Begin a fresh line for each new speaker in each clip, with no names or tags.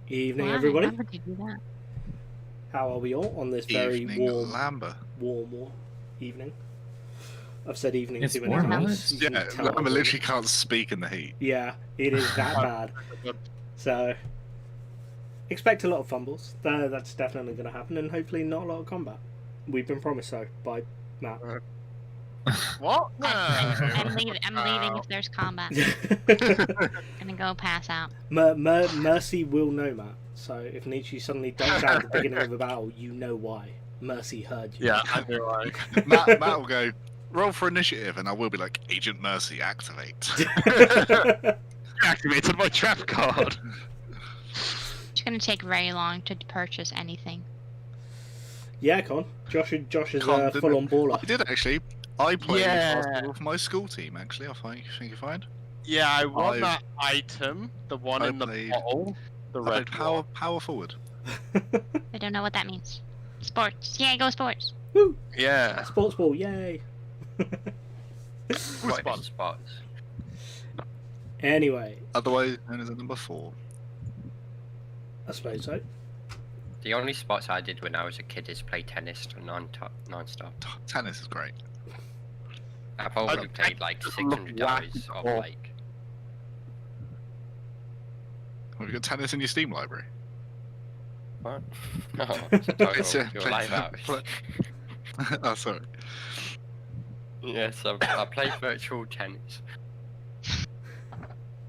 Evening,
Why?
everybody.
Why would you do that?
How are we all on this very
Evening,
warm
Lamba.
evening? I've said evening
It's
too many
warm,
times.
isn't
You
Yeah,
can tell
Lamba
I'm
literally
warm.
can't speak in the heat.
Yeah, it is that bad. So, expect a lot of fumbles. That's definitely going to happen, and hopefully not a lot of combat. We've been promised so by Matt.
What? No.
I'm leaving if there's combat. Gonna go pass out.
Mercy will know, Matt. So if Nietzsche suddenly dies out at the beginning of a battle, you know why. Mercy heard you.
Yeah, I do like.
Matt will go, roll for initiative, and I will be like, Agent Mercy, activate.
Activated my trap card.
It's gonna take very long to purchase anything.
Yeah, Con. Josh is
Con,
full on baller.
I did actually. I played
Yeah.
basketball for my school team, actually. I think you find.
Yeah, I want
I've-
that item, the one
I
in the
played-
bottle, the
I
red
played power forward.
I don't know what that means. Sports. Yeah, go sports.
Woo!
Yeah.
Sports ball, yay!
Spots.
spots.
Anyway,
Otherwise known as a number 4.
I suppose so.
The only spots I did when I was a kid is play tennis non-stop.
Tennis is great.
I've probably played like 600 hours of like.
Have you got tennis in your Steam library?
What? No, it's a total
It's a
your life hours.
Oh, sorry.
Yes, I play virtual tennis.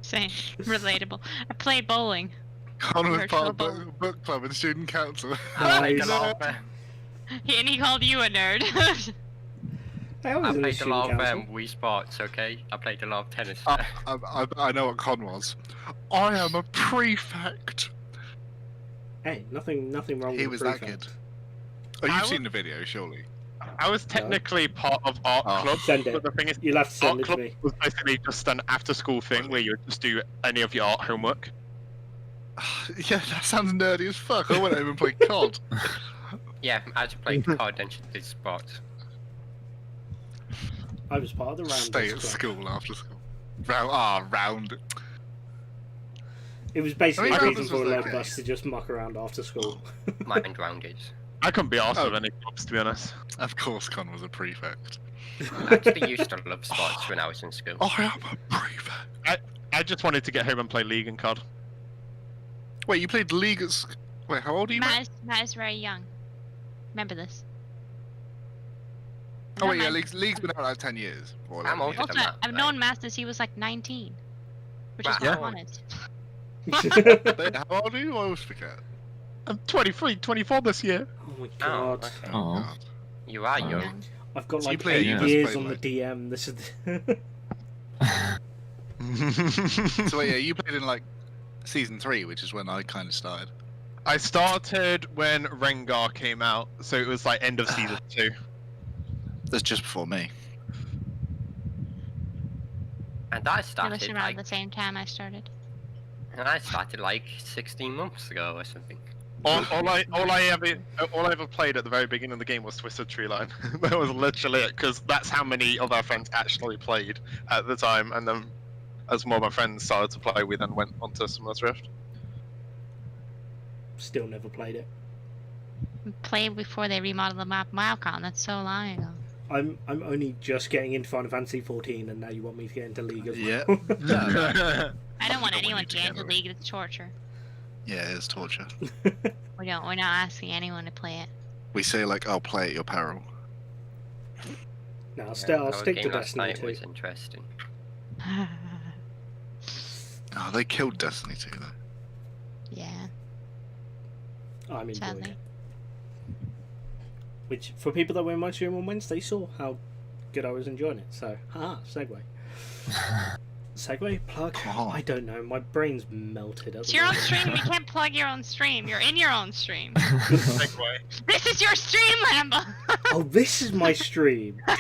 Same. Relatable. I play bowling.
Connor was part of
Virtual
book club and student council.
I played
Nice.
a lot of,
And he called you a nerd.
I was
I
in the
played a
student
lot of
council.
Wii Sports, okay? I played a lot of tennis.
I know what Con was. I am a prefect.
Hey, nothing wrong
He
with
was that
prefect.
kid. Oh,
I
you've
was-
seen the video, surely.
I was technically part of art
Oh.
club,
Send it.
but the thing is,
You'll have to send
art
it to
club
me.
was basically just an after-school thing where you would just do any of your art homework.
Yeah, that sounds nerdy as fuck. I went home and played COD.
Yeah, I just played card and did sports.
I was part of the round.
Stay at school after school. Round.
It was basically
I
a
mean,
reason
Rounders
for a
was
load of
okay.
us to just muck around after school.
Mind rounded.
I couldn't be asked
Oh.
with any clubs, to be honest.
Of course, Con was a prefect.
I actually used to love sports when I was in school.
I am a prefect.
I just wanted to get home and play League and COD.
Wait, you played League at Wait, how old are you? Matt?
Matt is very young. Remember this.
Oh wait,
No,
yeah,
Matt-
League's been out like 10 years. Or
I'm
11
older
years.
than
Also,
Matt,
I've known Matt since he was like 19. Which is
Wow.
what
Yeah.
I wanted.
But how old are you? I always forget.
I'm 23, 24 this year.
Oh my
Oh,
god.
okay.
Oh.
God.
You are
Oh.
young.
I've got
So you
like
play-
8
you must
years
play,
on the
like-
DM. This is the...
So wait, yeah, you played in like season 3, which is when I kind of started.
I started when Rengar came out, so it was like end of season 2.
That's just before me.
And I
It was
started
around
like
the same time I started.
16 months ago or something.
All I ever played at the very beginning of the game was Twisted Tree Line. That was literally it, because that's how many of our friends actually played at the time. And then, as more of my friends started to play, we then went on to Summer's Rift.
Still never played it.
Played before they remodeled the map. WoWCon, that's so long ago.
I'm only just getting into Final Fantasy 14, and now you want me to get into League as well.
Yeah.
I don't want
don't
anyone
want
to
you
get
to
into
get
League, it's torture.
Yeah, it's torture.
We're not asking anyone to play it.
We say like, "I'll play at your peril."
No, I'll
Our
stick to
game last
Destiny
night
2.
was interesting.
Oh, they killed Destiny 2 though.
Yeah,
I'm enjoying
sadly.
it. Which, for people that were in my stream on Wednesday, saw how good I was enjoying it. So, segue. Segue? Plug?
Oh.
I don't know. My brain's melted.
It's your own stream. You can't plug your own stream. You're in your own stream.
Segway.
This is your stream, Lamba.
Oh, this is my stream. I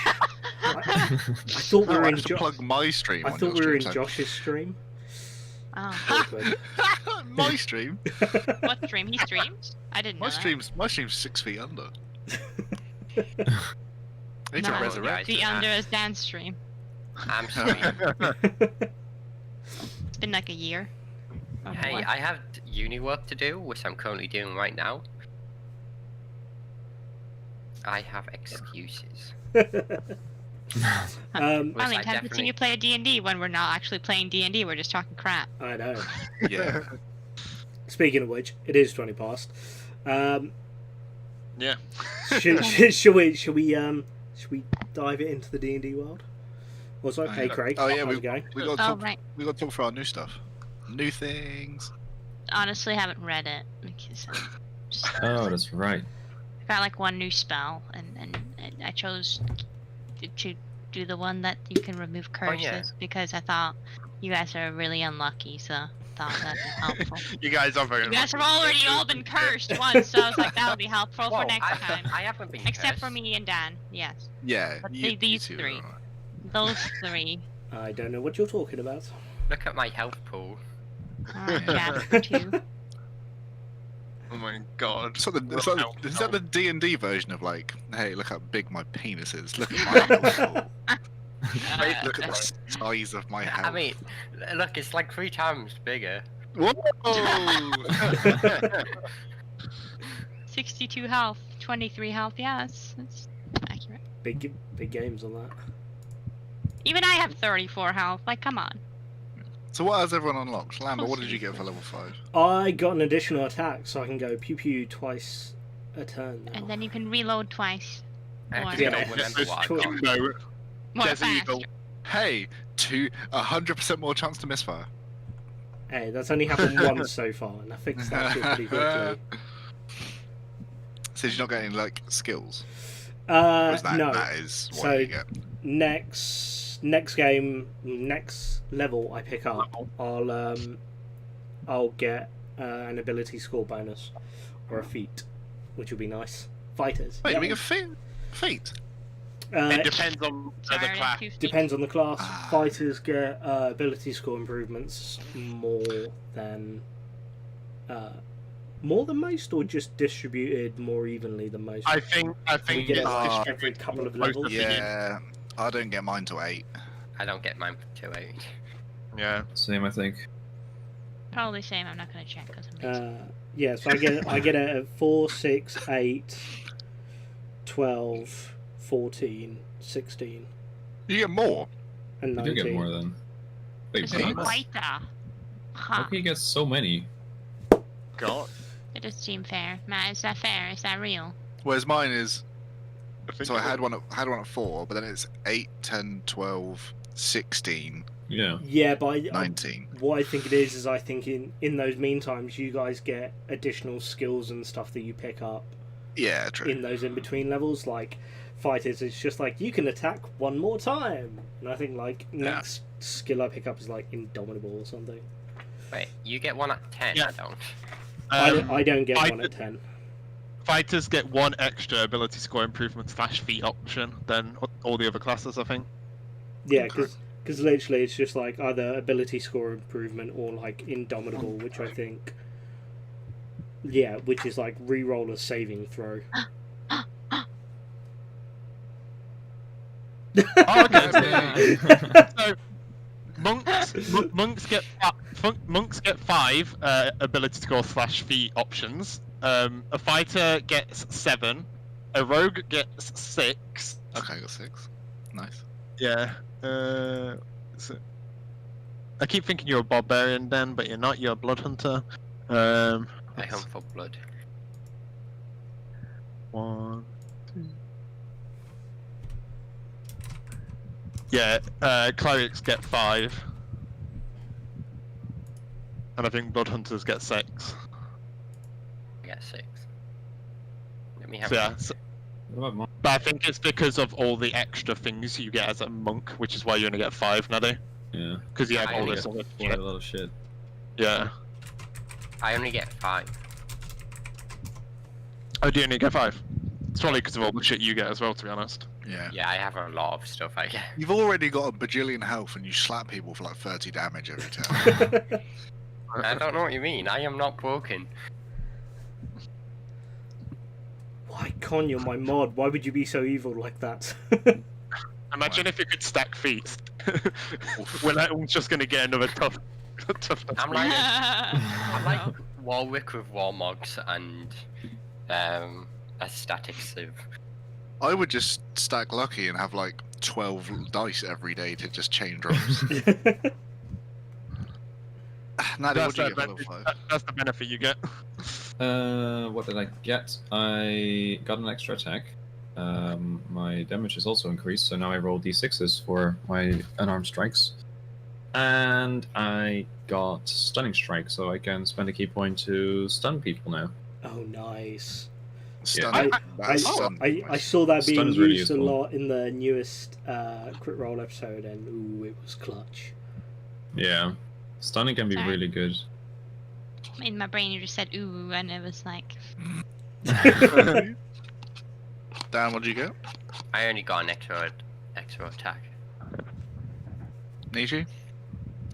thought we
No,
were
I
in
have to
Jo-
plug my stream.
I
on
thought
your
we were in
stream, so-
Josh's stream.
Oh,
my stream.
what stream? He streams? I didn't know
My stream's 6 feet under. I need
No.
to resurrect.
that. The under is dance stream.
I'm sorry.
It's been like a year. Oh,
Hey,
boy.
I have uni work to do, which I'm currently doing right now. I have excuses.
I'm
Which
only
I
time to see you play a D&D when we're not actually playing D&D. We're just talking crap.
I know.
Yeah.
Speaking of which, it is 20 past.
Yeah.
Should we dive it into the D&D world? Also, hey Craig,
Oh yeah,
how's it going?
we got to
Oh,
talk.
right.
We got to talk for our new stuff, new things.
Honestly, haven't read it because just
Oh, that's right.
I got like one new spell, and I chose to do the one that you can remove curses
yeah.
because I thought you guys are really unlucky, so I thought that'd be helpful.
You guys are very.
You guys have already all been cursed once, so I was like, that would be helpful for next time.
I haven't been
Except for
cursed.
me and Dan, yes.
Yeah,
But
you
these
two are
three.
alright.
Those three.
I don't know what you're talking about.
Look at my health pool.
Jasper too.
Oh my god.
Is that the D&D version of like, hey, look how big my penis is. Look at my health. Look at the size of my health.
I mean, look, it's like 3 times bigger.
Whoa!
62 health, 23 health, yeah, that's accurate.
Big games on that.
Even I have 34 health, like, come on.
So what has everyone unlocked? Lambert, what did you get for level 5?
I got an additional attack, so I can go pew pew twice a turn now.
And then you can reload twice.
I
Or
actually
Yeah.
don't remember what I
Cool.
got.
No.
more
Jesse, you
fast.
go.
Hey, 100% more chance to misfire.
Hey, that's only happened once so far, and I fixed that shit pretty quickly.
So you're not getting like skills? Or is that,
No.
that is what
So-
you get.
Next game, next level I pick up, I'll get an ability score bonus or a feat, which will be nice. Fighters.
Wait,
yeah.
we get feet?
It depends on the
Sorry,
class.
too steep.
Depends on the class.
Ah.
Fighters get ability score improvements more than most, or just distributed more evenly than most.
I think
we get
it's
it every
distributed
couple of
most
levels.
the game.
Yeah, I don't get mine till 8.
I don't get mine till 8.
Yeah.
Same, I think.
Probably same, I'm not gonna check because I'm lazy.
Yeah, so I get it at 4, 6, 8, 12, 14, 16,
You get more?
and
You
19.
do get more than. Wait,
This
what?
is
what?
quite
How
huh.
can you get so many?
God.
It does seem fair. Matt, is that fair? Is that real?
Whereas mine is.
think
So I
it
had one at 4, but then it's 8, 10, 12, 16,
Yeah.
Yeah, but
19.
what I think it is I think in those meantimes you guys get additional skills and stuff that you pick up
Yeah, true.
in those in between levels. Like fighters, it's just like you can attack one more time, and I think like next skill I pick up is like indomitable or something.
Wait, you get one at 10,
Yeah.
I don't.
I don't get
I
one at 10.
Fighters get one extra ability score improvement / feat option than all the other classes, I think.
Yeah,
Okay.
because literally it's just like either ability score improvement or like indomitable, which I think, yeah, which is like re-roll a saving throw.
Oh, okay. So monks get 5 ability score / feat options. A fighter gets 7. A rogue gets 6.
Okay, I got 6. Nice.
Yeah. I keep thinking you're a barbarian, Dan, but you're not. You're a blood hunter.
I hunt for blood.
1, 2. Yeah, clerics get 5. And I think blood hunters get 6.
I get 6. Let me have
So,
a
yeah,
look.
What about mine?
but I think it's because of all the extra things you get as a monk, which is why you only get 5, Naddy.
Yeah.
Because you have
I
all
only
this other
Quite
shit.
a lot of shit.
Yeah.
I only get 5.
Oh, do you only get 5? It's probably because of all the shit you get as well, to be honest.
Yeah.
Yeah, I have a lot of stuff I get.
You've already got a bajillion health and you slap people for like 30 damage every turn.
I don't know what you mean. I am not broken.
Why Con, you're my mod? Why would you be so evil like that?
Imagine if you could stack feats. When I'm just going to get another tough
I'm like Warwick with Warmogs and a static sieve.
I would just stack lucky and have like 12 dice every day to just chain drops. Nadia, what do you get for level 5?
That's the benefit you get.
What did I get? I got an extra attack. My damage is also increased, so now I roll d6s for my unarmed strikes. And I got stunning strike, so I can spend a key point to stun people now.
Oh, nice.
Stunning.
I saw that being
Stun is really
used a
useful.
lot in the newest Crit Roll episode, and ooh, it was clutch.
Yeah, stunning can be
Sorry.
really good.
In my brain, you just said ooh, and it was like,
Dan, what do you get?
I only got an extra attack.
Niji?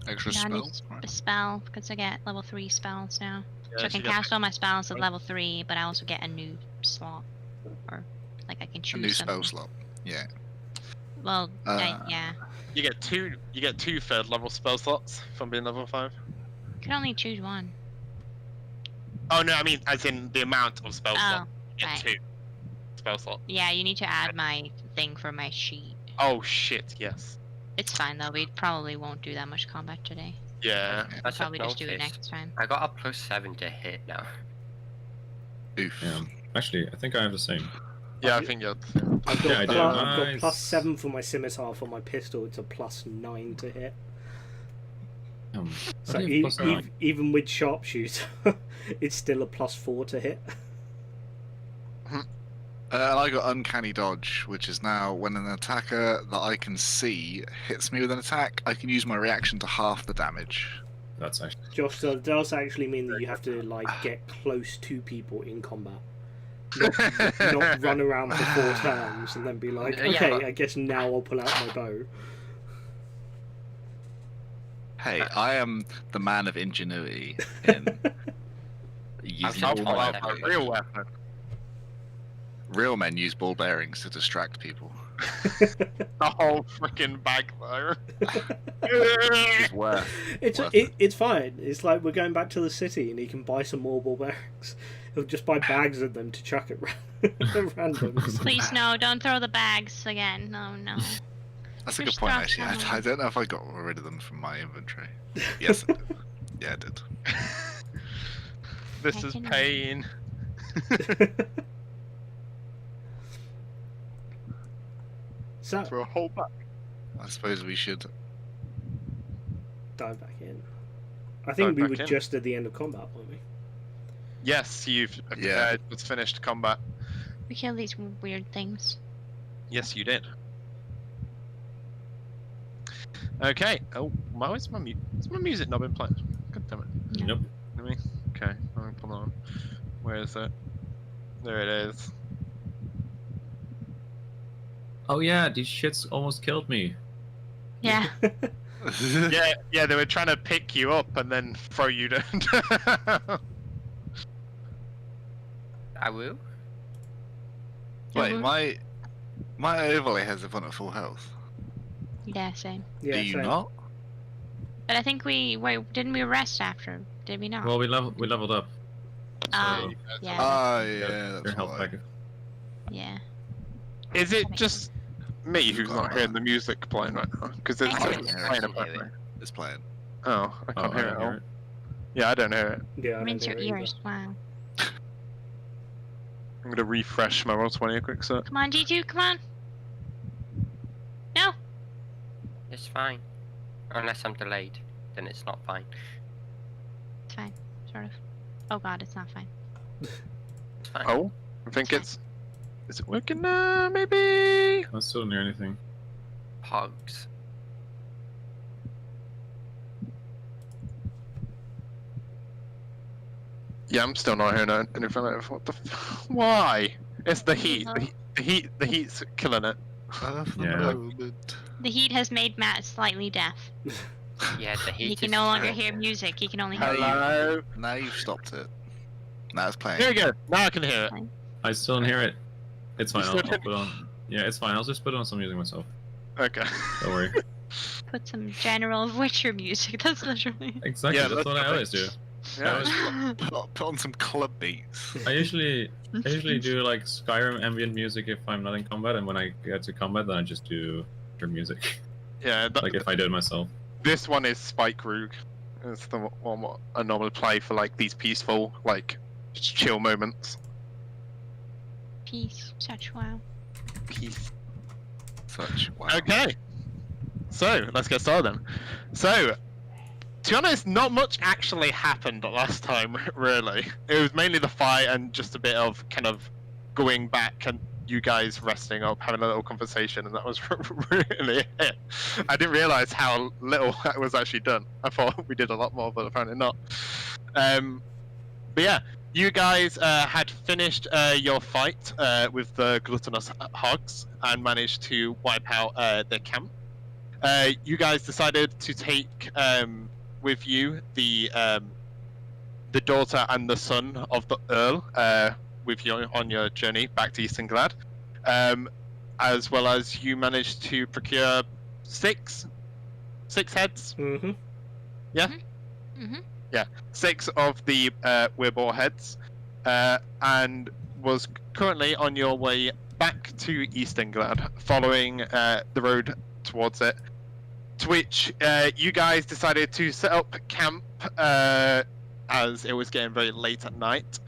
Extra
yeah, I
spell?
need a spell because I get level 3 spells now. So I
she
can
gets
cast all my spells at level 3, but I also get a new slot, or like I can
A
choose
new
something.
spell slot. Yeah.
Well, yeah,
You get two third level spell slots from being level 5.
you can only choose one.
Oh no, I mean as in the amount of spell
Oh,
slots. You get
right.
2 spell slots.
Yeah, you need to add my thing for my sheet.
Oh shit, yes.
It's fine though. We probably won't do that much combat today.
Yeah.
We'll
That's
probably
what
just do it
noticed.
next time.
I got a +7 to hit now.
Oof.
Yeah, actually, I think I have the same.
Yeah, I think you're.
I've
Yeah, I
got,
do.
I've got
Nice.
+7 for my scimitar. For my pistol, it's a +9 to hit. So
I think +9.
even with sharpshooter, it's still a +4 to hit.
And I got Uncanny Dodge, which is now when an attacker that I can see hits me with an attack, I can use my reaction to half the damage.
That's actually
Josh, that does actually mean that you have to like get close to people in combat, not run around for 4 turns and then be like,
Yeah,
okay,
but-
I guess now I'll pull out my bow.
Hey, I am the man of ingenuity in using
I'll
all
pull
my
out my
abilities.
Real weapon.
Real men use ball bearings to distract people.
The whole freaking bag though.
It's worth. Worth
It's fine. It's like we're going back to the city and he can buy some more ball bearings. He'll just buy bags of them to chuck at randoms.
Please no, don't throw the bags again. No, no.
That's a
You're
good point,
stuck
actually.
somewhere.
I don't know if I got rid of them from my inventory. Yes, I did. Yeah, I did.
This
I
is
can-
pain.
So,
For a whole back.
I suppose we should.
dive back in. I think
Dive
we
back
were
in.
just at the end of combat, weren't we?
Yes, you've
Yeah.
just finished combat.
We kill these weird things.
Yes, you did. Okay. Oh, why is my music not been playing? God damn it.
nope.
Let me. Okay. Hold on. Where is it? There it is.
Oh yeah, these shits almost killed me.
Yeah.
Yeah. They were trying to pick you up and then throw you down.
I will.
Wait,
Mhm.
my overlay has everyone at full health.
Yeah, same.
Yeah,
Do you
same.
not?
But I think didn't we rest after? Did we not?
Well, we leveled up.
Oh, yeah.
Oh
Your
yeah, that's
health
why.
back.
Yeah.
Is it just me who's not hearing the music playing right now? Because it's
I
playing
can
hear
playing
it.
apparently.
It's playing.
Oh, I
Oh,
can't
I
hear
don't
it.
hear
all.
it.
Yeah, I don't hear it.
Yeah, I
It means
don't
your
hear it
ears. Wow.
I'm gonna refresh my Roll20 a quick sec.
Come on, G2, come on. No.
It's fine. Unless I'm delayed, then it's not fine.
It's fine. Sort of. Oh god, it's not fine.
It's fine.
Oh, I think it's. Is it working now? Maybe.
I still don't hear anything.
Pogs.
Yeah, I'm still not hearing anything. What the? Why? It's the heat.
Uh-huh.
The heat's killing it.
Yeah.
The heat has made Matt slightly deaf.
Yeah, the heat
He can
is
no longer
terrible.
hear music. He can only hear.
Hello.
Now you've stopped it. Now it's playing.
There we go. Now I can hear it.
I still don't hear it. It's fine.
You
I'll
still
put on. Yeah, it's fine. I'll just put on some music myself.
Okay.
Don't worry.
put some general Witcher music. That's literally.
Exactly,
Yeah,
that's what I always do.
Yeah.
Put on some club beats.
I usually do like Skyrim ambient music if I'm not in combat, and when I get to combat, then I just do music.
Yeah.
Like if I do it myself.
This one is Spike Roog. It's the one what I normally play for like these peaceful, like chill moments.
Peace, such wow.
Peace.
Such wow.
Okay. So let's get started then. So, to be honest, not much actually happened last time. Really, it was mainly the fight and just a bit of kind of going back and you guys resting up, having a little conversation, and that was really it. I didn't realize how little that was actually done. I thought we did a lot more, but apparently not. But yeah, you guys had finished your fight with the gluttonous hogs and managed to wipe out their camp. You guys decided to take with you the daughter and the son of the Earl with you on your journey back to Eastonglad, as well as you managed to procure six heads.
Mm-hmm.
Yeah.
Mm-hmm.
Yeah, 6 of the Weirboar heads, and was currently on your way back to Eastonglad, following the road towards it. To which you guys decided to set up camp as it was getting very late at night.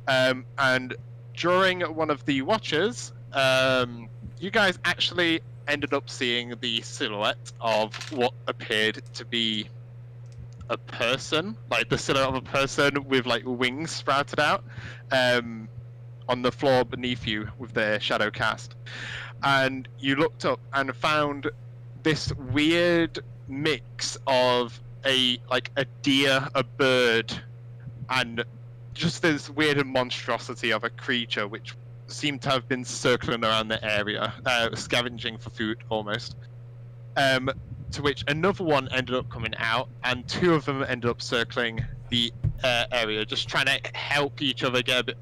And during one of the watches, you guys actually ended up seeing the silhouette of what appeared to be a person, like the silhouette of a person with like wings sprouted out on the floor beneath you with their shadow cast. And you looked up and found this weird mix of a deer, a bird, and just this weird monstrosity of a creature which seemed to have been circling around the area, scavenging for food almost. To which another one ended up coming out, and 2 of them ended up circling the area, just trying to help each other get a bit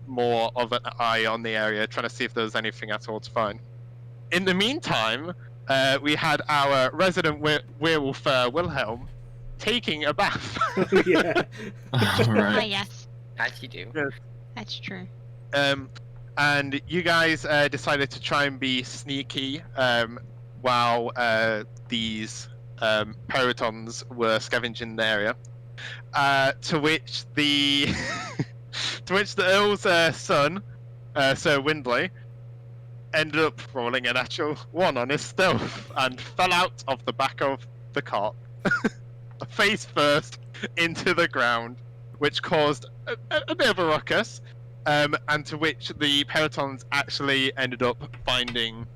more of an eye on the area, trying to see if there was anything at all to find. In the meantime, we had our resident werewolf Wilhelm taking a bath.
Yeah.
Ah,
Alright.
yes,
As you do.
Yeah.
that's true.
And you guys decided to try and be sneaky while these peritons were scavenging the area. To which the Earl's son, Sir Windley, ended up rolling a natural 1 on his stealth and fell out of the back of the cart, face first into the ground, which caused a bit of a ruckus, and to which the peritons actually ended up finding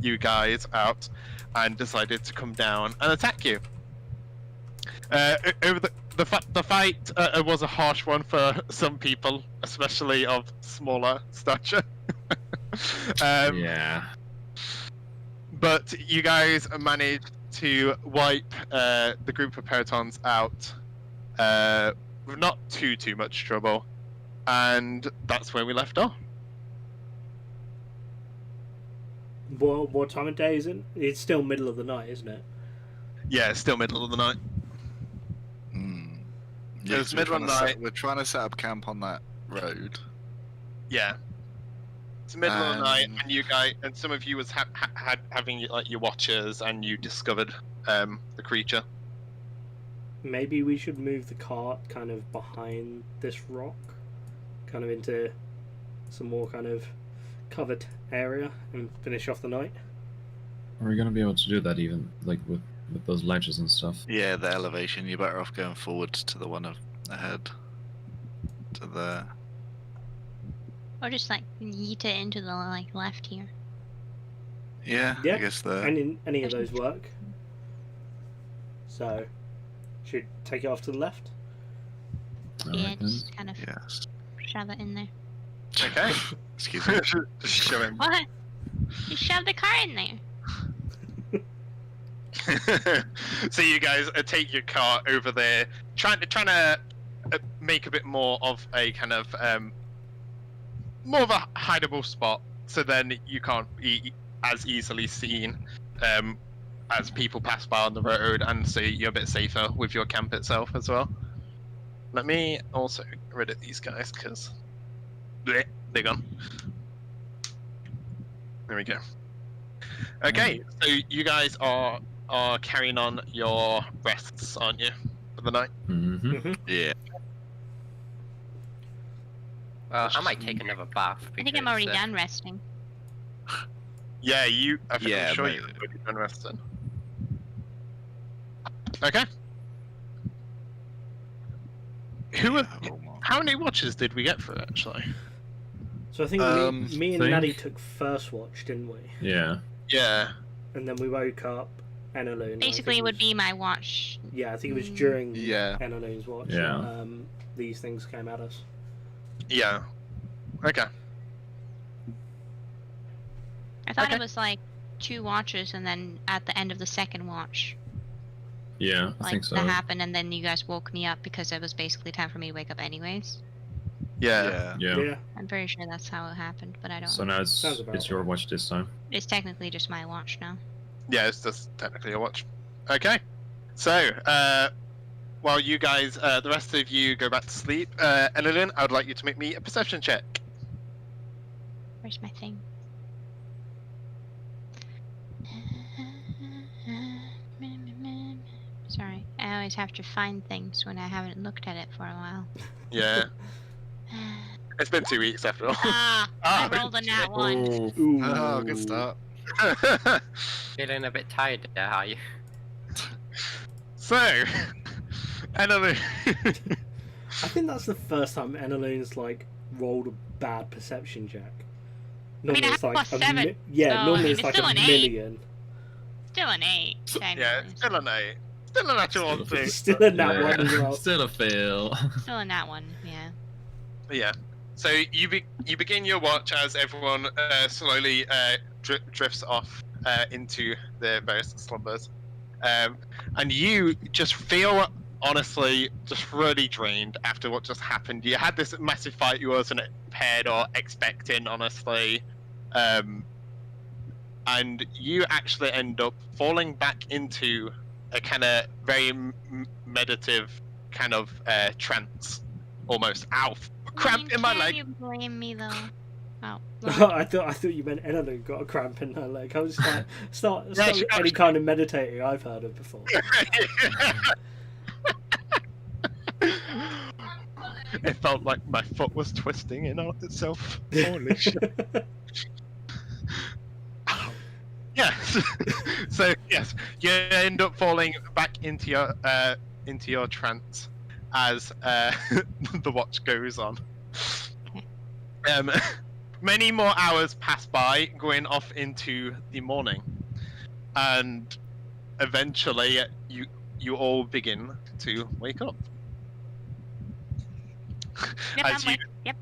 you guys out and decided to come down and attack you. Over the fight was a harsh one for some people, especially of smaller stature.
Yeah.
But you guys managed to wipe the group of peritons out with not too much trouble, and that's where we left off.
What time of day is it? It's still middle of the night, isn't it?
Yeah, it's still middle of the night.
Yeah,
It was
'cause
middle of the night.
We're trying to set up camp on that road.
Yeah. It's middle of the night, and you guys, and some of you was having like your watches, and you discovered the creature.
Maybe we should move the cart kind of behind this rock, kind of into some more kind of covered area and finish off the night.
Are we gonna be able to do that even like with those ledges and stuff?
Yeah, the elevation. You're better off going forward to the one ahead. To the.
Or just like yeet it into the like left here.
Yeah,
Yeah,
I guess the.
Any of those work. So, should take it off to the left.
Yeah,
Alright then.
just kind of
Yes.
shove it in there.
Okay.
Excuse me.
Just show him.
What? You shove the car in there.
So you guys take your car over there, trying to make a bit more of a kind of more of a hideable spot, so then you can't be as easily seen as people pass by on the road, and so you're a bit safer with your camp itself as well. Let me also get rid of these guys because they're gone. There we go. Okay, so you guys are carrying on your rests, aren't you, for the night?
Mm-hmm.
Yeah.
Well, I might take another bath.
I think I'm already done resting.
Yeah, I think
Yeah,
I'm sure
mate.
you've already done resting. Okay. How many watches did we get for it, actually?
So I think me and Natty took first watch, didn't we?
Yeah.
Yeah.
And then we woke up Enaloon.
Basically, it would be my watch.
Yeah, I think it was during
Yeah.
Enaloon's watch.
Yeah.
These things came at us.
Yeah. Okay.
I thought
Okay.
it was like 2 watches, and then at the end of the second watch,
Yeah, I
like
think so.
that happened, and then you guys woke me up because it was basically time for me to wake up anyways.
Yeah.
Yeah.
I'm pretty sure that's how it happened, but I don't
So
know.
now it's
Sounds about
your
right.
watch this time.
It's technically just my watch now.
Yeah, it's just technically a watch. Okay. So, while you guys, the rest of you go back to sleep, Enaloon, I would like you to make me a perception check.
Where's my thing? Sorry, I always have to find things when I haven't looked at it for a while.
Yeah. It's been 2 weeks after all.
I
Ah,
rolled a nat 1.
Ooh.
Oh, good start.
Feeling a bit tired there, are you?
So, Enaloon.
I think that's the first time Enaloon's like rolled a bad perception check. Normally
I
it's
have
like
+7,
yeah,
so
normally it's
it's
like
still
a
an 8.
million.
Still an 8.
Yeah, it's still an 8. Still a natural one too.
Still in that
Yeah.
one as well.
Still a fail.
Still a nat 1, yeah.
Yeah. So you begin your watch as everyone slowly drifts off into their various slumbers, and you just feel honestly just really drained after what just happened. You had this massive fight you wasn't prepared or expecting, honestly, and you actually end up falling back into a kind of very meditative kind of trance, almost. Ow! Cramp in my leg.
You blame me though. Oh.
I thought you meant Enaloon got a cramp in her leg. I was like, it's not
she got-
any kind of meditating I've heard of before.
It felt like my foot was twisting in on itself. Holy shit. Yes. So yes, you end up falling back into your trance as the watch goes on. Many more hours pass by, going off into the morning, and eventually you all begin to wake up.
Yep,
As
I'm awake. Yep.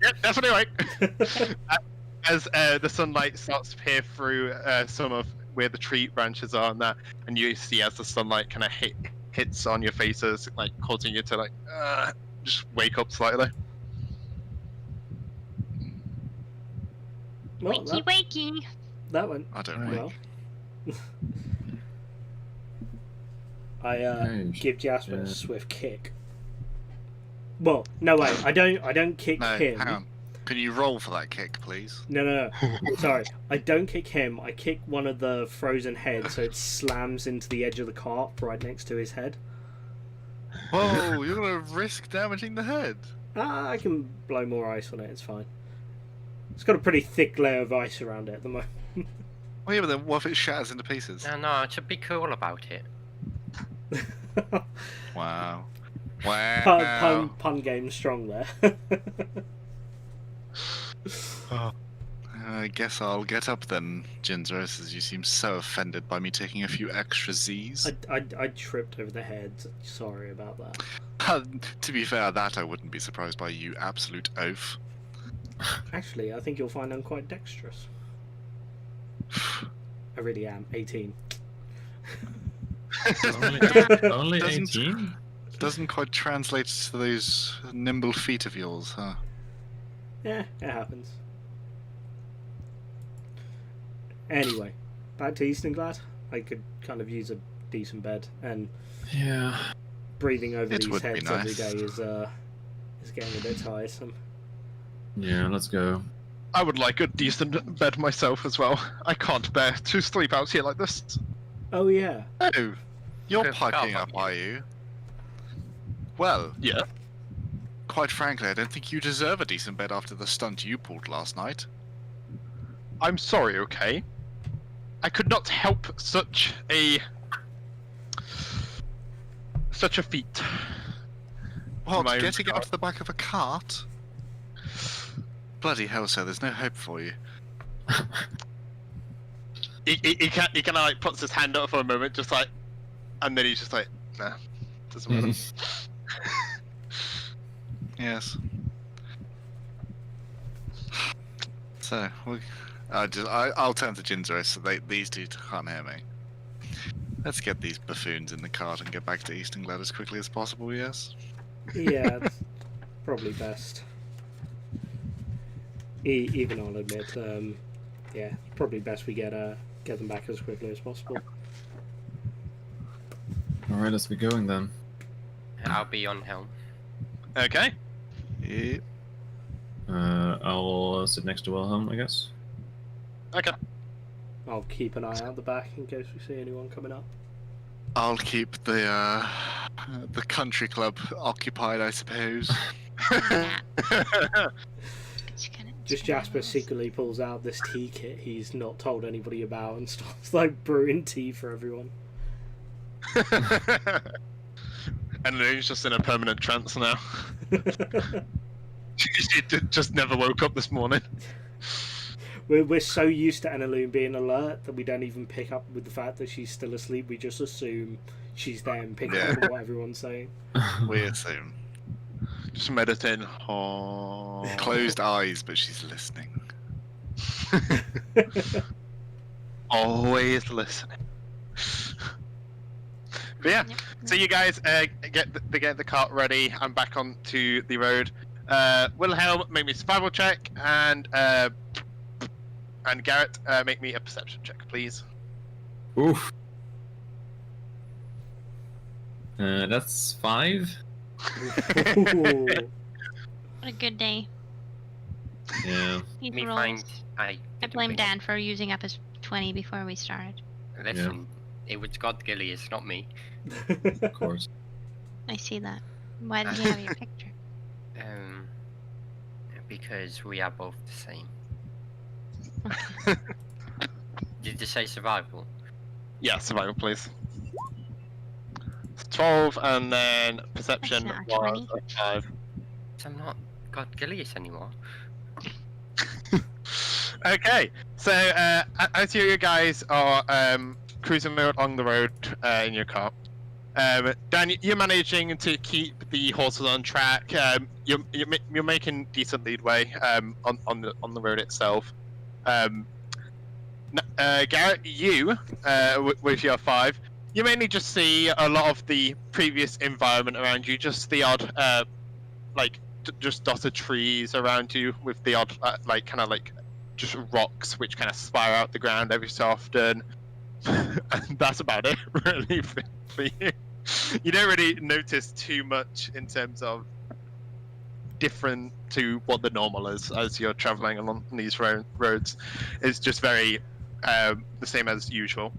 Yep, definitely right. As the sunlight starts to peer through some of where the tree branches are and that, and you see as the sunlight kind of hits on your faces, like causing you to like just wake up slightly.
Well,
Wakey, wakey.
that went
I don't know.
well. I
Hey,
give Jasper
yeah.
a swift kick. Well, no way. I don't kick
No,
him.
hang on. Can you roll for that kick, please?
No. Sorry, I don't kick him. I kick one of the frozen heads, so it slams into the edge of the cart right next to his head.
Whoa, you're gonna risk damaging the head.
I can blow more ice on it. It's fine. It's got a pretty thick layer of ice around it at the moment.
Well, yeah, but then what if it shatters into pieces?
No, to be cool about it.
Wow. Wow.
pun game strong there.
I guess I'll get up then, Ginzeros, as you seem so offended by me taking a few extra Z's.
I tripped over the head. Sorry about that.
To be fair, that I wouldn't be surprised by, you absolute oaf.
Actually, I think you'll find I'm quite dexterous. I really am. 18.
Only
Doesn't-
18?
Doesn't quite translate to those nimble feet of yours, huh?
Yeah, it happens. Anyway, back to Eastern Glad. I could kind of use a decent bed, and
Yeah.
breathing over
It
these
would be
heads every
nice.
day is getting a bit tiresome.
Yeah, let's go.
I would like a decent bed myself as well. I can't bear to sleep out here like this.
Oh yeah.
Oh, you're
Good
piping
job,
up, are you? Well,
Yeah.
quite frankly, I don't think you deserve a decent bed after the stunt you pulled last night.
I'm sorry, okay? I could not help such a feat.
What,
My own
getting
car.
onto the back of a cart? Bloody hell, sir, there's no hope for you.
He kind of like puts his hand up for a moment, just like, and then he's just like, nah, doesn't matter.
Yes. So, I'll turn to Jinzero so these two can't hear me. Let's get these buffoons in the cart and get back to Eastonglade as quickly as possible, yes?
Yeah, it's probably best. Even I'll admit, yeah, probably best we get them back as quickly as possible.
Alright, let's be going then.
I'll be on helm.
Okay.
Yep.
I'll sit next to Wilhelm, I guess.
Okay.
I'll keep an eye out the back in case we see anyone coming up.
I'll keep the country club occupied, I suppose.
Just Jasper secretly pulls out this tea kit he's not told anybody about and starts like brewing tea for everyone.
And then he's just in a permanent trance now. She just never woke up this morning.
We're so used to Annaloon being alert that we don't even pick up with the fact that she's still asleep. We just assume she's there and pick up on what everyone's saying.
We assume.
Just meditating. Oh.
Closed eyes, but she's listening.
Always listening. But yeah, so you guys get the cart ready. I'm back onto the road. Wilhelm, make me a survival check, and Garret, make me a perception check, please.
Oof. That's 5.
Ooh.
What a good day.
Yeah.
He
Me
rolls.
find
I blame Dan for using up his 20 before we started.
Listen, it was God Gilly, it's not me.
Of course.
I see that. Why did you have your picture?
Because we are both the same. Did you say survival?
Yeah, survival, please. 12, and then perception
That's
was
not 20.
a 5.
I'm not God Gillius anymore.
Okay, so as you guys are cruising along the road in your car, Dan, you're managing to keep the horses on track. You're making decent leadway on the road itself. Garret, you with your 5, you mainly just see a lot of the previous environment around you, just the odd just dotted trees around you with the odd just rocks which kind of spire out the ground every so often. And that's about it, really, for you. You don't really notice too much in terms of different to what the normal is as you're traveling along these roads. It's just very the same as usual.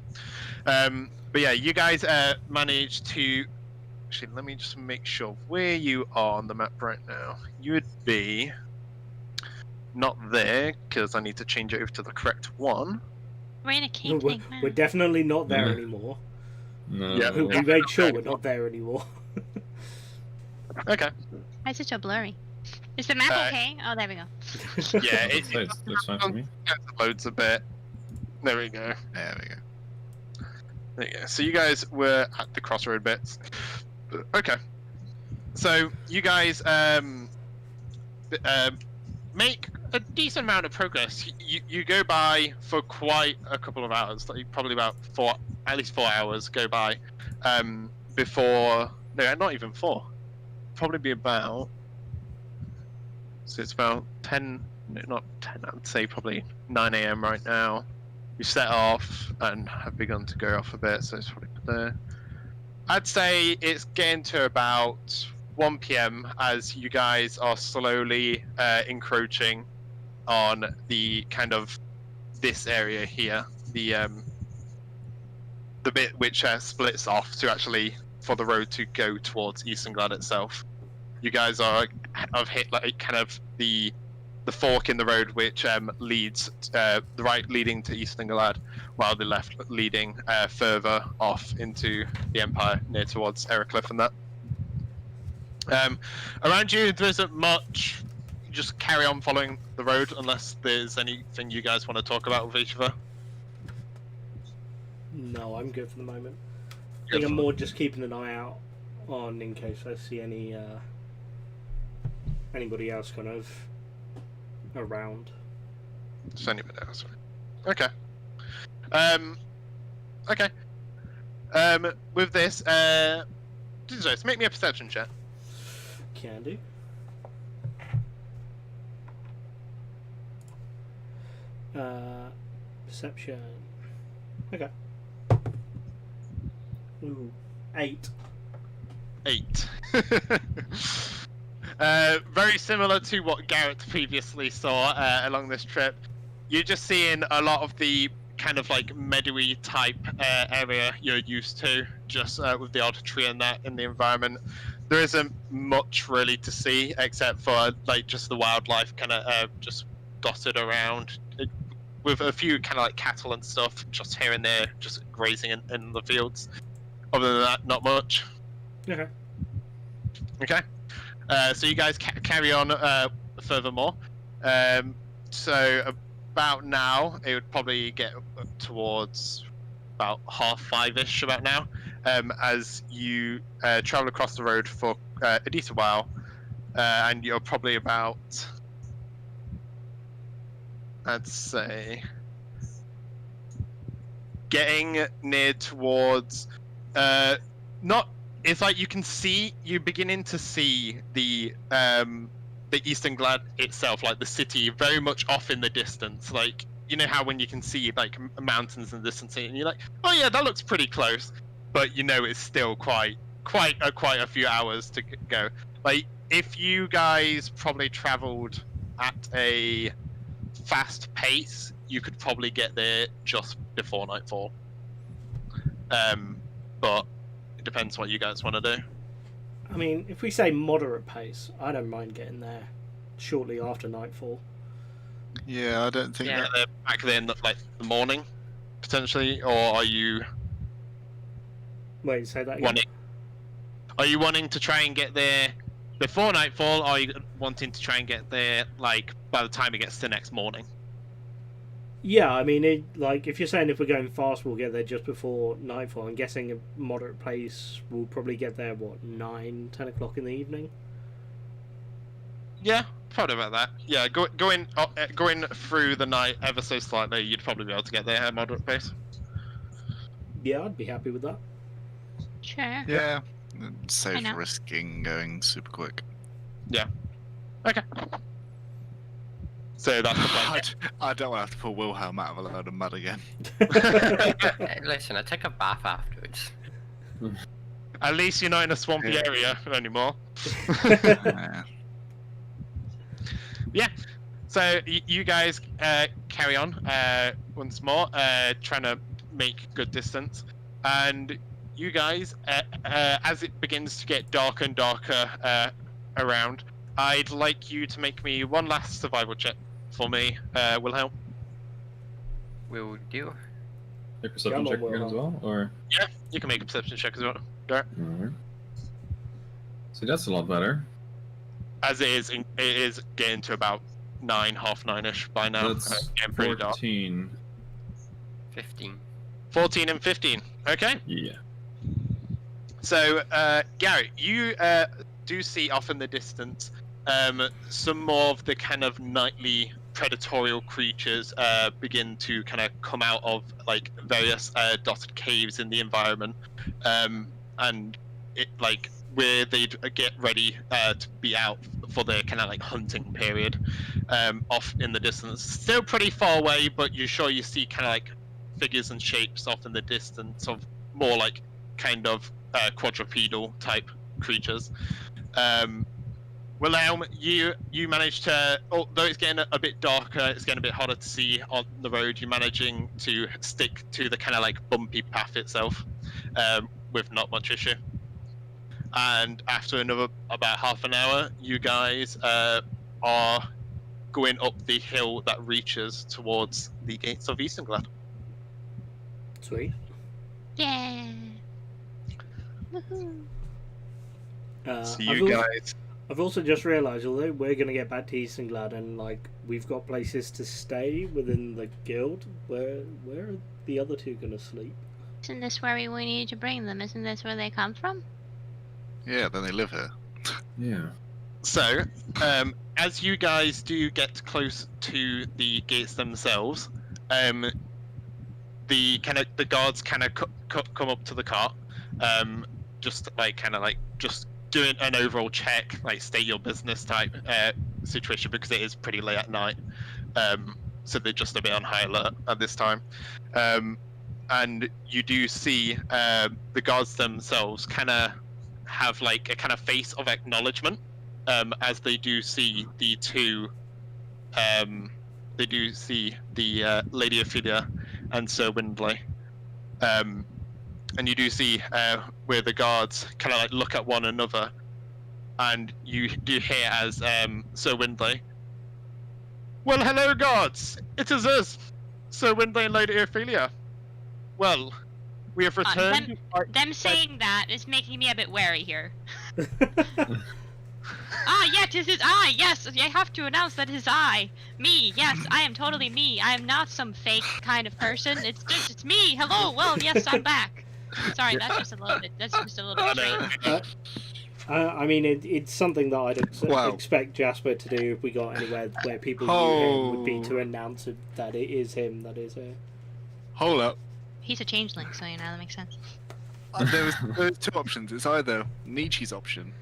But yeah, you guys managed to... Actually, let me just make sure where you are on the map right now. You would be not there, because I need to change it over to the correct one.
We're in a cave thing, man.
We're definitely not there
Yeah.
anymore.
No.
Yeah.
We made sure we're not there anymore.
Okay.
Why is it so blurry? Is the map okay? Oh, there we go.
Yeah,
Looks fine for me.
loads a bit. There we go.
There we go.
There you go. So you guys were at the crossroad bits. Okay. So you guys make a decent amount of progress. You go by for quite a couple of hours, like probably about at least 4 hours go by before. No, not even 4. Probably be about. So it's about 10. No, not 10. I would say probably 9 a.m. right now. you set off and have begun to go off a bit, so it's probably there. I'd say it's getting to about 1 p.m. as you guys are slowly encroaching on the kind of this area here, the bit which splits off to actually for the road to go towards Eastonglad itself. You guys have hit like kind of the fork in the road which leads the right leading to Eastonglad, while the left leading further off into the Empire, near towards Ericliff and that. Around you, there isn't much. You just carry on following the road unless there's anything you guys want to talk about with each other.
No, I'm good for the moment. I think I'm more just keeping an eye out on in case I see any anybody else kind of around.
Just anybody else. Okay. Okay. With this, just make me a perception check.
Can do. Perception. Okay. Ooh, 8.
8. Very similar to what Garret previously saw along this trip. You're just seeing a lot of the kind of like meadowy type area you're used to, just with the odd tree and that in the environment. There isn't much really to see except for like just the wildlife kind of just dotted around, with a few kind of like cattle and stuff just here and there, just grazing in the fields. Other than that, not much.
Okay.
Okay. So you guys carry on furthermore. So about now, it would probably get towards about 5:30ish about now, as you travel across the road for a decent while, and you're probably about, I'd say, getting near towards, not, it's like you're beginning to see the Eastonglad itself, like the city, very much off in the distance. Like, you know how when you can see like mountains in the distance, and you're like, oh yeah, that looks pretty close, but you know it's still quite a few hours to go. Like, if you guys probably traveled at a fast pace, you could probably get there just before nightfall. But it depends what you guys want to do.
I mean, if we say moderate pace, I don't mind getting there shortly after nightfall.
Yeah, I don't think
Yeah,
that...
they're back there in like the morning, potentially, or are you
Wait, say that again.
wanting? Are you wanting to try and get there before nightfall, or are you wanting to try and get there like by the time it gets to next morning?
Yeah, I mean, like if you're saying if we're going fast, we'll get there just before nightfall. I'm guessing a moderate pace, we'll probably get there 9, 10 o'clock in the evening.
Yeah, probably about that. Yeah, going through the night ever so slightly, you'd probably be able to get there at a moderate pace.
Yeah, I'd be happy with that.
Sure.
Yeah,
I
save
know.
risking going super quick.
Okay. So that's the plan.
I don't want to have to pull Wilhelm out of a load of mud again.
Hey, listen, I take a bath afterwards.
At least you're not in a swampy
Yeah.
area anymore.
Yeah.
So you guys carry on once more, trying to make good distance, and you guys, as it begins to get darker and darker around, I'd like you to make me one last survival check for me, Wilhelm.
Will do.
Make perception
Come on,
check again as well, or?
Yeah, you can make a perception check as well, Garret.
Alright. See, that's a lot better.
As it is getting to about 9, half 9ish by now.
That's
Getting pretty dark.
14.
15.
14 and 15. Okay.
Yeah.
So, Garret, you do see off in the distance some more of the kind of nightly predatorial creatures begin to kind of come out of like various dotted caves in the environment, and it like where they'd get ready to be out for their kind of like hunting period, off in the distance. Still pretty far away, but you're sure you see kind of like figures and shapes off in the distance of more like kind of quadrupedal type creatures. Wilhelm, you managed to, although it's getting a bit darker, it's getting a bit harder to see on the road, you're managing to stick to the kind of like bumpy path itself with not much issue. And after another about half an hour, you guys are going up the hill that reaches towards the gates of Eastonglad.
Sweet.
Yeah. Woohoo.
So you guys...
I've also just realised, although we're going to get back to Eastonglad and like we've got places to stay within the guild, where are the other two going to sleep?
Isn't this where we need to bring them? Isn't this where they come from?
Yeah, then they live here.
Yeah.
So, as you guys do get close to the gates themselves, the guards kind of come up to the cart, just doing an overall check, like state your business type situation, because it is pretty late at night. So they're just a bit on high alert at this time. And you do see the guards themselves kind of have like a kind of face of acknowledgement as they do see the two. They do see the Lady Epperia and Sir Windley. And you do see where the guards kind of like look at one another, and you do hear as Sir Windley, "Well, hello, guards! It is us, Sir Windley and Lady Epperia. Well, we have returned."
Them saying that is making me a bit wary here. Yes, it is I. Yes, I have to announce that it is I. Me. Yes, I am totally me. I am not some fake kind of person. It's me. Hello. Well, yes, I'm back. Sorry, that's just a little bit strange.
I mean, it's something that I'd expect Jasper to do if we got anywhere where people knew him, would be to announce that it is him that is here.
Hold up.
He's a changeling, so that makes sense.
There's two options. It's either Nietzsche's option,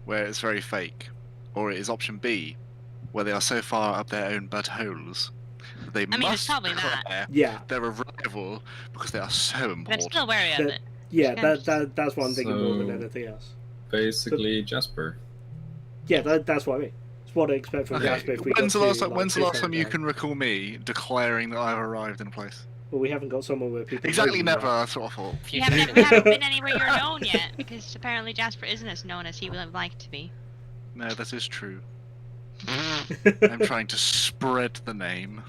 where it's very fake, or it is option B, where they are so far up their own buttholes they
it's
must
probably that.
declare
Yeah.
their arrival because they are so
But I'm
important.
still wary of it.
Yeah, that's what I'm thinking more than
So-
anything else.
Basically, Jasper.
Yeah, that's what I mean. It's what I expect from
Okay,
Jasper if we
when's the
got
last
to,
time?
like,
When's the
this
last time you
kind of
can recall me declaring that I've arrived in a place?
Well, we haven't got somewhere where people...
Exactly,
know
never.
that.
That's what I thought.
We haven't been anywhere you're known yet, because apparently Jasper isn't as known as he would have liked to be.
No, that is true. I'm trying to spread the name.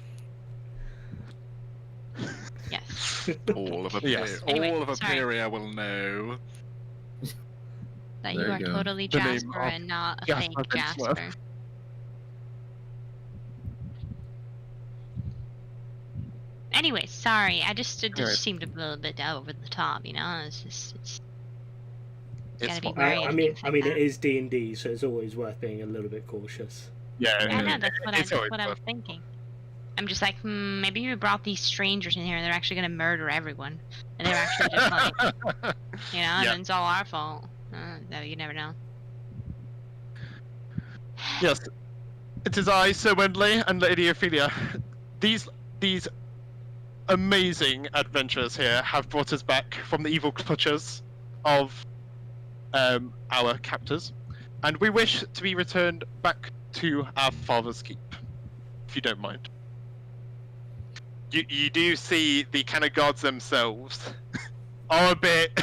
Yes.
All of
Yes.
Anyway,
all of
sorry.
Epperia will know.
That
There
you are
you go.
totally
The name
Jasper
of
and not a
Jasper
fake
Finsler.
Jasper. Anyway, sorry, it just
Alright.
seemed a little bit over the top, you know? It's
It's
gotta be
what-
wary
I
of
mean,
things like that.
it is D&D, so it's always worth being a little bit cautious.
Yeah,
Yeah, I know, that's
it's always
what I was
worth-
thinking. I'm just like, maybe we brought these strangers in here and they're actually gonna murder everyone. And they're actually just like, you know,
Yeah.
and it's all our fault. No, you never know.
Yes, it is I, Sir Windley, and Lady Epperia. These amazing adventures here have brought us back from the evil clutches of our captors, and we wish to be returned back to our father's keep, if you don't mind. You do see the kind of guards themselves are a bit.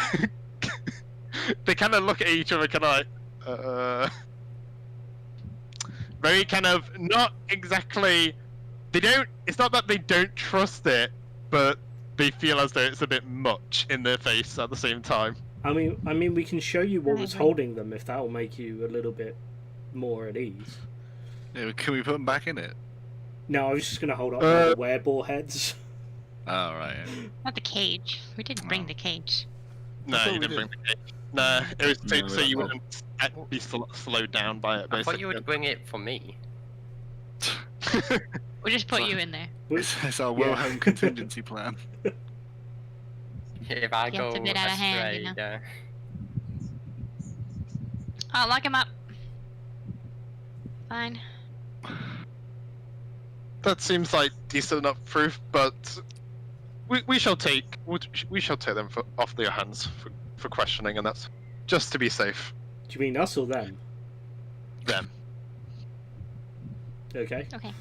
They kind of look at each other, kind of like, very kind of not exactly. They don't. It's not that they don't trust it, but they feel as though it's a bit much in their face at the same time.
I mean, we can show you what was
Right.
holding them if that will make you a little bit more at ease.
Yeah, can we put them back in it?
No, I was just gonna hold up the wereball heads.
Oh, right. Yeah.
Not the cage. We didn't bring
Oh.
the cage.
No,
thought
you
we
didn't
did.
bring the cake. No, it was
No,
so you
that's
wouldn't be slowed down by it.
I thought you
Basically.
would bring it for me.
We just put you in there.
It's our
Yeah.
Wilhelm contingency plan.
If I
Gets
go
a bit out of hand,
astray,
you know.
yeah.
Oh, lock him up. Fine.
That seems like decent enough proof, but we shall take them off their hands for questioning, and that's just to be safe.
Do you mean us or them?
Them.
Okay.
Okay.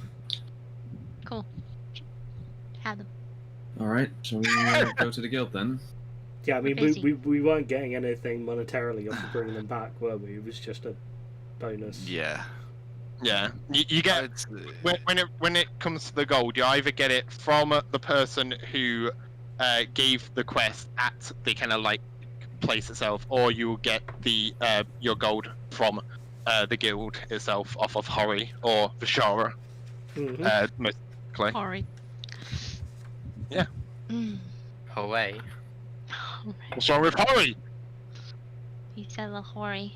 Cool. Have them.
All right, shall we go to the guild then?
Yeah, I mean,
We're busy.
we weren't getting anything monetarily off of bringing them back, were we? It was just a bonus.
Yeah.
Yeah, you get when it comes to the gold, you either get it from the person who gave the quest at the kind of like place itself, or you will get the your gold from the guild itself off of Hori or Vishara,
Mm-hmm.
most likely.
Hori.
Yeah.
Away.
What's wrong with Hori?
He said a Hori.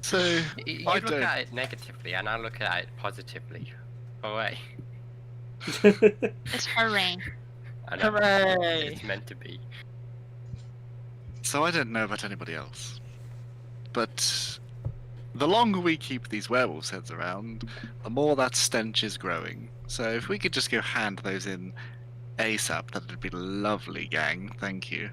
So
You
I
look
don't.
at it negatively, and I look at it positively. Away.
It's hooray.
I know.
Hooray!
It's meant to be.
So I don't know about anybody else, but the longer we keep these werewolves' heads around, the more that stench is growing. So if we could just go hand those in ASAP, that'd be lovely, gang. Thank you.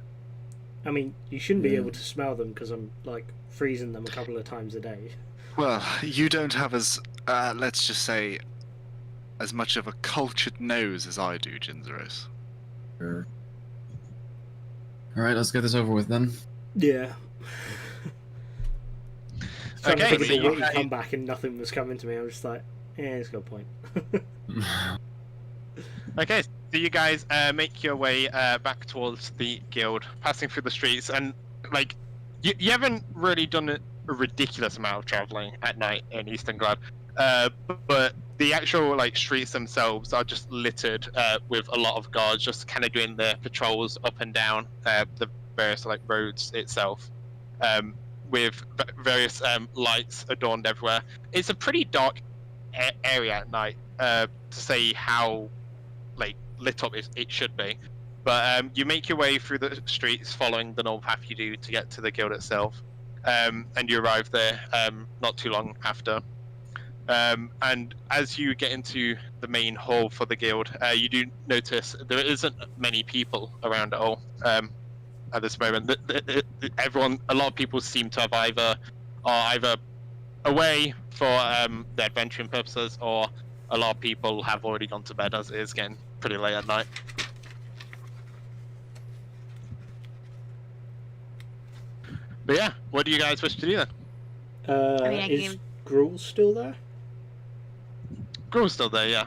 I mean, you shouldn't be able to smell them because I'm like freezing them a couple of times a day.
Well, you don't have as, let's just say, as much of a cultured nose as I do, Ginzeros.
Sure. All right, let's get this over with then.
Yeah. Trying to
Okay,
think
so
about what
you-
you come back and nothing was coming to me. I was just like, yeah, it's got a point.
Okay, so you guys make your way back towards the guild, passing through the streets, and like you haven't really done a ridiculous amount of traveling at night in Easternglad, but the actual like streets themselves are just littered with a lot of guards, just kind of doing their patrols up and down the various like roads itself, with various lights adorned everywhere. It's a pretty dark area at night, to say how like lit up it should be, but you make your way through the streets following the normal path you do to get to the guild itself, and you arrive there not too long after, and as you get into the main hall for the guild, you do notice there isn't many people around at all at this moment. A lot of people seem to have either away for their adventuring purposes, or a lot of people have already gone to bed as it is getting pretty late at night. But yeah, what do you guys wish to do then?
I mean, I
Is
can-
Gruul still there?
Gruul's still there, yeah.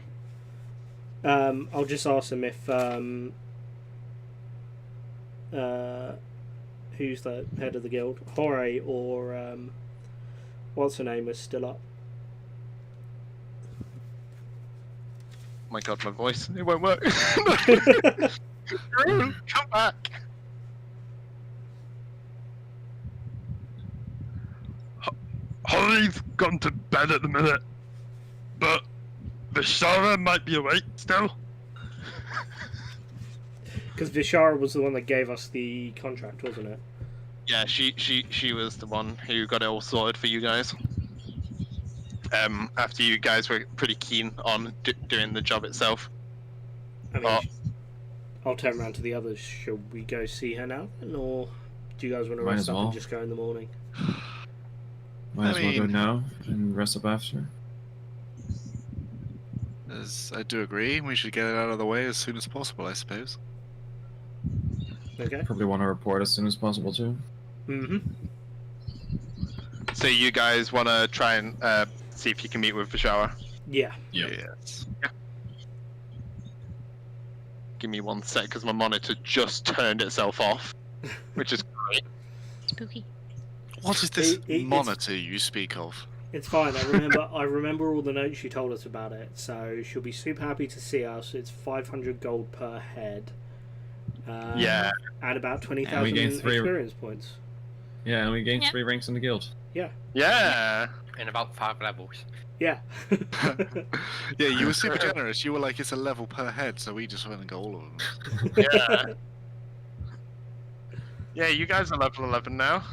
I'll just ask him if who's the head of the guild, Hori or what's her name, is still up.
Oh my god, my voice. It won't work. Gruul, come back.
Holly's gone to bed at the minute, but Vishara might be awake still.
Because Vishara was the one that gave us the contract, wasn't it?
Yeah, she was the one who got it all sorted for you guys. After you guys were pretty keen on doing the job itself.
I mean,
Oh.
I'll turn around to the others. Shall we go see her now, or do you guys want to
Might
rest
as
up
well.
and just go in the morning?
Might as well go
mean-
now and rest up after.
As I do agree, we should get it out of the way as soon as possible, I suppose.
Okay.
Probably want to report as soon as possible too.
Mm-hmm.
So you guys want to try and see if you can meet with Vishara?
Yeah.
Yep.
Yes.
Give me 1 sec, because my monitor just turned itself off, which is great.
Spooky.
What is this
It's-
monitor you speak of?
It's fine. I remember all the notes you told us about it. So she'll be super happy to see us. It's 500 gold per head.
Yeah.
And about
And
20,000
we gain 3
experience points.
Yeah, and we gained
Yep.
3 ranks in the guild.
Yeah.
In about 5 levels.
Yeah.
Yeah, you were super generous. You were like, it's a level per head, so we just went and got all of them.
Yeah. Yeah, you guys are level 11 now.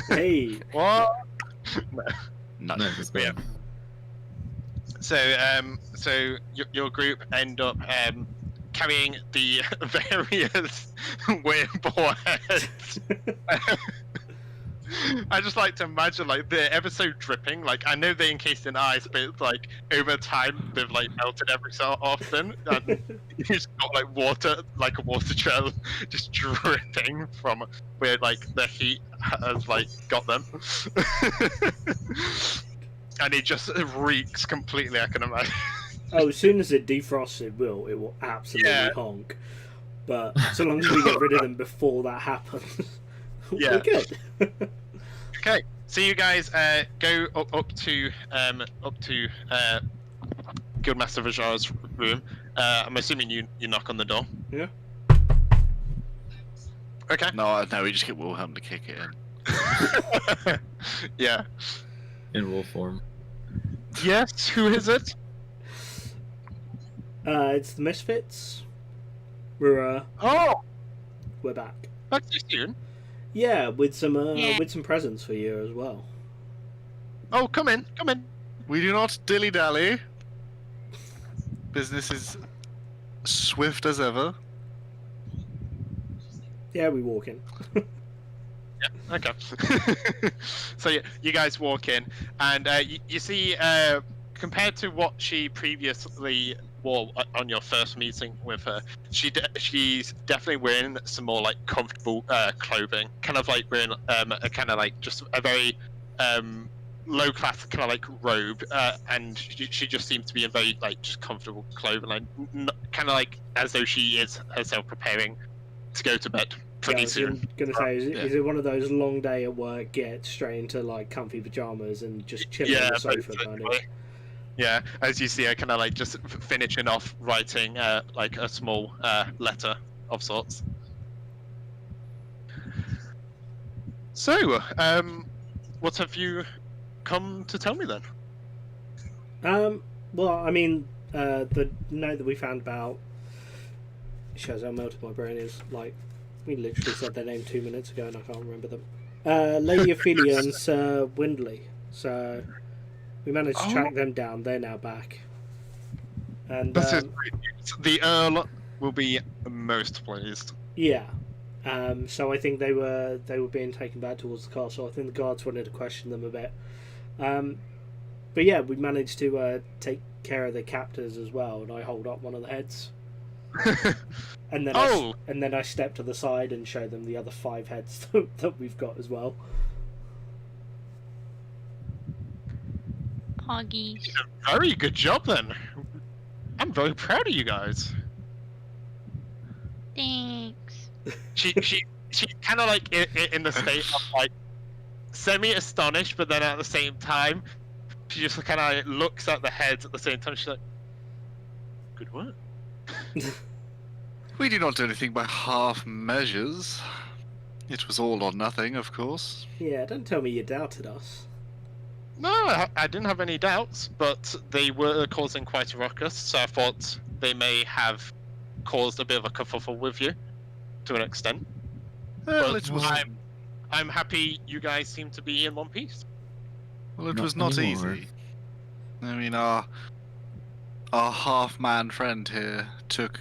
Hey.
What?
No.
No, just go.
Yeah. So your group end up carrying the various weird boar heads. I just like to imagine like they're ever so dripping. Like I know they're encased in ice, but it's like over time they've like melted every so often, and you just got like water, like a water trail, just dripping from where like the heat has like got them, and it just reeks completely. I can imagine.
Oh, as soon as it defrosts, it will absolutely honk. But so long as we get rid of them before that happens, we're good.
Okay, so you guys go up to Guildmaster Vajar's room. I'm assuming you knock on the door.
Yeah.
Okay.
No, we just get Wilhelm to kick it in.
Yeah.
In wolf form.
Yes. Who is it?
It's the Misfits. We're back.
Back too soon.
Yeah, with some presents for you as well.
Oh, come in.
We do not dilly-dally. Business is swift as ever.
Yeah, we walk in.
Yeah. Okay. So you guys walk in, and you see, compared to what she previously wore on your first meeting with her, she's definitely wearing some more like comfortable clothing, kind of like wearing a kind of like just a very low class kind of like robe, and she just seems to be in very like just comfortable clothing, like kind of like as though she is herself preparing to go to bed pretty soon.
Gonna say, is it one of those long day at work, get straight into like comfy pajamas and just chill on the sofa kind of?
Yeah, as you see her kind of like just finishing off writing like a small letter of sorts. So, what have you come to tell me then?
Well, I mean, the note that we found about shows how melted my brain is. Like, we literally said their name 2 minutes ago and I can't remember them. Lady Epperia and Sir Windley. So we managed to track them down. They're now back. And
this is great news. The Earl will be most pleased.
Yeah. So I think they were being taken back towards the castle. I think the guards wanted to question them a bit. But yeah, we managed to take care of the captors as well, and I hold up one of the heads. And then I step to the side and show them the other 5 heads that we've got as well.
Hoggies.
Very good job then. I'm very proud of you guys.
Thanks.
She kind of like in the state of like semi-astonished, but then at the same time, she just kind of like looks at the heads at the same time. She's like, "Good work."
We did not do anything by half measures. It was all or nothing, of course.
Yeah, don't tell me you doubted us.
No, I didn't have any doubts, but they were causing quite a ruckus, so I thought they may have caused a bit of a kerfuffle with you, to an extent.
Well,
But
it was,
I'm happy you guys seem to be in one piece.
well, it
Not
was not
anymore.
easy. I mean, our half-man friend here took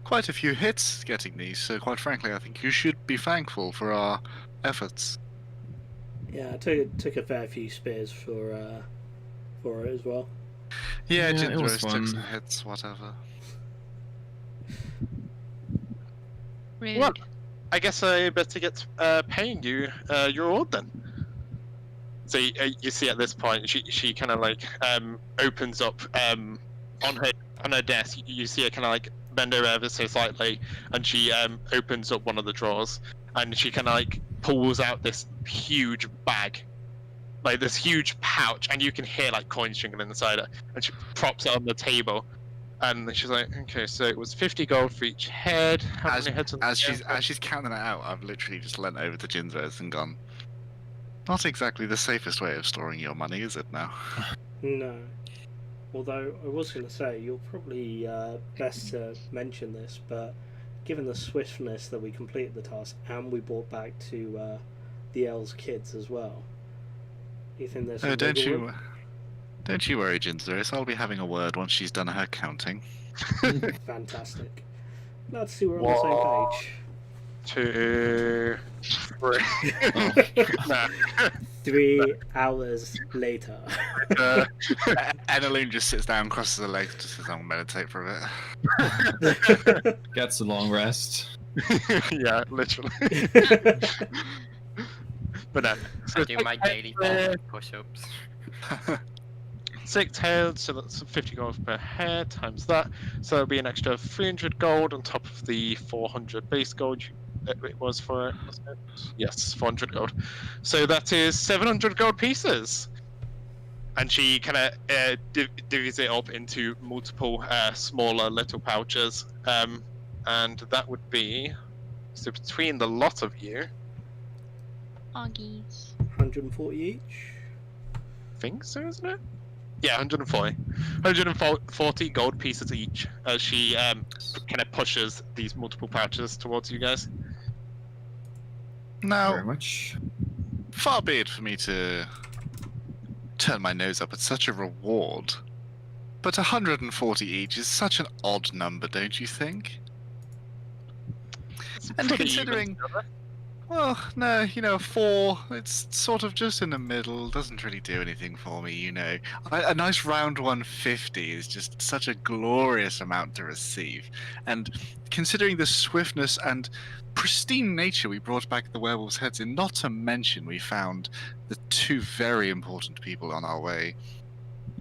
quite a few hits getting these, so quite frankly, I think you should be thankful for our efforts.
Yeah, I took a fair few spears for it as well.
Yeah,
Yeah, it
Ginger
was
took
fun.
some hits, whatever.
Rude.
Well, I guess I better get paying you your reward then. So you see at this point, she kind of like opens up on her desk. You see her kind of like bend over ever so slightly, and she opens up one of the drawers, and she kind of like pulls out this huge bag, like this huge pouch, and you can hear like coins jingling inside it. And she props it on the table, and she's like, "Okay, so it was 50 gold for each head. How many heads?"
As she's counting it out, I've literally just leant over to Ginzer's and gone, not exactly the safest way of storing your money, is it now?
No. Although I was going to say, you're probably best to mention this, but given the swiftness that we completed the task and we brought back to the L's kids as well, do you think there's some
Don't
wiggle
you?
room?
Don't you worry, Jinzurus. I'll be having a word once she's done her counting.
Fantastic. Let's see we're on the same page.
2, 3. Nah.
3 hours later.
Enneloon just sits down, crosses her legs, just says, "I'll meditate for a bit."
Gets a long rest.
Yeah, literally. But no.
I do my daily push-ups.
6 heads, so that's 50 gold per head times that. So it'll be an extra 300 gold on top of the 400 base gold it was for it, wasn't it? Yes, 400 gold. So that is 700 gold pieces. And she kind of divvies it up into multiple smaller little pouches. And that would be, so between the lot of you,
Oggies.
140 each.
I think so, isn't it? Yeah, 140. 140 gold pieces each as she kind of pushes these multiple pouches towards you guys.
Now,
Very much.
far be it for me to turn my nose up at such a reward, but 140 each is such an odd number, don't you think?
It's
And
pretty
considering,
even.
well, no, 4, it's sort of just in the middle, doesn't really do anything for me, A nice round 150 is just such a glorious amount to receive. And considering the swiftness and pristine nature we brought back the werewolves' heads in, not to mention we found the 2 very important people on our way,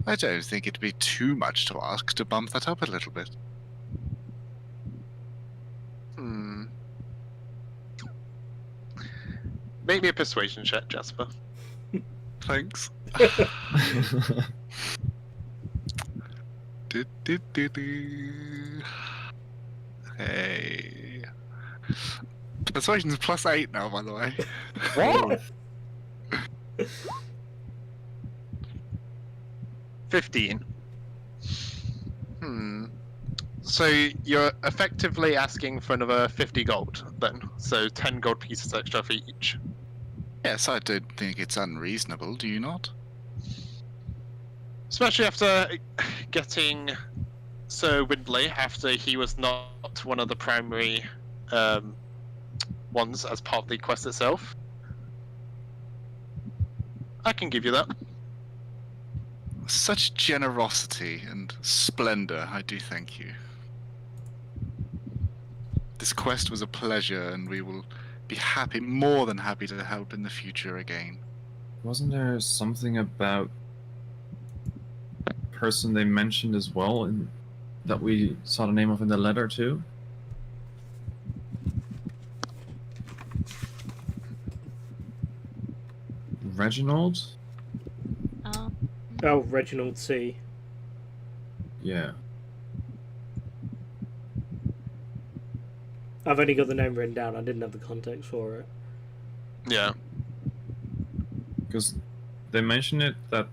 I don't think it'd be too much to ask to bump that up a little bit.
Make me a persuasion check, Jasper.
Thanks. Hey. Persuasion's +8 now, by the way.
What? 15. So you're effectively asking for another 50 gold, then. So 10 gold pieces extra for each.
Yes, I don't think it's unreasonable, do you not?
Especially after getting Sir Windley, after he was not one of the primary ones as part of the quest itself. I can give you that.
Such generosity and splendor, I do thank you. This quest was a pleasure, and we will be happy, more than happy to help in the future again.
Wasn't there something about a person they mentioned as well that we saw the name of in the letter too? Reginald?
Oh.
Oh, Reginald C.
Yeah.
I've only got the name written down. I didn't have the context for it.
Yeah.
Because they mentioned it that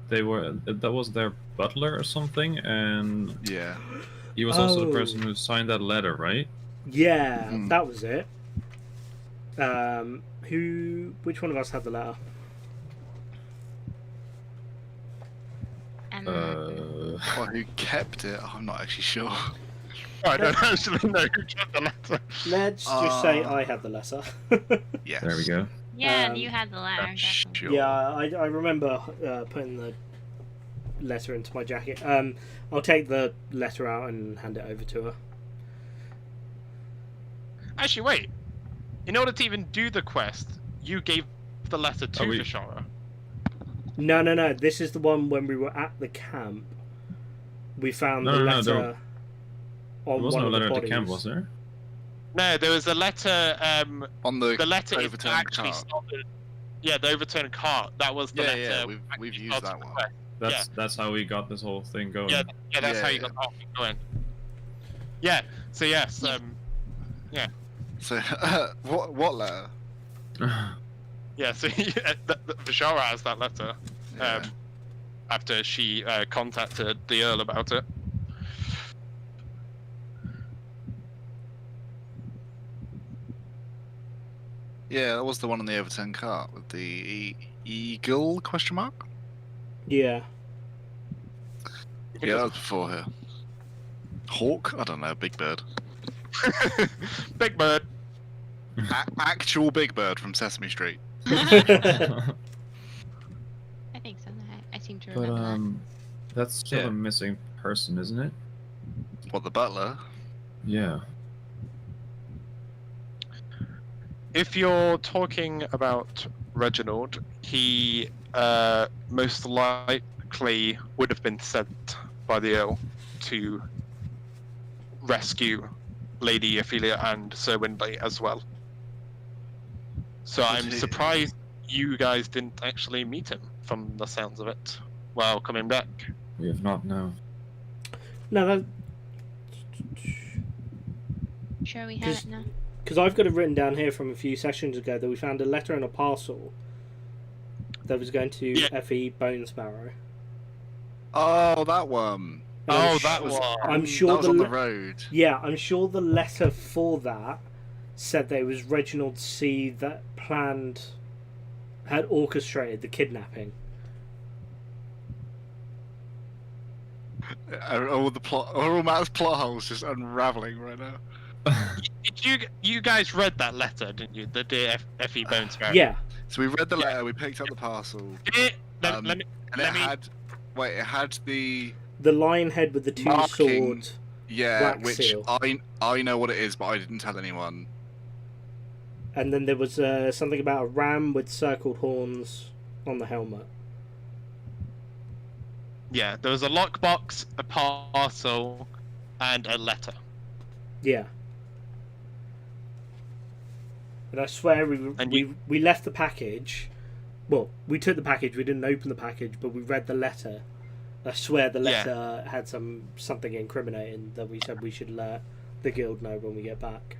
that was their butler or something, and
Yeah.
he was also the
Oh.
person who signed that letter, right?
Yeah,
Hmm.
that was it. Which one of us had the letter?
Or who kept it? I'm not actually sure.
I don't actually know who took the letter.
Let's just say I had the letter.
Yes.
There we go.
Yeah,
Um,
you had the letter. Definitely.
Sure.
Yeah, I remember putting the letter into my jacket. I'll take the letter out and hand it over to her.
Actually, wait. In order to even do the quest, you gave the letter to
we-
Vishara.
No. This is the one when we were at the camp. We found the
No,
letter
there
on
There wasn't
one
a
of
letter
the
at
bodies.
the camp, was there?
No, there was a letter.
On the
letter is
overturned
actually
cart.
started. Yeah, the overturned cart. That was the
Yeah,
letter.
yeah, we've
actually
used
started
that
the
one.
quest.
That's how we got this whole thing going.
Yeah, that's how
Yeah,
you got the whole thing going. Yeah. So yes.
So, what letter?
Yeah. So Vishara has that letter.
Yeah.
After she contacted the Earl about it.
Yeah, that was the one on the overturned cart with the eagle question mark.
Yeah.
Yeah, that was before her. Hawk? I don't know. Big bird.
Big Bird.
Actual Big Bird from Sesame Street.
I think so. I seem to
But
remember
that's still
Yeah.
a missing person, isn't it?
What, the butler?
Yeah.
If you're talking about Reginald, he most likely would have been sent by the Earl to rescue Lady Ophelia and Sir Windley as well. So I'm surprised you guys didn't actually meet him, from the sounds of it, while coming back.
We have not, no.
No, that,
that. Sure, we have it now.
because I've got it written down here from a few sessions ago that we found a letter in a parcel that was going to
Yeah.
Effie Bone Sparrow.
Oh, that one.
And I'm
Oh,
sh-
that was.
I'm sure
that was
the
on the
le-
road.
Yeah, I'm sure the letter for that said that it was Reginald C. that had orchestrated the kidnapping.
All Matt's plot holes just unraveling right now.
You guys read that letter, didn't you? The Dear Effie Bones Sparrow.
Yeah,
So we read the letter, we picked up the parcel,
Let me.
and
Let me-
it had the
the lion head with the two
Marking.
swords. Wax
which
seal.
I know what it is, but I didn't tell anyone.
And then there was something about a ram with circled horns on the helmet.
Yeah, there was a lockbox, a parcel, and a letter.
Yeah. And I swear we left the package. Well, we took the package, we didn't open the package, but we read the letter. I swear the letter had something incriminating that we said we should let the guild know when we get back.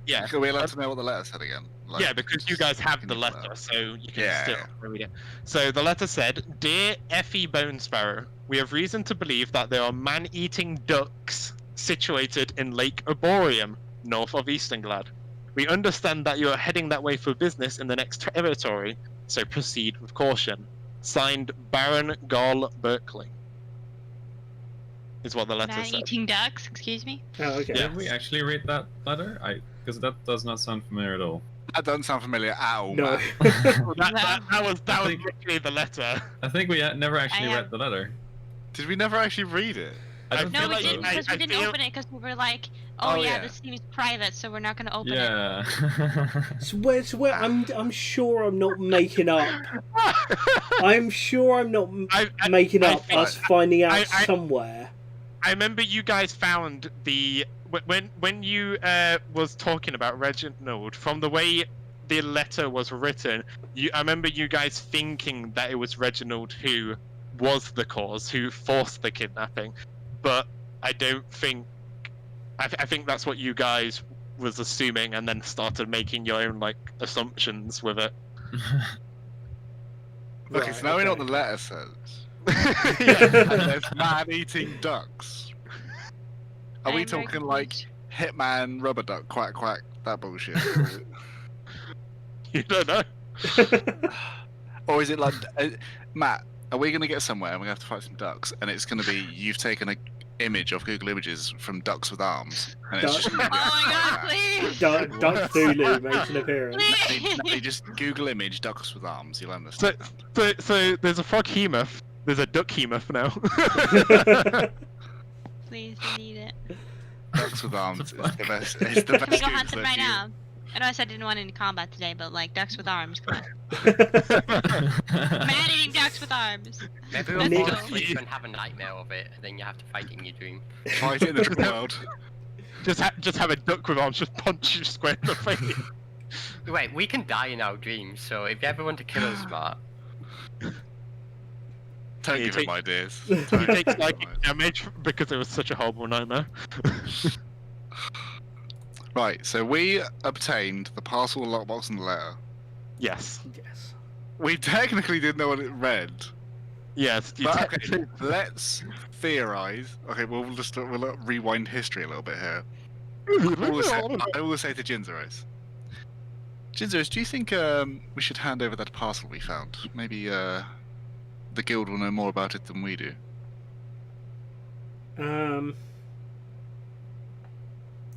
Yeah.
Are we allowed to know what the letter said again? Like,
Yeah, because you guys have the
can you
letter,
pull it up?
so you can
Yeah,
still read it. So the letter said, "Dear Effie Bone Sparrow, we have reason to believe that there are man-eating ducks situated in Lake Arborium, north of Eastonglad. We understand that you are heading that way for business in the next territory, so proceed with caution. Signed, Baron Gall Berkeley." Is what the letter
Man
said.
eating ducks, excuse me.
Oh, okay.
Yeah.
Did we actually read that letter? Because that does not sound familiar at all.
That doesn't sound familiar at all,
No.
Matt.
That was
think-
literally the letter.
I think we never actually
I
read the letter.
Did we never actually read it?
I
I
don't
No,
feel
we
like
didn't,
I-
because
I
we didn't
feel-
open it because we were like, oh,
Oh,
yeah,
yeah.
this seems private, so we're not going to open it.
Yeah.
So I'm sure I'm not making up. I'm sure I'm not making
I
up
think-
us finding out
I-
somewhere.
I remember you guys found the when you was talking about Reginald, from the way the letter was written. I remember you guys thinking that it was Reginald who was the cause, who forced the kidnapping, but I don't think. I think that's what you guys was assuming, and then started making your own like assumptions with it.
Okay,
Right,
so now we know what
okay.
the letter says.
Yeah.
And there's man-eating ducks. Are
I
we
am very
talking like
confused.
Hitman, Rubber Duck, Quack Quack, that bullshit?
You don't know.
Or is it like, Matt, are we going to get somewhere and we're going to have to fight some ducks, and it's going to be you've taken an image of Google Images from ducks with arms, and it's just
Oh
gonna be
my god, please!
Duck Thulu makes an appearance.
you just Google image ducks with arms, you'll understand.
So there's a frog hemoth. There's a duck hemoth now.
Please, we need it.
Ducks with arms is the best. It's the
Can we
best
go hunt
Google
it right
idea.
now? I know I said I didn't want any combat today, but like ducks with arms, come on. Man eating ducks with arms.
Maybe
Let's
we'll
go.
fall asleep and have a nightmare of it, and then you have to fight it in your dream.
Fight it in the dream world.
just have a duck with arms just punch you square in the face.
Wait, we can die in our dreams, so if you ever want to kill us, Mark,
Don't
You
give
take-
him ideas.
He
Don't
takes
give him
like
ideas.
damage because it was such a horrible nightmare.
Right, so we obtained the parcel, lockbox, and the letter.
Yes.
Yes.
We technically didn't know what it read.
Yes. You
But okay,
technically-
let's theorize. Okay, we'll rewind history a little bit here. I will say to Jinzeros. Jinzeros, do you think we should hand over that parcel we found? Maybe the guild will know more about it than we do.
I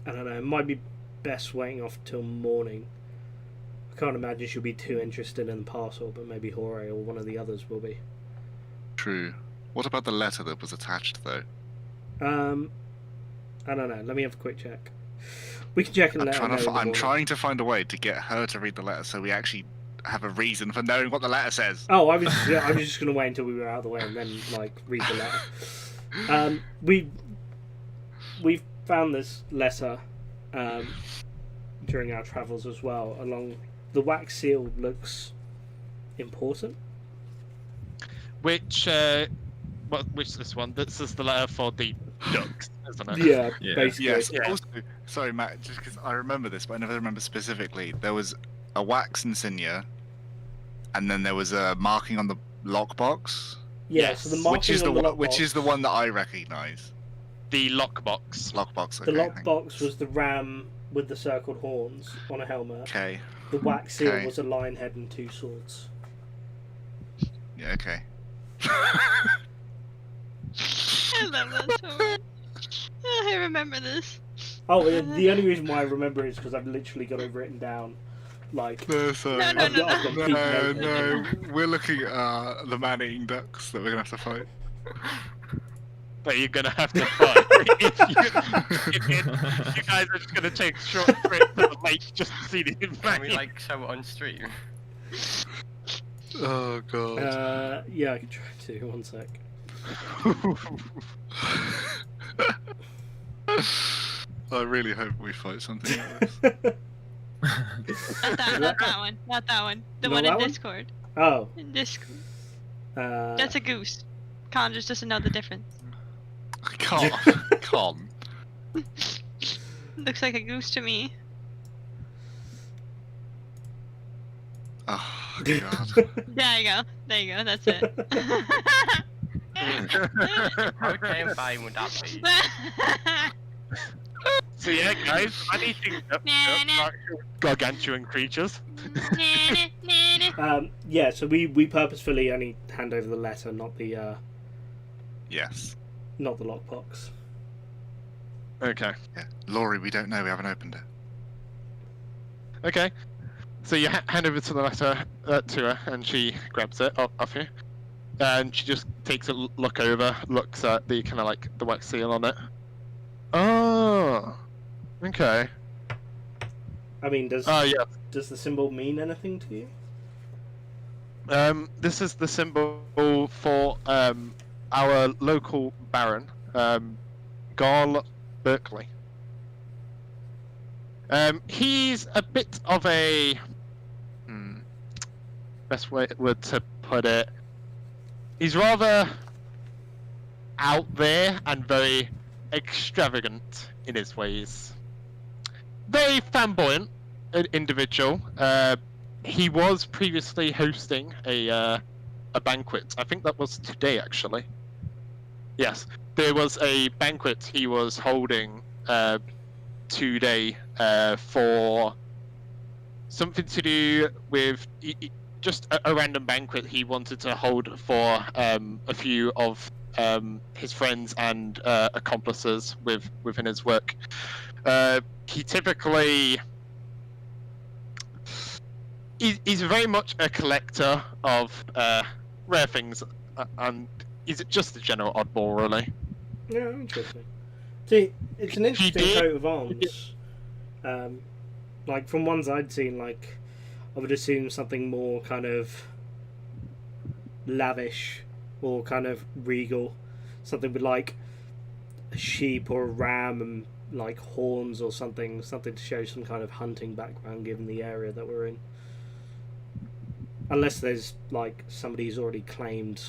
don't know. It might be best waiting off till morning. I can't imagine she'll be too interested in the parcel, but maybe Jorge or one of the others will be.
True. What about the letter that was attached, though?
I don't know. Let me have a quick check. We can check and let her know in the
I'm
morning.
trying to find a way to get her to read the letter so we actually have a reason for knowing what the letter says.
Oh, I was just going to wait until we were out of the way and then read the letter. We've found this letter during our travels as well. Along the wax seal looks important.
Which is this one? This is the letter for the ducks, isn't it?
Yeah,
Yeah.
basically.
Yes.
Yeah.
Also, sorry, Matt, just because I remember this, but I never remember specifically. There was a wax insignia, and then there was a marking on the lockbox.
Yeah, so the marking
Which is
on
the
the
one? Which is the
lockbox-
one that I recognise?
The lockbox.
Lockbox.
The
Okay, thank you.
lockbox was the ram with the circled horns on a helmet.
Okay.
The wax seal
Okay.
was a lion head and two swords.
Yeah. Okay.
I love that so much. I remember this.
Oh, the only reason why I remember is because I've literally got it written down. Like,
No, sorry.
No, no,
I've got, I've got peak
No,
notes.
no, we're looking at the man-eating ducks that we're gonna have to fight.
That you're gonna have to fight. if you guys are just gonna take short trips to the lake just to see the
Can we
invade.
like show it on stream?
Oh god.
Yeah, I can try to. One sec.
I really hope we fight something like this.
Not that one. Not that one. The
Not
one
that
in
one?
Discord.
Oh.
In Discord.
Uh,
That's a goose. Con just doesn't know the difference.
I can't. Can't.
Looks like a goose to me.
Oh god.
There you go. There you go. That's it.
How terrifying would that be?
So yeah, guys, anything gargantuan creatures.
Yeah, so we purposefully only hand over the letter, not the
Yes.
lockbox.
Okay.
Yeah. Laurie, we don't know. We haven't opened it.
Okay. So you hand over to the letter to her, and she grabs it off you, and she just takes a look over, looks at the kind of like the wax seal on it. Oh. Okay.
I mean, does
Oh yeah.
does the symbol mean anything to you?
This is the symbol for our local baron, Garl Berkeley. He's a bit of a best word to put it. He's rather out there and very extravagant in his ways. Very flamboyant individual. He was previously hosting a banquet. I think that was today, actually. Yes, there was a banquet he was holding today for something to do with just a random banquet he wanted to hold for a few of his friends and accomplices within his work. He typically he's very much a collector of rare things, and he's just a general oddball, really.
Yeah, interesting. See, it's an interesting
did-
coat of arms. Like from ones I'd seen, like I would assume something more kind of lavish or kind of regal, something with like a sheep or a ram and like horns or something to show some kind of hunting background given the area that we're in. Unless there's like somebody who's already claimed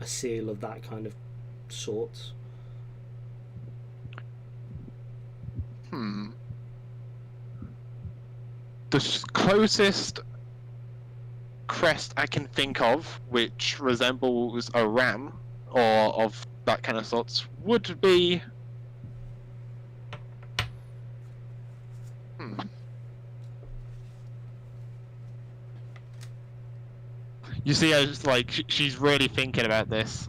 a seal of that kind of sort.
The closest crest I can think of, which resembles a ram or of that kind of sorts, would be. You see, I just like she's really thinking about this,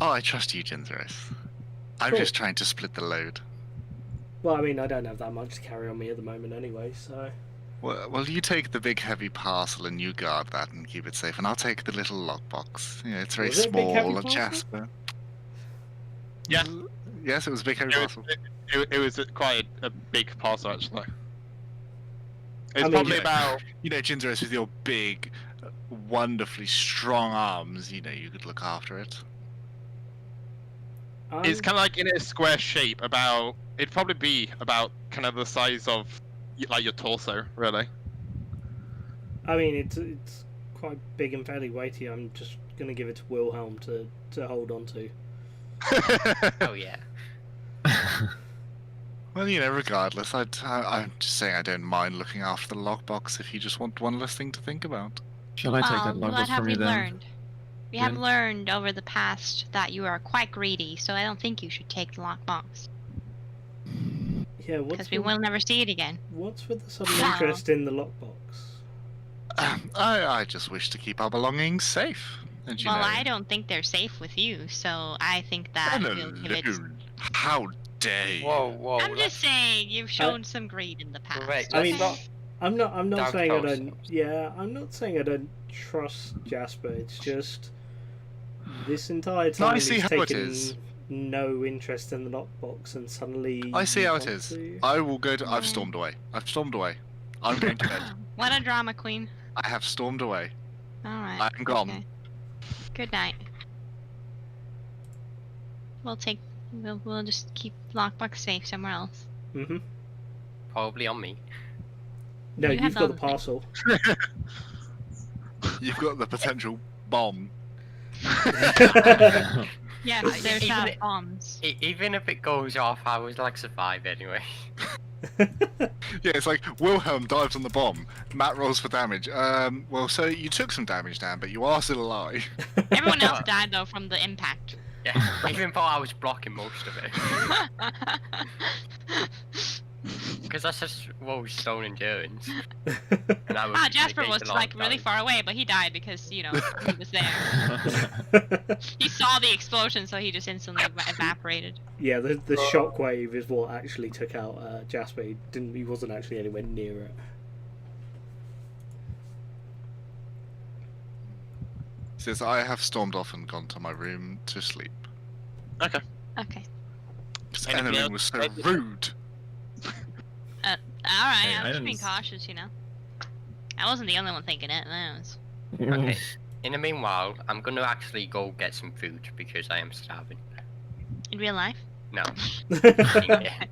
Oh, I trust you, Ginzerus. I'm
Cool.
just trying to split the load.
Well, I mean, I don't have that much to carry on me at the moment anyway, so...
Well, you take the big heavy parcel and you guard that and keep it safe, and I'll take the little lockbox. Yeah, it's very
Was it a big, heavy
small,
parcel?
Jasper.
Yeah.
Yes, it was a big heavy parcel.
It was quite a big parcel, actually. It's
I mean,
probably
yeah.
about...
You know, Ginzerus, with your big, wonderfully strong arms, you know, you could look after it.
It's kind of like in a square shape, about... It'd probably be about kind of the size of, like, your torso, really.
I mean, it's quite big and fairly weighty. I'm just going to give it to Wilhelm to hold on to.
Oh yeah.
Well, you know, regardless, I'm just saying I don't mind looking after the lockbox if you just want one less thing to think about.
Shall I take that
What
logbook
have
from
we
you then?
learned? We have
Jen?
learned over the past that you are quite greedy, so I don't think you should take the lockbox.
Yeah,
Because we will never see it again.
what's with the sudden
Wow.
interest in the lockbox?
I just wish to keep our belongings safe. And you
Well,
know,
I don't think they're safe with you, so I think that we'll give it...
alone. How dare you?
Whoa, whoa.
I'm just saying, you've shown some greed in the past.
Wait,
I mean,
let's
I'm not
Dark
saying I
Toast.
don't. Yeah, I'm not saying I don't trust Jasper. It's just this entire
No, I
time
see
he's
how it
taken
is.
no interest in the lockbox, and suddenly
I see
you
how it
want
is.
to-
I will go to. I've
Yeah.
stormed away. I've stormed away. I'm going to bed.
What a drama queen.
I have stormed away.
Alright.
I'm gone.
okay. Good night. We'll just keep lockbox safe somewhere else.
Mhm.
probably on me.
No,
You
you've
have
got the
other things.
parcel.
You've got the potential bomb.
Yes,
I-
there's
even
not
it-
bombs.
Even if it goes off, I would like survive anyway.
Yeah, it's like Wilhelm dives on the bomb. Matt rolls for damage. Well, so you took some damage down, but you are still alive.
Everyone else died though from the impact.
Yeah, even though I was blocking most of it. Because that's just stone endurance. And I was
Jasper
negate
was
a lot
like
of
really
damage.
far away, but he died because, you know, he was there. He saw the explosion, so he just instantly evaporated.
Yeah, the shockwave is what actually took out Jasper. He wasn't actually anywhere near it.
Says I have stormed off and gone to my room to sleep.
Okay.
Okay.
Because
Anybody
enemy
else?
was so rude.
Alright,
Hey,
I'm
I
just being
didn't-
cautious, you know. I wasn't the only one thinking it. That was...
Okay. In the meanwhile, I'm gonna actually go get some food because I am starving.
In real life?
No. Yeah.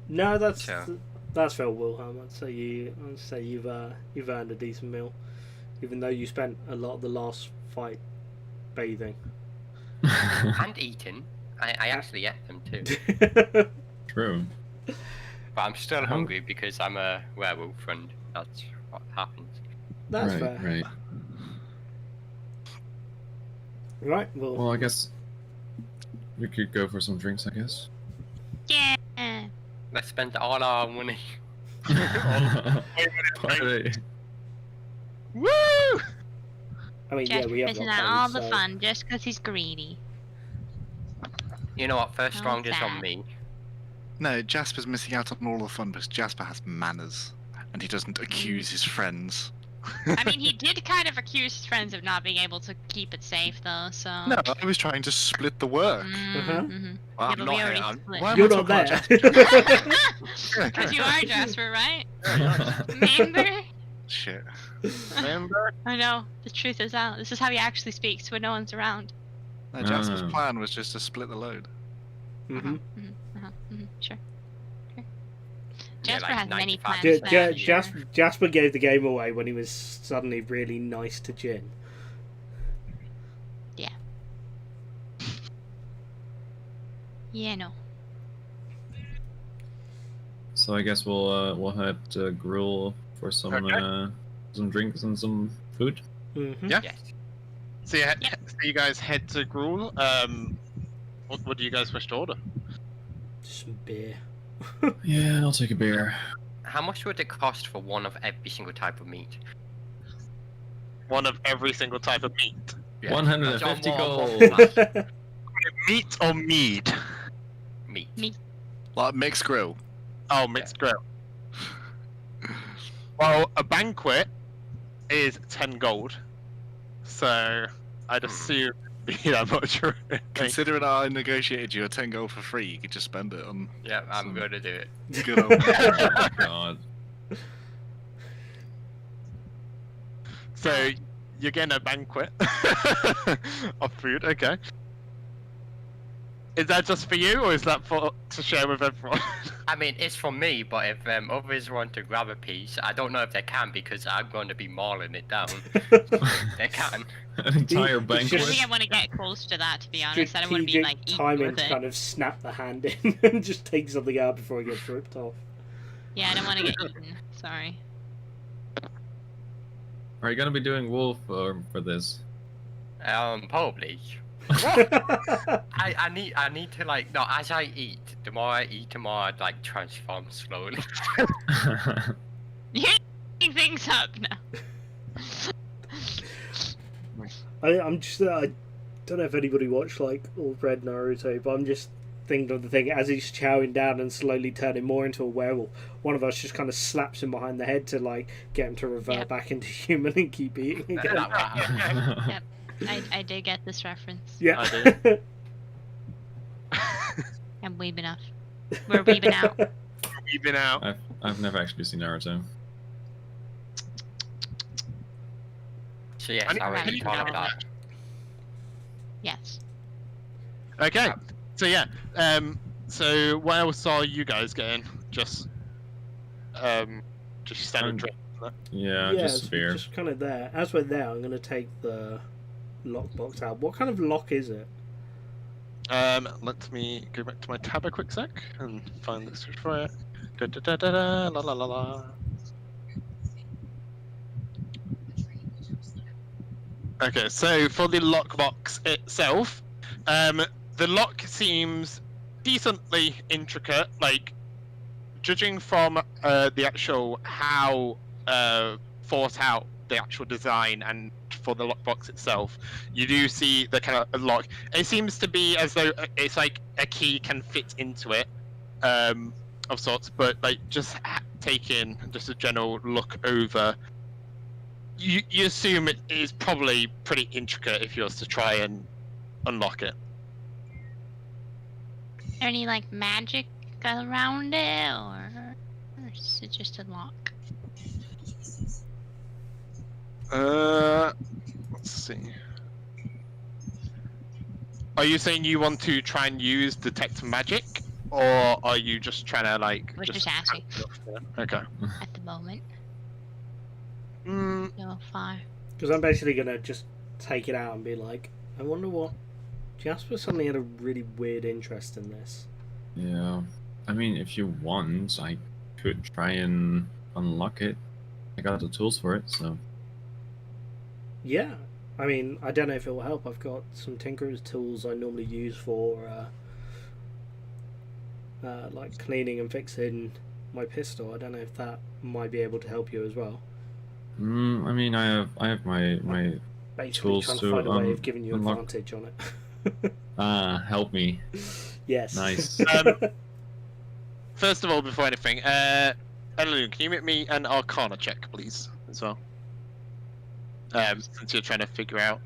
No, that's
So-
that's fair, Wilhelm. I'd say you've earned a decent meal, even though you spent a lot of the last fight bathing.
And eating. I actually ate them too.
True.
But I'm still hungry because I'm a werewolf and that's what happens.
That's
right,
fair.
right.
Right. Well,
Well, I guess we could go for some drinks, I guess.
Yeah.
Let's spend all our money.
Party.
Woo!
I mean, yeah,
Just
we have
missing
not
out all
paid,
the
so-
fun just because he's greedy.
You know what? First
Oh,
round is on
sad.
me.
No, Jasper's missing out on all the fun because Jasper has manners and he doesn't accuse his friends.
I mean, he did kind of accuse his friends of not being able to keep it safe, though, so...
No, I was trying to split the work.
Mm-hmm.
Well,
Yeah,
I'm
but
not
we
here.
already
I'm-
split.
why am I
You're not
talking about
there.
Jasper?
Because you are Jasper, right? Remember?
Shit.
Remember?
I know, the truth is out. This is how he actually speaks when no one's around.
No, Jasper's
Oh.
plan was just to split the load.
Mhm.
Sure.
Yeah,
Jasper
like
has many
95%.
plans.
Ja-
for
Ja-
that, sure.
Jasper gave the game away when he was suddenly really nice to Jin.
Yeah, no.
So I guess we'll head to Gruel for some
Okay.
some drinks and some food.
Mm-hmm.
Yeah.
Yes.
So you guys head to Gruel. What do you guys wish to order?
Some beer.
Yeah, I'll take a beer.
How much would it cost for one of every single type of meat?
one of every single type of meat.
Yeah.
150
John Wall,
gold.
Meat or mead?
Meat.
Like mixed grill.
Oh, mixed grill. Well, a banquet is 10 gold, so I'd assume it'd be that much. Really.
Considering I negotiated you a 10 gold for free, you could just spend it on
Yeah, I'm going to do it.
good old.
Oh, God.
So you're getting a banquet of food, okay? Is that just for you, or is that for to share with everyone?
I mean, it's for me, but if others want to grab a piece, I don't know if they can because I'm going to be mauling it down. They can.
An entire
It's
I
banquet.
just-
think I want to get close to that, to be honest. I don't want to be like eating
timing
with
to
it.
kind of snap the hand in and just take something out before it gets ripped off.
Yeah, I don't want to get eaten. Sorry.
Are you gonna be doing wolf for this?
Probably. I need to like no. As I eat, the more I eat, the more I like transform slowly.
You're making things up now.
I'm just I don't know if anybody watched like or read Naruto, but I'm just thinking of the thing as he's chowing down and slowly turning more into a werewolf. One of us just kind of slaps him behind the head to like get him to revert
Yep.
back into human and keep eating again.
I did get this reference.
Yeah.
I'm weebing out. We're weebing out.
You've been out.
I've never actually seen Naruto.
So yes,
I need-
I
I
already
need
thought
to
of
know.
that.
Yes.
Okay. So yeah. So what else are you guys getting? Just standard drink.
Yeah,
yeah,
just
it's
beer.
just kind of there. As we're there, I'm going to take the lockbox out. What kind of lock is it?
Let me go back to my tab a quick sec and find the switch for it. Da, da, da, da, da, la, la, la, la. Okay, so for the lockbox itself, the lock seems decently intricate. Like, judging from the actual how thought out the actual design and for the lockbox itself, you do see the kind of lock. It seems to be as though it's like a key can fit into it, of sorts. But like just taking just a general look over, you assume it is probably pretty intricate if you was to try and unlock it.
Any like magic around it, or is it just a lock?
Let's see. Are you saying you want to try and use detect magic, or are you just trying to like?
We're just asking
Okay.
at the moment.
Mm,
So far.
Because I'm basically going to just take it out and be like, I wonder what... Jasper suddenly had a really weird interest in this.
Yeah. I mean, if you want, I could try and unlock it. I got the tools for it, so.
Yeah. I mean, I don't know if it will help. I've got some tinkerer's tools I normally use for like cleaning and fixing my pistol. I don't know if that might be able to help you as well.
I mean, I have my
Basically
tools
trying to
to
find a way of giving you
unlock.
advantage on it.
help me.
Yes.
Nice.
First of all, before anything, Ellen, can you make me an Arcana check, please, as well? Since you're trying to figure out.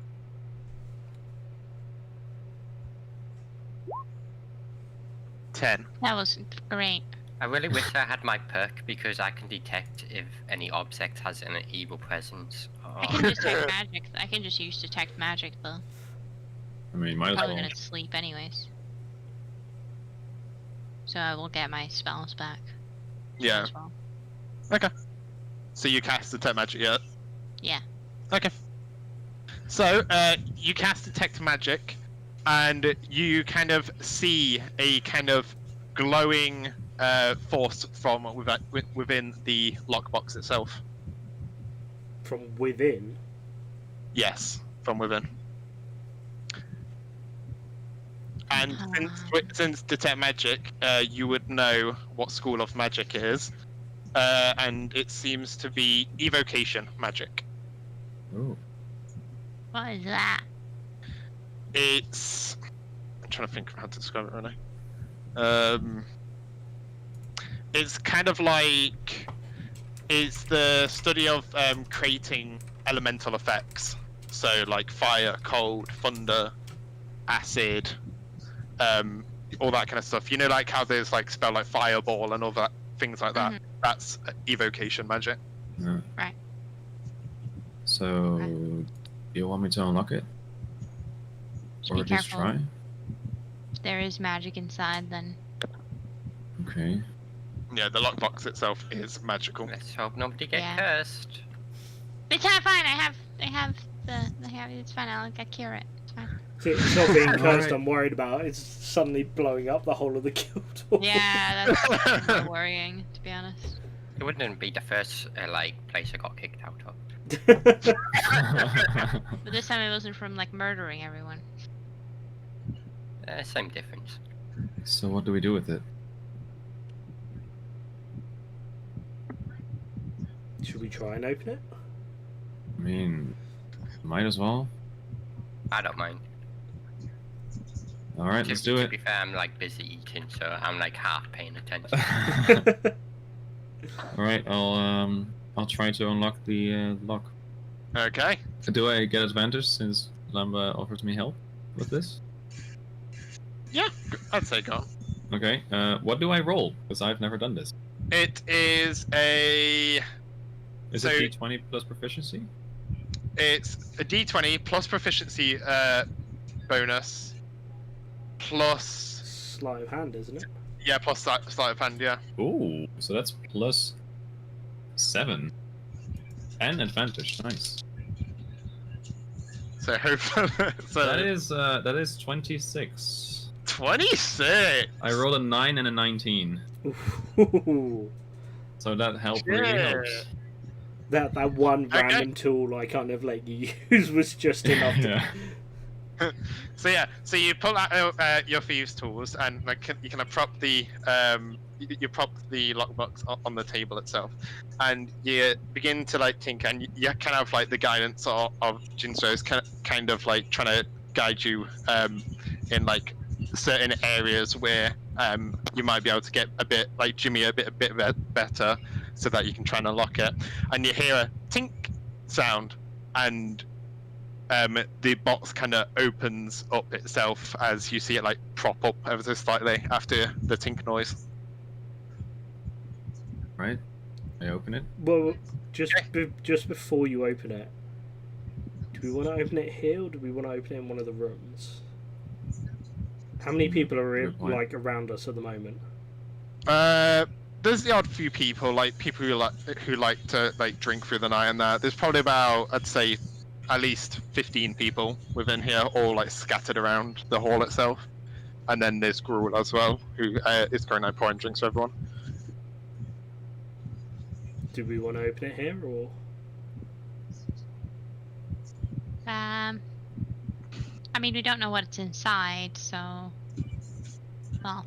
That was great.
I really wish I had my perk because I can detect if any object has an evil presence.
I can just detect magic. I can just use detect magic though.
I mean, might as
Probably
well.
gonna sleep anyways. So I will get my spells back.
Yeah.
As well.
Okay. So you cast detect magic yet?
Yeah.
Okay. So you cast detect magic, and you kind of see a kind of glowing force from within the lockbox itself.
From within?
Yes, from within. And since detect magic, you would know what school of magic it is, and it seems to be evocation magic.
Ooh.
What is that?
It's. I'm trying to think of how to describe it really. It's kind of like it's the study of creating elemental effects. So like fire, cold, thunder, acid, all that kind of stuff. You know, like how there's like spell like fireball and all that things like that. That's evocation magic.
Yeah.
Right.
So, do you want me to unlock it?
Just
Or
be
at least
careful.
try?
If there is magic inside, then
Okay.
Yeah, the lockbox itself is magical.
Let's hope nobody get
Yeah.
cursed.
it's fine. I have it's fine. I'll cure it. It's fine.
See, it's not being cursed
Alright.
I'm worried about. It's suddenly blowing up the whole of the guild hall.
Yeah, that's more worrying, to be honest.
It wouldn't be the first like place I got kicked out of.
But this time it wasn't from like murdering everyone.
Same difference.
So what do we do with it?
Should we try and open it?
I mean, might as well.
I don't mind.
All right,
To-
let's do
To
it.
be fair, I'm like busy eating, so I'm like half paying attention.
All right, I'll try to unlock the lock.
Okay.
Do I get advantage since Lamba offers me help with this?
Yeah, I'd say go.
Okay. What do I roll? Because I've never done this.
It is a.
Is
So-
it D20 plus proficiency?
It's a D20 plus proficiency bonus plus
Sleight of hand, isn't it?
yeah plus sleight of hand, yeah.
Ooh, so that's plus 7. And advantage. Nice.
So hopefully so
That is 26.
26.
I rolled a 9 and a 19.
Ooh.
So that really
Yeah.
helps.
That one
Okay.
random tool I kind of let you use was just enough to...
Yeah.
So you pull out your thieves tools and like you kind of prop the you prop the lockbox on the table itself, and you begin to like tinker, and you kind of like the guidance of Jinso's kind of like trying to guide you in like certain areas where you might be able to get a bit like Jimmy a bit better, so that you can try and unlock it. And you hear a tink sound, and the box kind of opens up itself as you see it like prop up ever so slightly after the tink noise.
Right? I open it.
Well, just before you open it, do we want to open it here or do we want to open it in one of the rooms? How many people are
Good point.
like around us at the moment?
There's the odd few people, like people who like to like drink through the night, and there's probably about, I'd say, at least 15 people within here, all like scattered around the hall itself. And then there's Gruel as well, who is going out pouring drinks for everyone.
Do we want to open it here or?
I mean, we don't know what's inside, so... Well,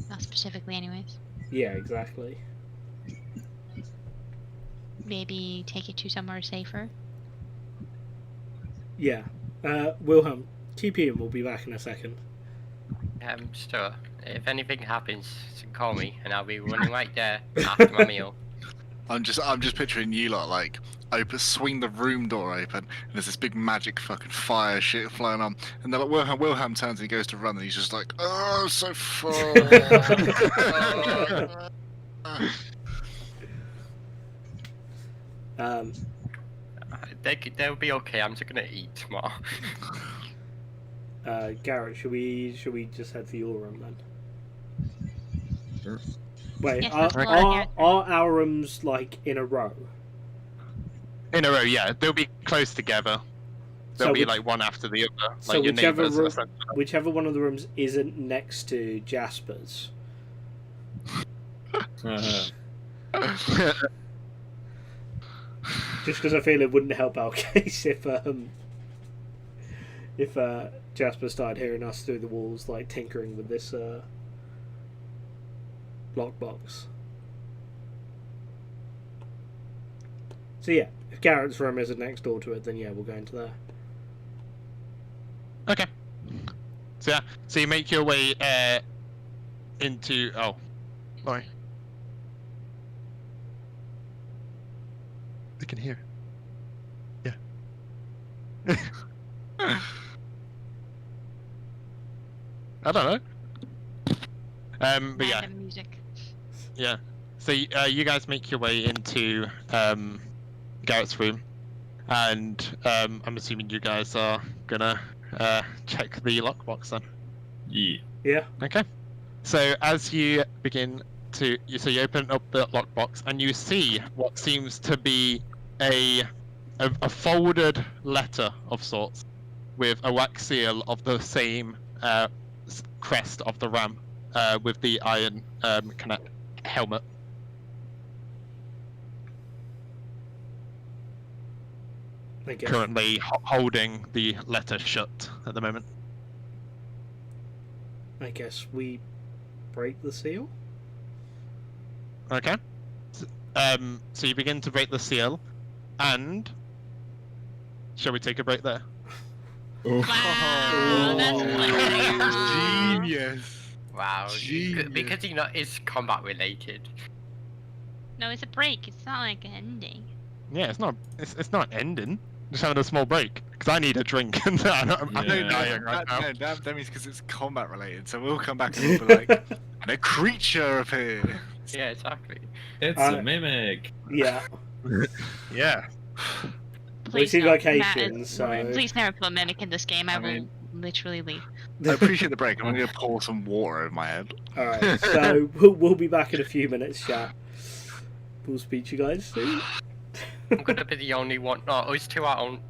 not specifically anyways.
Yeah, exactly.
Maybe take it to somewhere safer.
Yeah. Wilhelm, TP and we'll be back in a second.
So if anything happens, call me, and I'll be running right there after my meal.
I'm just picturing you lot like swing the room door open, and there's this big magic fucking fire shit flying on, and then like, Wilhelm turns and he goes to run, and he's just like, oh, so far.
They'll be okay. I'm just gonna eat tomorrow.
Garret, should we just head for your room then?
Sure.
Wait,
Yes,
are,
let's go in
are,
here.
are our rooms like in a row?
In a row, yeah. They'll be close together. They'll
So
be
which-
like one after the other,
So
like your
whichever
neighbours.
room,
essentially.
whichever one of the rooms isn't next to Jaspers. Just because I feel it wouldn't help our case if Jasper started hearing us through the walls, like tinkering with this lockbox. So yeah, if Garrett's room isn't next door to it, then yeah, we'll go into there.
So you make your way into. Oh, sorry. I can hear. Yeah. I don't know. But yeah.
Random music.
Yeah. So you guys make your way into Garrett's room, and I'm assuming you guys are gonna check the lockbox then.
Yeah.
Yeah.
Okay. So as you begin to, you open up the lockbox and you see what seems to be a folded letter of sorts with a wax seal of the same crest of the ram with the iron helmet.
I guess.
Currently holding the letter shut at the moment.
I guess we break the seal.
Okay. So you begin to break the seal, and shall we take a break there?
Wow, that's like
Genius.
Wow.
Genius.
Because it's combat related.
No, it's a break. It's not like an ending.
Yeah, it's not. It's not ending. Just having a small break because I need a drink and I'm
Yeah.
dying right now.
That means because it's combat related, so we'll come back and we'll be like, and a creature appears.
Yeah, exactly.
It's a mimic.
Yeah.
Yeah.
Please
see
no,
locations,
Matt,
so-
Please never put mimic in this game. I
mean-
will literally leave.
I appreciate the break. I'm going to pour some water over my head.
All right. So we'll be back in a few minutes, chat. We'll speak to you guys soon.
I'm gonna be the only one. No, it's 2 out on.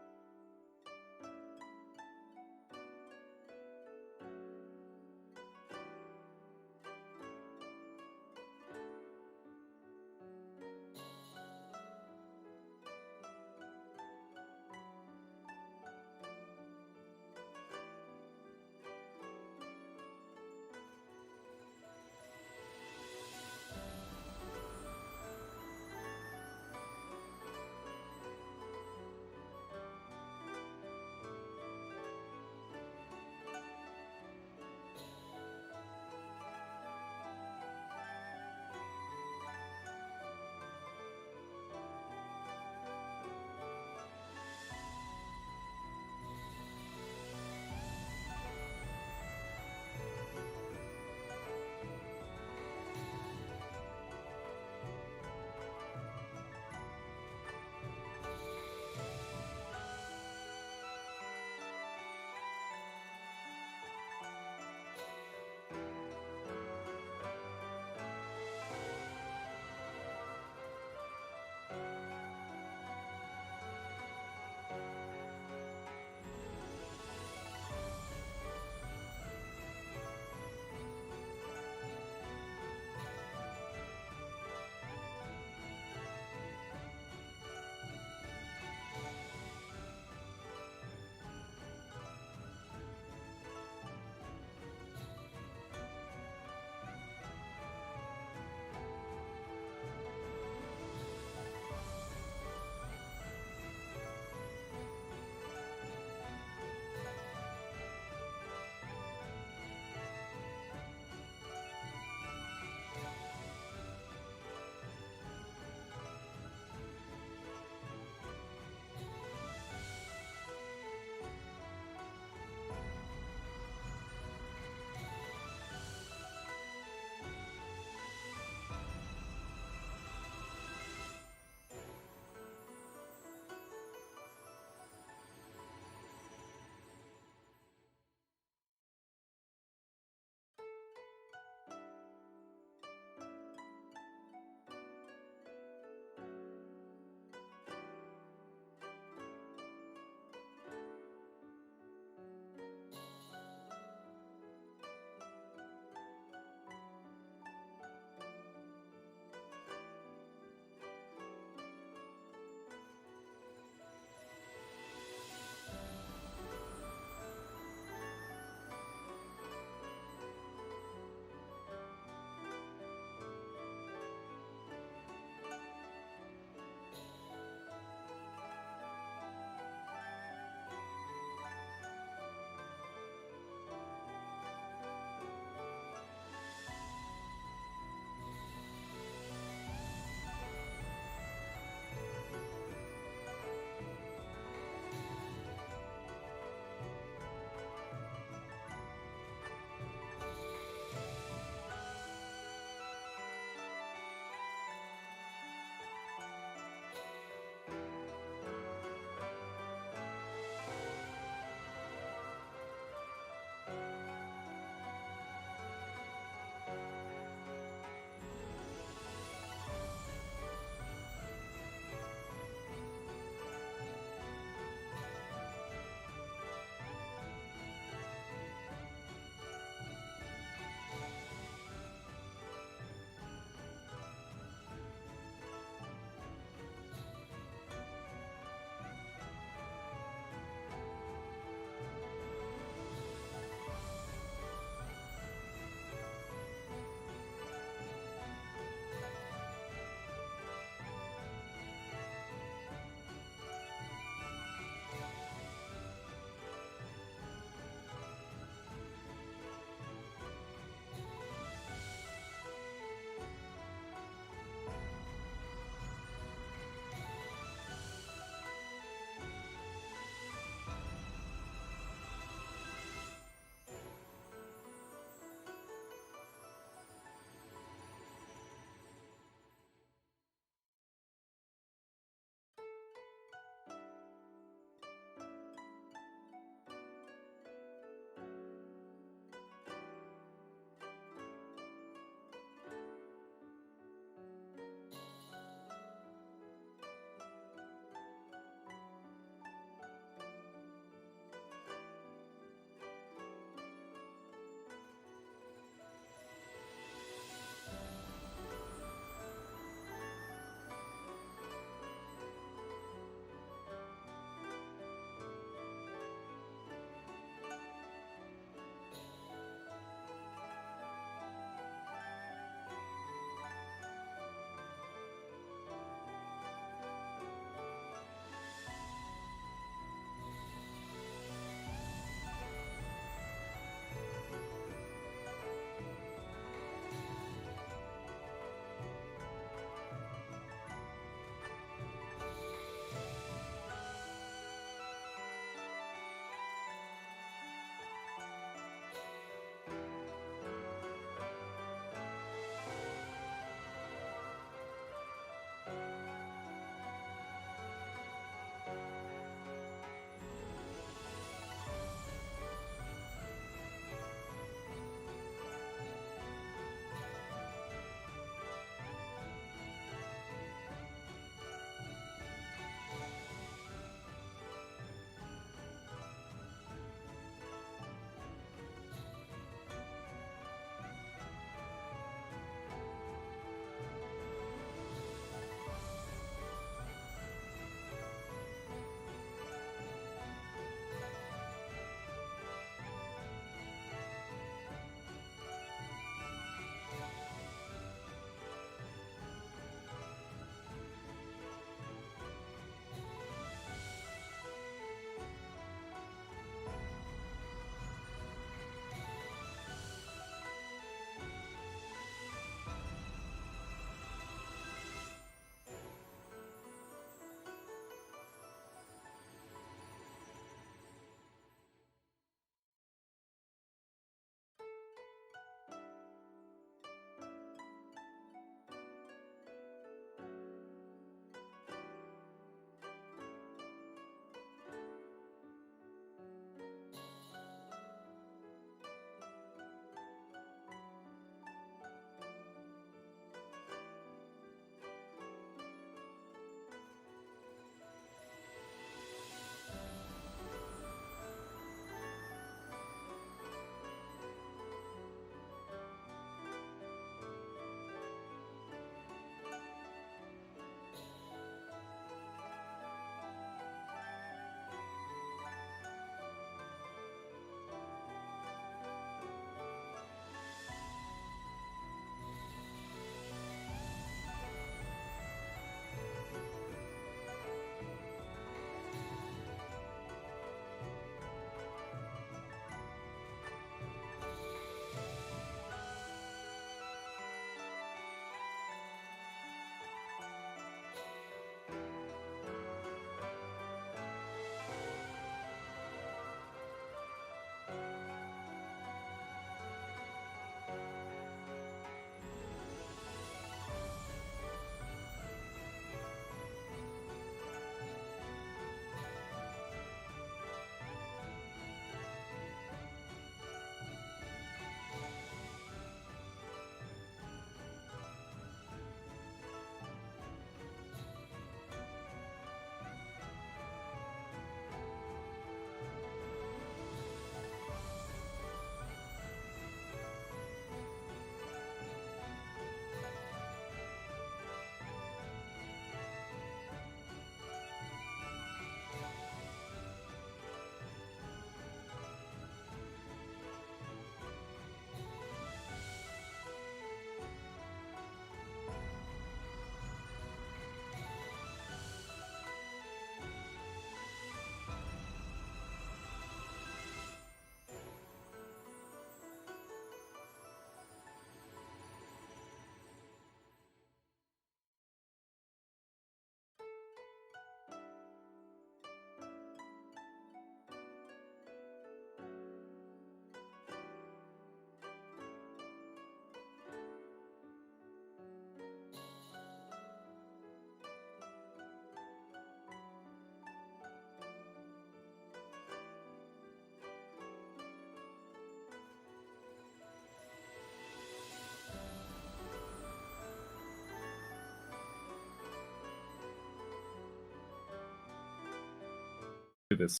do this.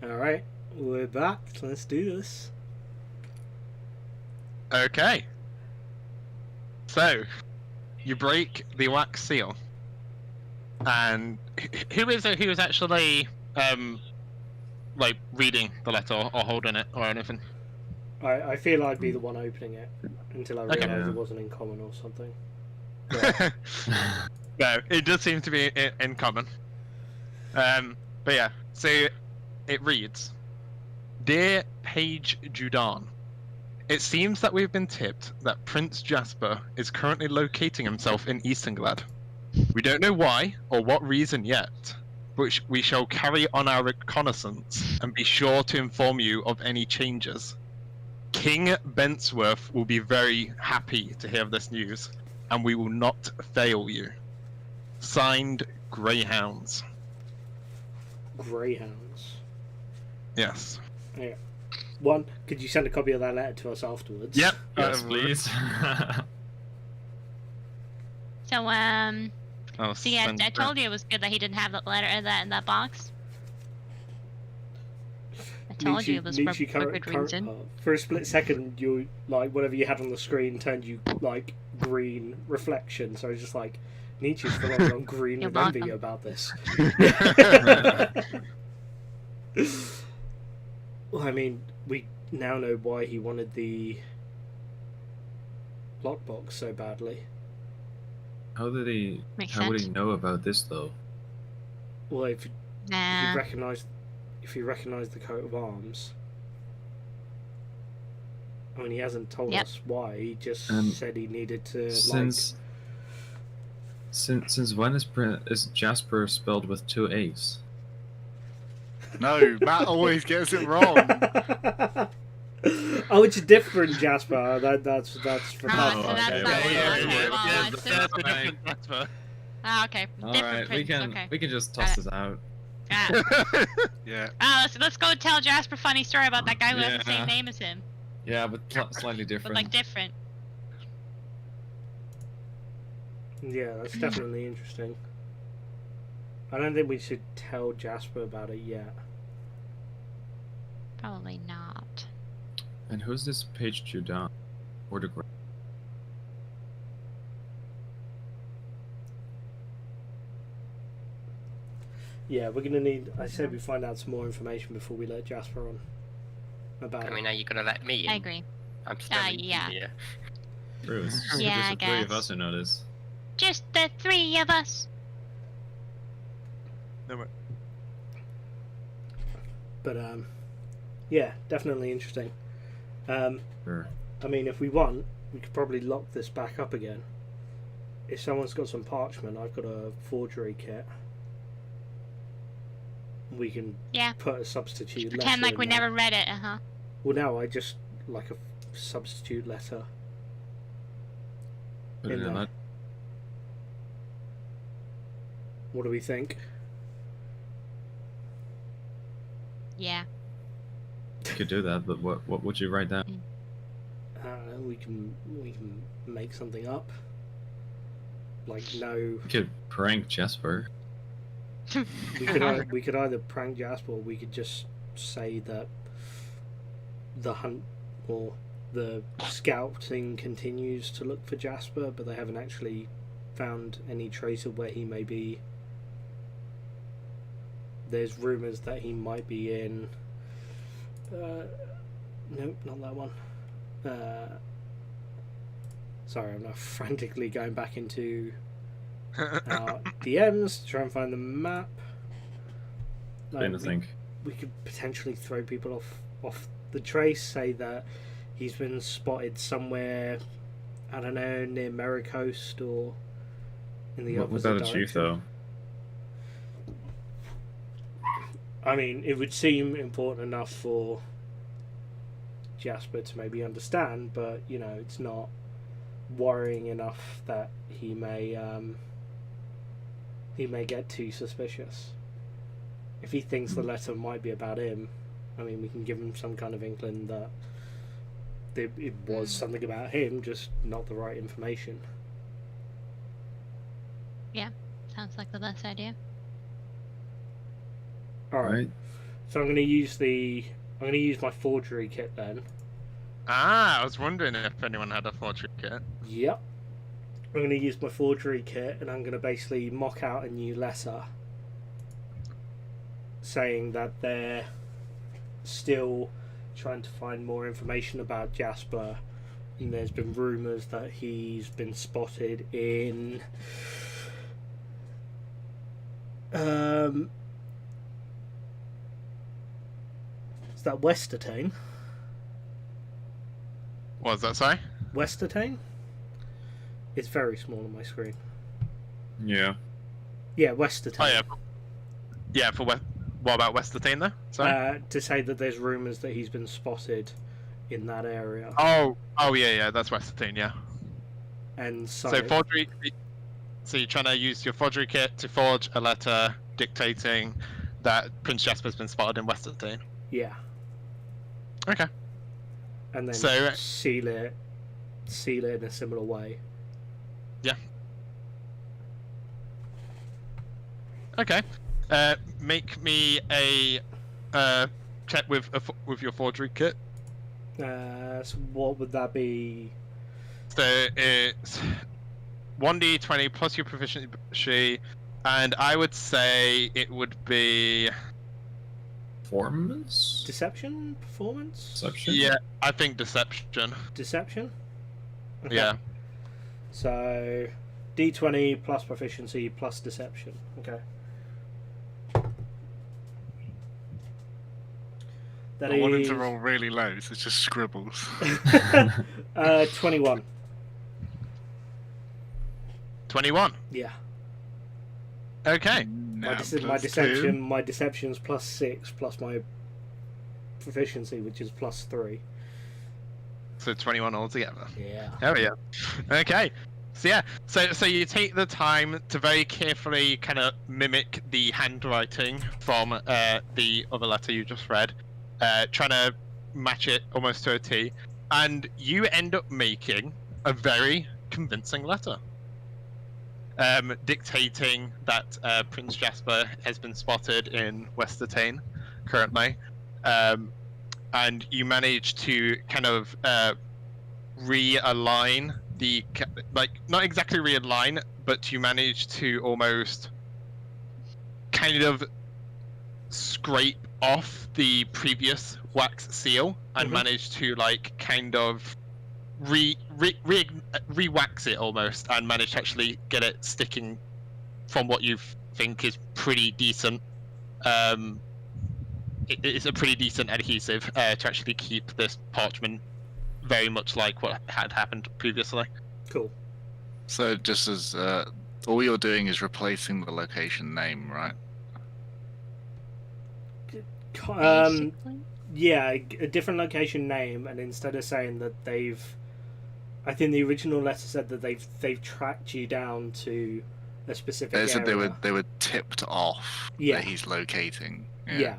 Alright, we're back. Let's do this.
Okay. So, you break the wax seal. And who is it who is actually, like, reading the letter or holding it or anything?
I feel I'd be the one opening it until I
Okay.
realised it wasn't in common or something.
No, it does seem to be in common. But yeah, so it reads, Dear Page Judan, it seems that we've been tipped that Prince Jasper is currently locating himself in Eastonglad. We don't know why or what reason yet, but we shall carry on our reconnaissance and be sure to inform you of any changes. King Bentsworth will be very happy to hear of this news, and we will not fail you. Signed, Greyhounds.
Greyhounds.
Yes.
Yeah. One, could you send a copy of that letter to us afterwards?
Yep.
Yes, please.
So,
I'll
so yeah,
send
I
that.
told you it was good that he didn't have that letter in that box. I told you it was for good reason.
For a split second, you like whatever you had on the screen turned you like green reflection. So I was just like, Nietzsche's full on green.
You're
Remember
welcome.
you about this. Well, I mean, we now know why he wanted the lockbox so badly.
How did he?
Makes
How would he
sense.
know about this though?
Well, if
Nah.
you recognise the coat of arms. I mean, he hasn't told
Yep.
us why. He just said he needed to
Since when is Jasper spelled with 2 A's?
No, Matt always gets it wrong.
Oh, it's a different Jasper. That's for
Oh, so that's
okay.
not
Yeah,
one.
yeah,
Okay,
yeah,
well,
yeah,
that's
That's a
it.
different Jasper.
Ah, okay.
All
Different
right,
prince.
we can just
Got
toss
it.
this out.
Ah.
Yeah.
Let's go tell Jasper a funny story about that guy who has the
Yeah.
same name as him,
Yeah, but slightly
but
different.
like different.
Yeah, that's definitely interesting. I don't think we should tell Jasper about it yet.
Probably not.
And who's this Page Judan? Or the Grey?
Yeah, we're gonna need. I said we find out some more information before we let Jasper on about
I mean,
it.
are you gonna let me in?
I agree.
I'm still
yeah.
here.
Bruce.
Yeah,
just
I
the three of
guess.
us who know this.
Just the three of us.
But yeah, definitely interesting.
Sure.
I mean, if we want, we could probably lock this back up again. If someone's got some parchment, I've got a forgery kit. We can
Yeah.
put a substitute letter
Pretend like
in
we
there.
never read it.
Well, no, I just like a substitute letter.
Put it
In
in
there.
that.
What do we think?
Yeah.
You could do that, but what would you write down?
We can make something up. Like no,
You could prank Jasper.
we could either prank Jasper or we could just say that the hunt or the scouting continues to look for Jasper, but they haven't actually found any trace of where he may be. There's rumours that he might be in. Nope, not that one. Sorry, I'm now frantically going back into our DMs to try and find the map.
Trying to think.
We could potentially throw people off the trace, say that he's been spotted somewhere, I don't know, near Merry Coast or in the
What
opposite
about a
direction.
chief though?
I mean, it would seem important enough for Jasper to maybe understand, but you know, it's not worrying enough that he may get too suspicious. If he thinks the letter might be about him, I mean, we can give him some kind of inkling that it was something about him, just not the right information.
Sounds like the best idea.
All right. So I'm going to use my forgery kit then.
Ah, I was wondering if anyone had a forgery kit.
Yep. I'm going to use my forgery kit, and I'm going to basically mock out a new letter saying that they're still trying to find more information about Jasper, and there's been rumours that he's been spotted in is that Westertane?
What was that, sorry?
Westertane? It's very small on my screen.
Yeah.
Yeah, Westertane.
Oh, yeah. Yeah, for what about Westertane, though? Sorry?
To say that there's rumours that he's been spotted in that area.
Oh, yeah, that's Westertane, yeah.
And so
forgery... So you're trying to use your forgery kit to forge a letter dictating that Prince Jasper's been spotted in Westertane.
Yeah.
Okay.
And then
So
seal it in a similar way.
Yeah. Okay. Make me a check with your forgery kit.
So what would that be?
So it's 1d20 plus your proficiency, and I would say it would be
Performance?
Deception? Performance?
Deception?
yeah, I think deception.
Deception? Okay.
Yeah.
So D20 plus proficiency plus deception. Okay. That
I want him
is
to roll really low, so it's just scribbles.
21.
21.
Yeah.
Okay.
Now
My
plus 2.
deception's plus 6 plus my proficiency, which is plus 3.
So 21 altogether.
Yeah.
There we go. Okay. So yeah, so you take the time to very carefully kind of mimic the handwriting from the other letter you just read, trying to match it almost to a T, and you end up making a very convincing letter, dictating that Prince Jasper has been spotted in Westertane currently, and you manage to kind of realign the not exactly realign, but you manage to almost kind of scrape off the previous wax seal and manage to kind of re-wax it almost, and manage to actually get it sticking from what you think is pretty decent. It's a pretty decent adhesive to actually keep this parchment very much like what had happened previously.
Cool.
So just as all you're doing is replacing the location name, right?
Yeah, a different location name, and instead of saying that I think the original letter said that they've tracked you down to a specific
They said
area.
they were tipped off that he's locating.
Yeah.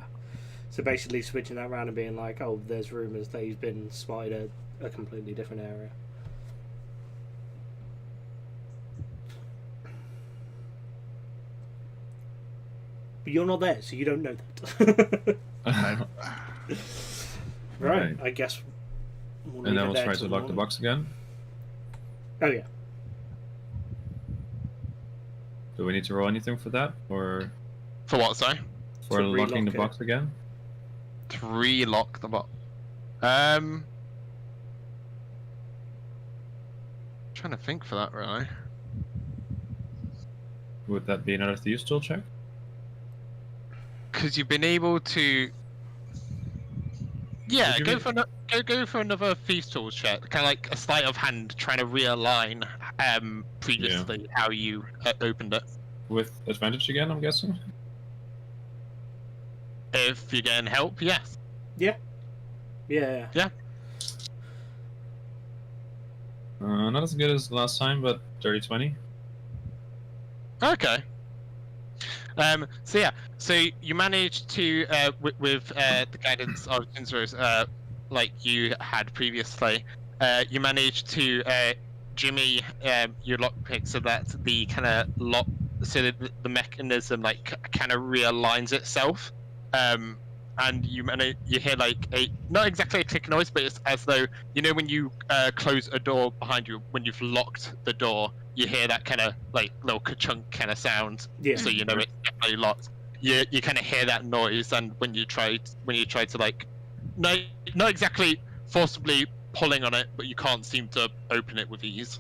So basically switching that around and being like, oh, there's rumours that he's been spotted at a completely different area. But you're not there, so you don't know that. Right, I guess we'll
And
leave
then
it
we'll
there
try to
till
lock the
morning.
box again.
Oh yeah.
Do we need to roll anything for that? Or
For what, sorry?
for
To
locking the
relock it.
box again?
To relock the box. Trying to think for that, really.
Would that be another Thieves' Tool check?
Because you've been able to. Yeah,
Would you
go
be-
for go for another Thieves' Tools check. Kind of like a sleight of hand, trying to realign previously how you opened it.
With advantage again, I'm guessing?
If you're getting help, yes.
Yeah.
Not as good as last time, but dirty 20.
Okay. So yeah, so you managed to with the guidance of Jinzo's, like you had previously, you managed to jimmy your lockpick so that the kind of lock, so that the mechanism kind of realigns itself, and you hear like a not exactly a click noise, but it's as though when you close a door behind you when you've locked the door, you hear that kind of like little ka-chunk kind of sound.
Yeah.
So it's definitely locked. You kind of hear that noise, and when you try to like not exactly forcibly pulling on it, but you can't seem to open it with ease.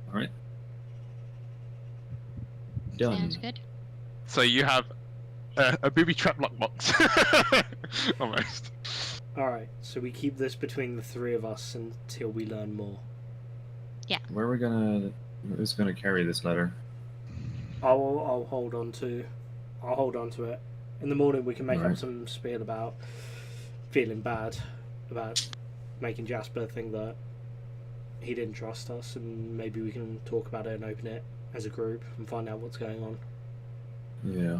All right. Done.
Sounds good.
So you have a booby trap lockbox, almost.
All right. So we keep this between the three of us until we learn more.
Who's gonna carry this letter?
I'll hold on to it. In the morning we can make up
Right.
some spiel about feeling bad about making Jasper think that he didn't trust us, and maybe we can talk about it and open it as a group and find out what's going on.
Yeah.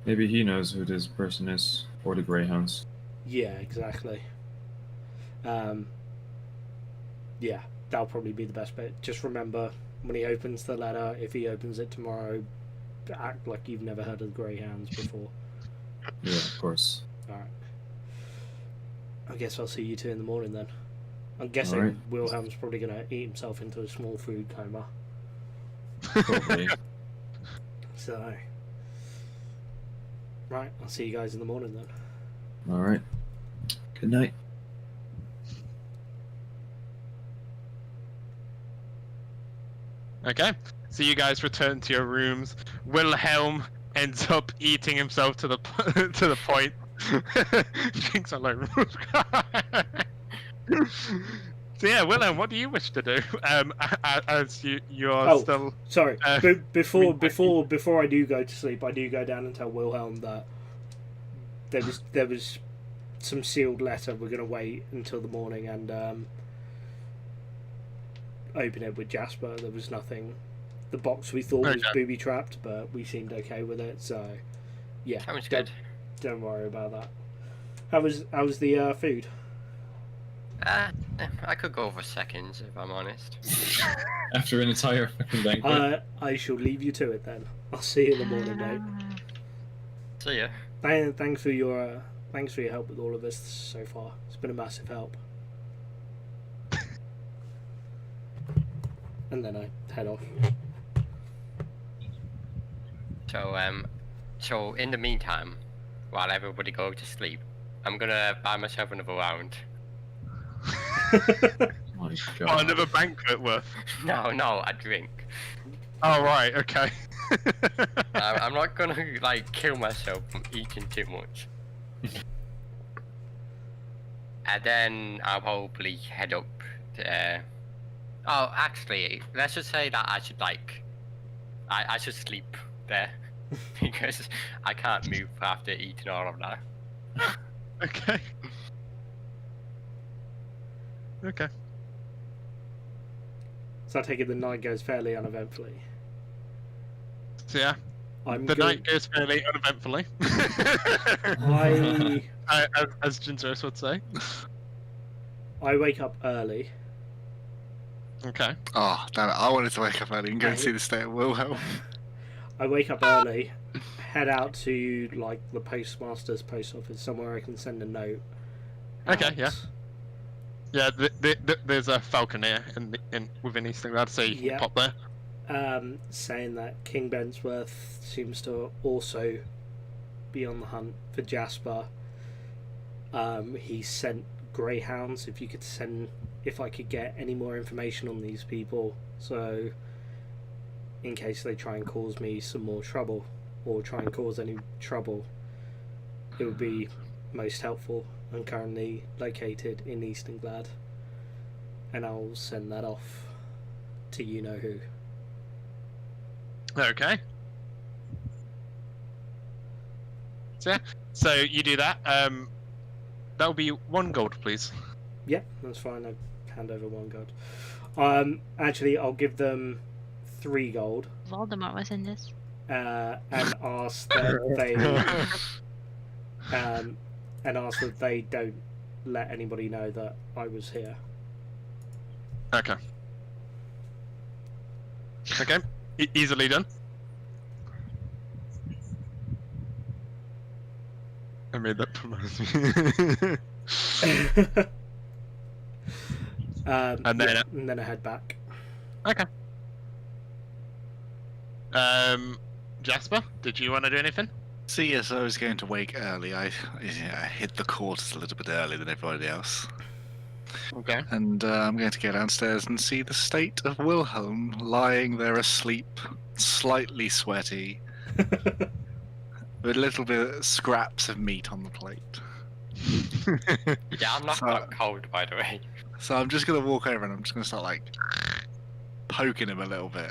Maybe he knows who this person is, or the Greyhounds.
Yeah, exactly. Yeah, that'll probably be the best bet. Just remember, when he opens the letter, if he opens it tomorrow, act like you've never heard of the Greyhounds before.
Yeah, of course.
Alright. I guess I'll see you two in the morning then. I'm guessing
Alright.
Wilhelm's probably going to eat himself into a small food coma.
Probably.
So... Right, I'll see you guys in the morning then.
All right. Good night.
Okay, so you guys return to your rooms. Wilhelm ends up eating himself to the to the point. Drinks a load. So yeah, Wilhelm, what do you wish to do? As you are still.
Sorry, before I do go to sleep, I do go down and tell Wilhelm that there was some sealed letter. We're going to wait until the morning and open it with Jasper. There was nothing. The box we thought was booby trapped, but we seemed okay with it. So yeah,
Sounds good.
Don't worry about that. How was the food?
I could go for seconds if I'm honest.
After an entire fucking banquet.
I shall leave you to it then. I'll see you in the morning, mate.
See ya.
Thanks for your help with all of this so far. It's been a massive help. And then I head off.
So in the meantime, while everybody goes to sleep, I'm gonna buy myself another round.
My
Oh,
God.
another banquet worth.
No, a drink.
Oh right, okay.
I'm not gonna like kill myself from eating too much. And then I'll probably head up to. Oh, actually, let's just say that I should I should sleep there because I can't move after eating all of that.
Okay. Okay.
So I take it the night goes fairly uneventfully.
So yeah,
I'm
the
going-
night goes fairly uneventfully. As Jinzos would say.
I wake up early.
Okay.
Oh, damn it. I wanted to wake up early and go and see the state of Wilhelm.
I wake up early, head out to like the postmaster's post office, somewhere I can send a note.
Okay,
out.
yeah. Yeah, there's a falconer within East England, so you can pop there.
Saying that King Bensworth seems to also be on the hunt for Jasper. He sent greyhounds. If I could get any more information on these people, so in case they try and cause me some more trouble or try and cause any trouble, it would be most helpful. I'm currently located in East England, and I'll send that off to you know who.
Okay. So you do that. That'll be 1 gold, please.
Yeah, that's fine. I hand over 1 gold. Actually, I'll give them 3 gold.
Voldemort was in this.
And ask that they don't let anybody know that I was here.
Okay. Okay. Easily done. I made that promise. And then-
and then I head back.
Okay. Jasper, did you want to do anything?
So yes, I was going to wake early. I hit the quarters a little bit earlier than everybody else.
Okay.
And I'm going to go downstairs and see the state of Wilhelm lying there asleep, slightly sweaty, with a little bit of scraps of meat on the plate.
Yeah, I'm not that cold, by the way.
So I'm just going to walk over and I'm just going to start, like, poking him a little bit.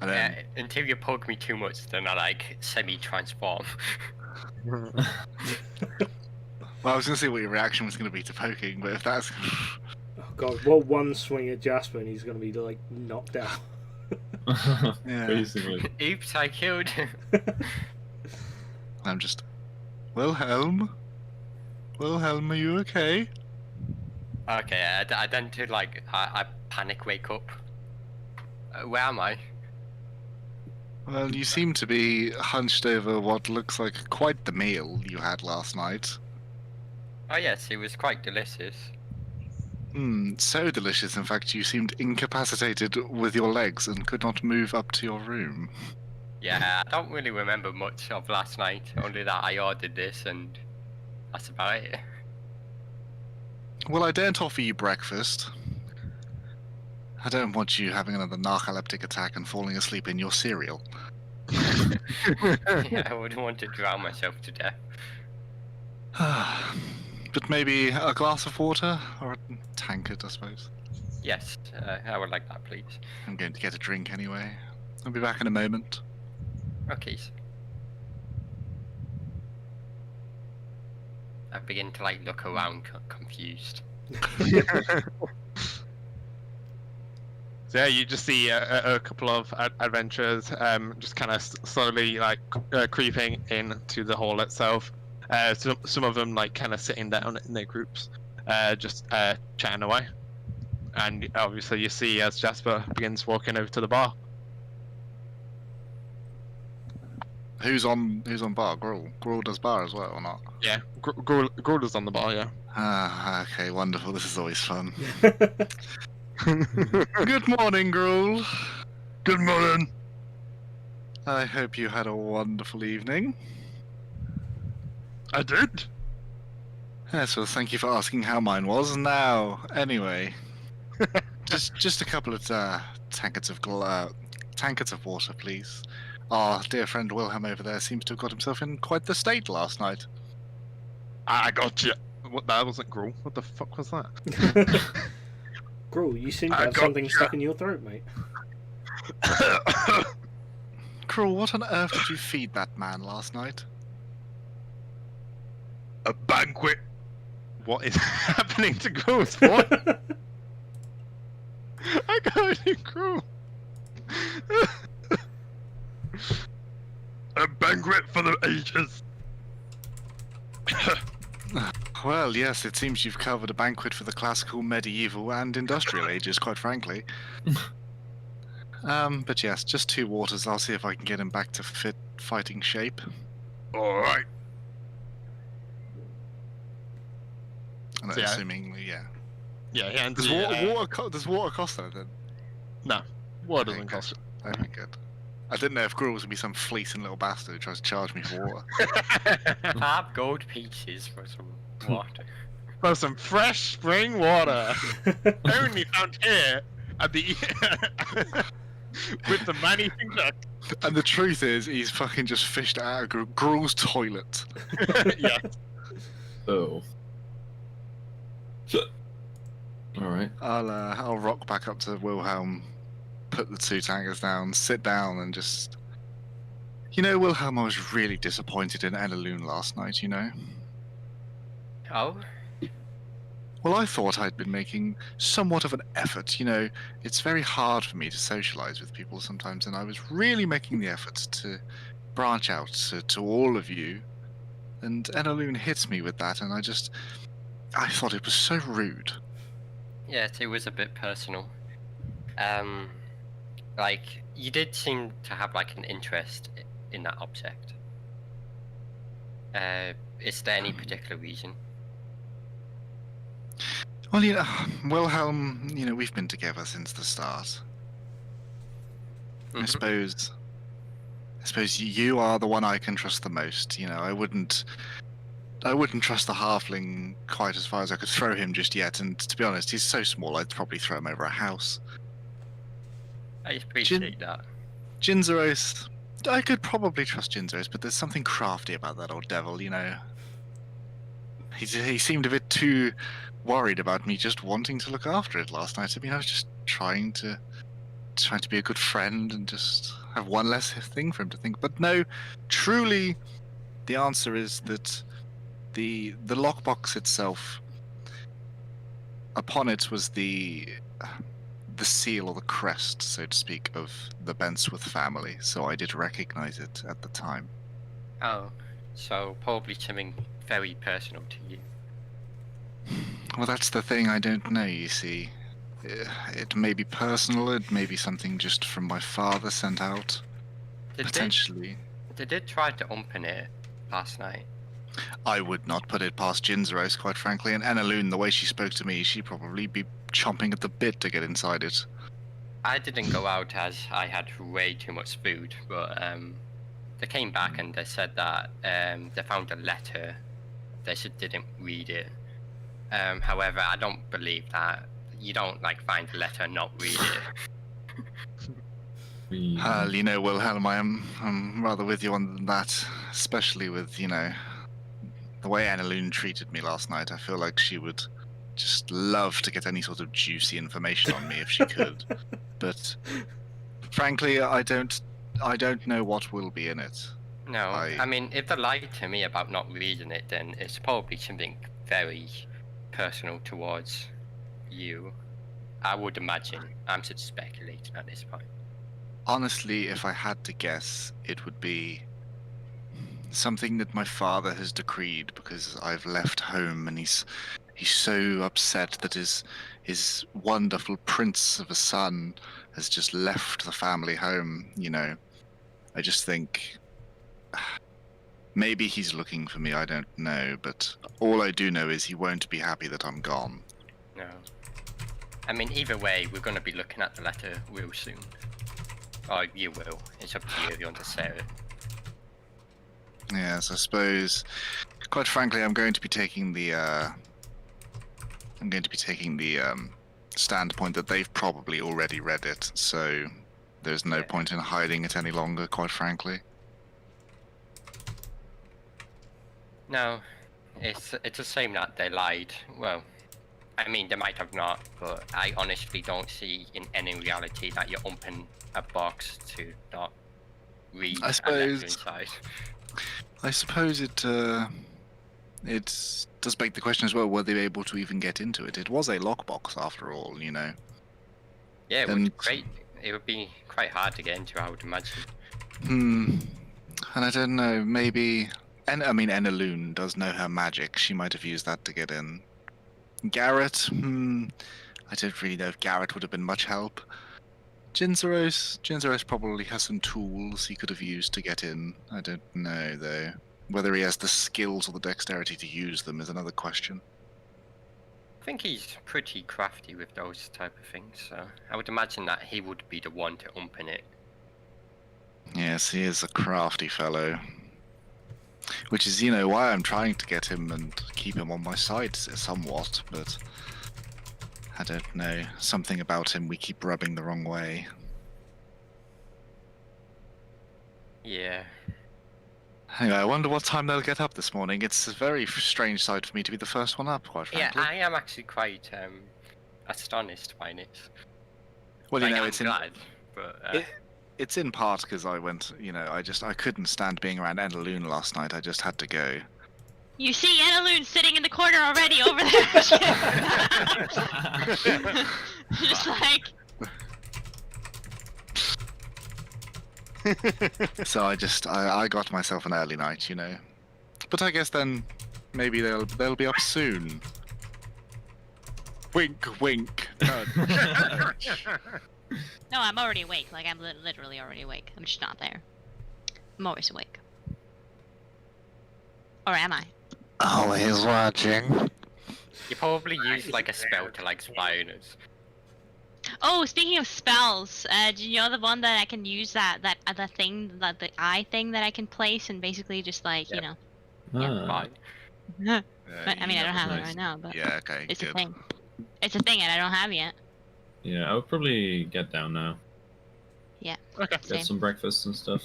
And then,
Until you poke me too much, then I like semi-transform.
well, I was going to see what your reaction was going to be to poking, but if that's...
Oh god, well, one swing at Jasper and he's going to be like knocked out.
Yeah.
Basically.
Oops, I killed him.
I'm just... Wilhelm? Wilhelm, are you okay?
Okay, I then do like I panic wake up. Where am I?
Well, you seem to be hunched over what looks like quite the meal you had last night.
Oh yes, it was quite delicious.
So delicious, in fact, you seemed incapacitated with your legs and could not move up to your room.
Yeah, I don't really remember much of last night, only that I ordered this and that's about it.
Well, I daren't offer you breakfast. I don't want you having another narcoleptic attack and falling asleep in your cereal.
Yeah, I wouldn't want to drown myself to death.
But maybe a glass of water? Or a tankard, I suppose.
Yes, I would like that, please.
I'm going to get a drink anyway. I'll be back in a moment.
Okay. I begin to like look around, confused.
So yeah, you just see a couple of adventurers just kind of slowly like creeping into the hall itself. Some of them like kind of sitting down in their groups, just chatting away. And obviously you see as Jasper begins walking over to the bar.
Who's on bar? Gruel. Gruel does bar as well, or not?
Yeah, Gruel is on the bar, yeah.
Ah, okay, wonderful. This is always fun. Good morning, Gruel.
Good morning.
I hope you had a wonderful evening.
I did.
Yes, well, thank you for asking how mine was. Now, anyway, just a couple of tankards of water, please. Our dear friend Wilhelm over there seems to have got himself in quite the state last night.
I got you. What? That wasn't Gruel. What the fuck was that?
Gruel, you seem to
I
have
got
something
you.
stuck in your throat, mate.
Gruel, what on earth did you feed that man last night?
A banquet.
What is happening to Gruel's voice? I got you, Gruel.
A banquet for the ages.
Well, yes, it seems you've covered a banquet for the classical, medieval, and industrial ages, quite frankly. But yes, just 2 waters. I'll see if I can get him back to fit fighting shape.
All right.
And
So, yeah.
assuming, yeah.
Yeah, he hands
Does
you,
water cost anything?
water doesn't
Okay,
cost.
Okay, good. I didn't know if Gruel was going to be some fleecing little bastard who tries to charge me for water.
I have gold peaches for some water.
For some fresh spring water, only found here at the with the money finger.
And the truth is, he's fucking just fished out of Gruel's toilet.
Yeah.
Oh. Alright.
I'll rock back up to Wilhelm, put the 2 tankers down, sit down, and just... You know, Wilhelm, I was really disappointed in Enaloon last night, you know?
Oh?
Well, I thought I'd been making somewhat of an effort, you know. It's very hard for me to socialize with people sometimes, and I was really making the effort to branch out to all of you. And Enaloon hits me with that, and I thought it was so rude.
Yes, it was a bit personal. Like, you did seem to have like an interest in that object. Is there any particular reason?
Well, you know, Wilhelm, you know, we've been together since the start. I
Mhm.
suppose you are the one I can trust the most. You know, I wouldn't trust the halfling quite as far as I could throw him just yet. And to be honest, he's so small, I'd probably throw him over a house.
I appreciate that.
Jinzeros, I could probably trust Jinzeros, but there's something crafty about that old devil. You know, he seemed a bit too worried about me just wanting to look after it last night. I mean, I was just trying to be a good friend and just have one less thing for him to think. But no, truly, the answer is that the lockbox itself, upon it was the seal or the crest, so to speak, of the Bensworth family. So I did recognize it at the time.
Oh, so probably something very personal to you.
Well, that's the thing. I don't know. You see, it may be personal. It may be something just from my father sent out. Potentially.
They did try to open it last night.
I would not put it past Jinzeros, quite frankly. And Annaloon, the way she spoke to me, she'd probably be chomping at the bit to get inside it.
I didn't go out as I had way too much food, but they came back and they said that they found a letter. They just didn't read it. However, I don't believe that. You don't find a letter and not read it.
You know, Wilhelm, I'm rather with you on that, especially with, you know, the way Annaloon treated me last night. I feel like she would just love to get any sort of juicy information on me if she could. But frankly, I don't know what will be in it.
No, I mean, if they lied to me about not reading it, then it's probably something very personal towards you. I would imagine. I'm just speculating at this point.
Honestly, if I had to guess, it would be something that my father has decreed because I've left home, and he's so upset that his wonderful prince of a son has just left the family home. You know, I just think maybe he's looking for me. I don't know, but all I do know is he won't be happy that I'm gone.
No. I mean, either way, we're going to be looking at the letter real soon. Or you will. It's up to you if you want to say it.
Yes, I suppose. Quite frankly, I'm going to be taking the standpoint that they've probably already read it, so there's no point in hiding it any longer. Quite frankly.
No, it's a shame that they lied. Well, I mean, they might have not, but I honestly don't see in any reality that you open a box to not read a letter inside.
I suppose it does beg the question as well, were they able to even get into it? It was a lockbox after all, you know.
Yeah, it would be quite hard to get into, I would imagine.
And I don't know, maybe... Annaloon does know her magic. She might have used that to get in. Garret, I don't really know if Garret would have been much help. Jinzeros probably has some tools he could have used to get in. I don't know, though. Whether he has the skills or the dexterity to use them is another question.
I think he's pretty crafty with those type of things, so I would imagine that he would be the one to open it.
Yes, he is a crafty fellow. Which is, you know, why I'm trying to get him and keep him on my side somewhat, but I don't know. Something about him we keep rubbing the wrong way.
Yeah.
Anyway, I wonder what time they'll get up this morning. It's a very strange sight for me to be the first one up, quite frankly.
Yeah, I am actually quite astonished by it.
Well, you know,
I'm glad, but
it's in part because I went, you know, I couldn't stand being around Annaloon last night. I just had to go.
You see Annaloon sitting in the corner already over there. Just like...
So I got myself an early night, you know. But I guess then maybe they'll be up soon. Wink, wink.
No, I'm already awake. Like, I'm literally already awake. I'm just not there. I'm always awake. Or am I?
Oh, he's watching.
You probably use like a spell to like spy on us.
Oh, speaking of spells, do you know the one that I can use that other thing, the eye thing that I can place and basically just like
Yep.
Yeah.
Fine.
But, I mean, I don't have it
nice.
right now, but
Yeah, okay,
it's
good.
a thing. It's a thing, and I don't have yet.
Yeah, I would probably get down now.
Okay.
Same.
Get some breakfast and stuff.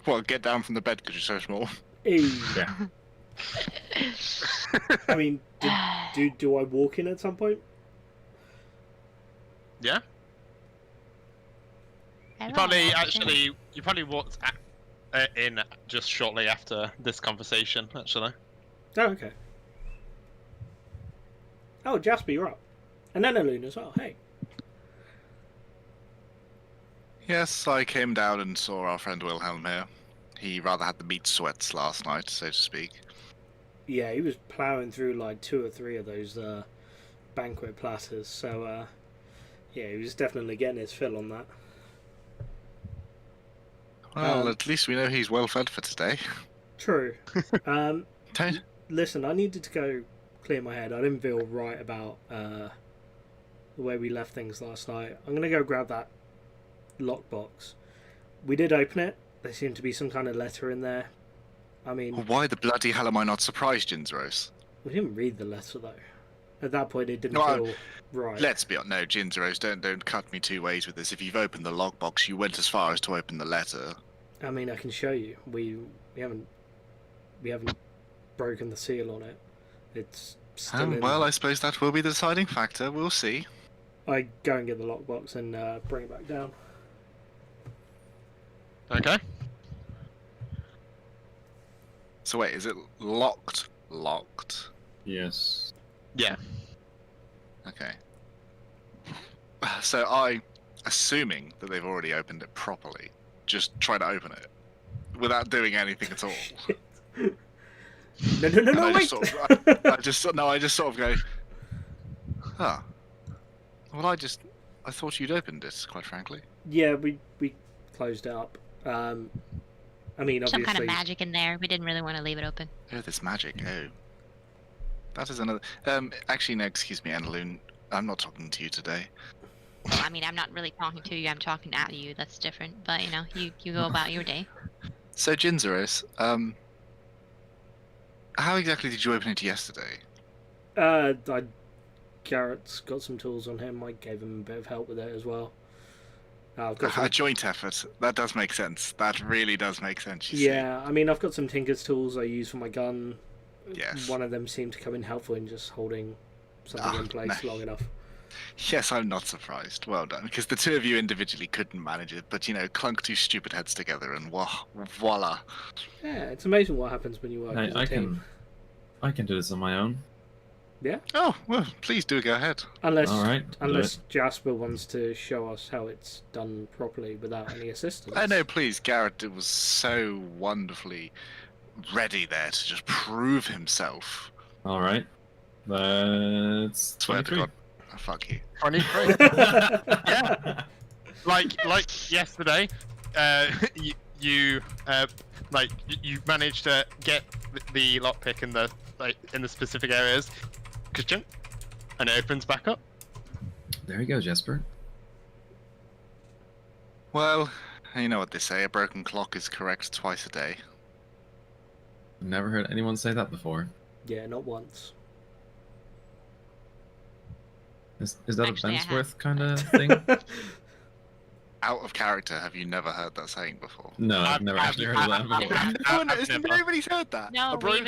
Well, get down from the bed because you're so small.
Hey.
Yeah.
I mean, do I walk in at some point?
Yeah.
I
You
don't
probably
know.
you probably walked in just shortly after this conversation. Actually.
Oh, okay. Oh, Jasper, you're up. And then Aluna as well. Hey.
Yes, I came down and saw our friend Wilhelm here. He rather had the meat sweats last night, so to speak.
Yeah, he was ploughing through like 2 or 3 of those banquet platters. So, yeah, he was definitely getting his fill on that.
Well, at least we know he's well fed for today.
True.
Don't-
Listen, I needed to go clear my head. I didn't feel right about the way we left things last night. I'm going to go grab that lockbox. We did open it. There seemed to be some kind of letter in there. I mean,
Why the bloody hell am I not surprised, Ginzeros?
we didn't read the letter though. At that point, it didn't
No,
feel right.
Let's be honest. No, Ginzeros, don't cut me 2 ways with this. If you've opened the logbox, you went as far as to open the letter.
I mean, I can show you. We haven't broken the seal on it. It's still in.
Well, I suppose that will be the deciding factor. We'll see.
I go and get the lockbox and bring it back down.
Okay.
So wait, is it locked? Locked.
Yes.
Yeah.
Okay. So I, assuming that they've already opened it properly, just try to open it without doing anything at all.
No,
And I
wait!
just sort of, I just sort of go, huh. Well, I thought you'd opened it, quite frankly.
Yeah, we closed it up. I mean, obviously.
Some kind of magic in there. We didn't really want to leave it open.
Oh, there's magic. Oh. That is another. Actually, no, excuse me, Annaloon. I'm not talking to you today.
Well, I mean, I'm not really talking to you. I'm talking at you. That's different. But you go about your day.
So, Ginzeros, how exactly did you open it yesterday?
Garret's got some tools on him. I gave him a bit of help with it as well. I've got
A
some...
joint effort. That does make sense. That really does make sense. You see.
Yeah, I mean, I've got some Tinker's tools I use for my gun.
Yes.
One of them seemed to come in helpful in just holding something in place
no.
long enough.
Yes, I'm not surprised. Well done, because the 2 of you individually couldn't manage it, but clunk 2 stupid heads together and voila.
Yeah, it's amazing what happens when you work as a
I
team.
I can do this on my own.
Yeah,
Oh, well, please do go ahead.
unless
All right. I'll do
unless Jasper wants to show us how it's done properly without any assistance.
Oh, no, please, Garret was so wonderfully ready there to just prove himself.
All right. That's
Swear to
23.
God. Oh, fuck you.
23. Yeah. Like yesterday, you managed to get the lockpick in the specific areas, and it opens back up.
There you go, Jasper.
Well, you know what they say, a broken clock is correct twice a day.
Never heard anyone say that before.
Yeah, not once.
Is that
Actually,
a
I have.
Bensworth kind of thing?
Out of character, have you never heard that saying before?
No, I've
I've-
never actually heard of that
I've-
before.
I've-
Nobody's heard that.
No,
A broken-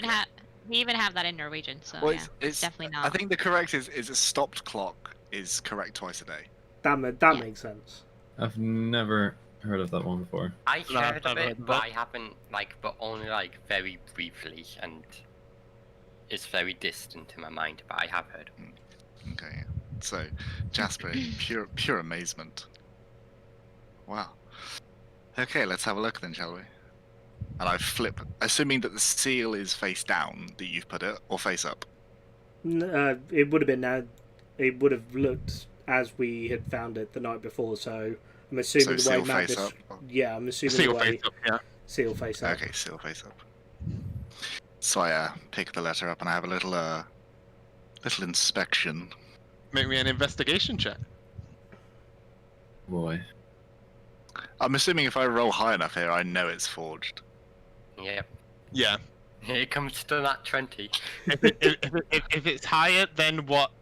we even have that in Norwegian. So
Well,
yeah,
it's
definitely not.
I think the correct is a stopped clock is correct twice a day.
That
Yeah.
makes sense.
I've never heard of that one before.
I
No, I've
heard of
never heard
it,
of
but
that.
I haven't but only very briefly, and it's very distant in my mind. But I have heard.
Okay. So, Jasper, pure amazement. Wow. Okay, let's have a look then, shall we? And I flip, assuming that the seal is face down that you've put it, or face up.
It would have been now. It would have looked as we had found it the night before. So I'm assuming
So
the way
seal face
Matt.
up.
Yeah, I'm assuming
Seal
the way
face up, yeah.
seal face up.
Okay, seal face up. So I pick the letter up and I have a little inspection.
Make me an investigation check.
Boy.
I'm assuming if I roll high enough here, I know it's forged.
Yep.
Yeah.
Here comes to that 20.
If it's higher than what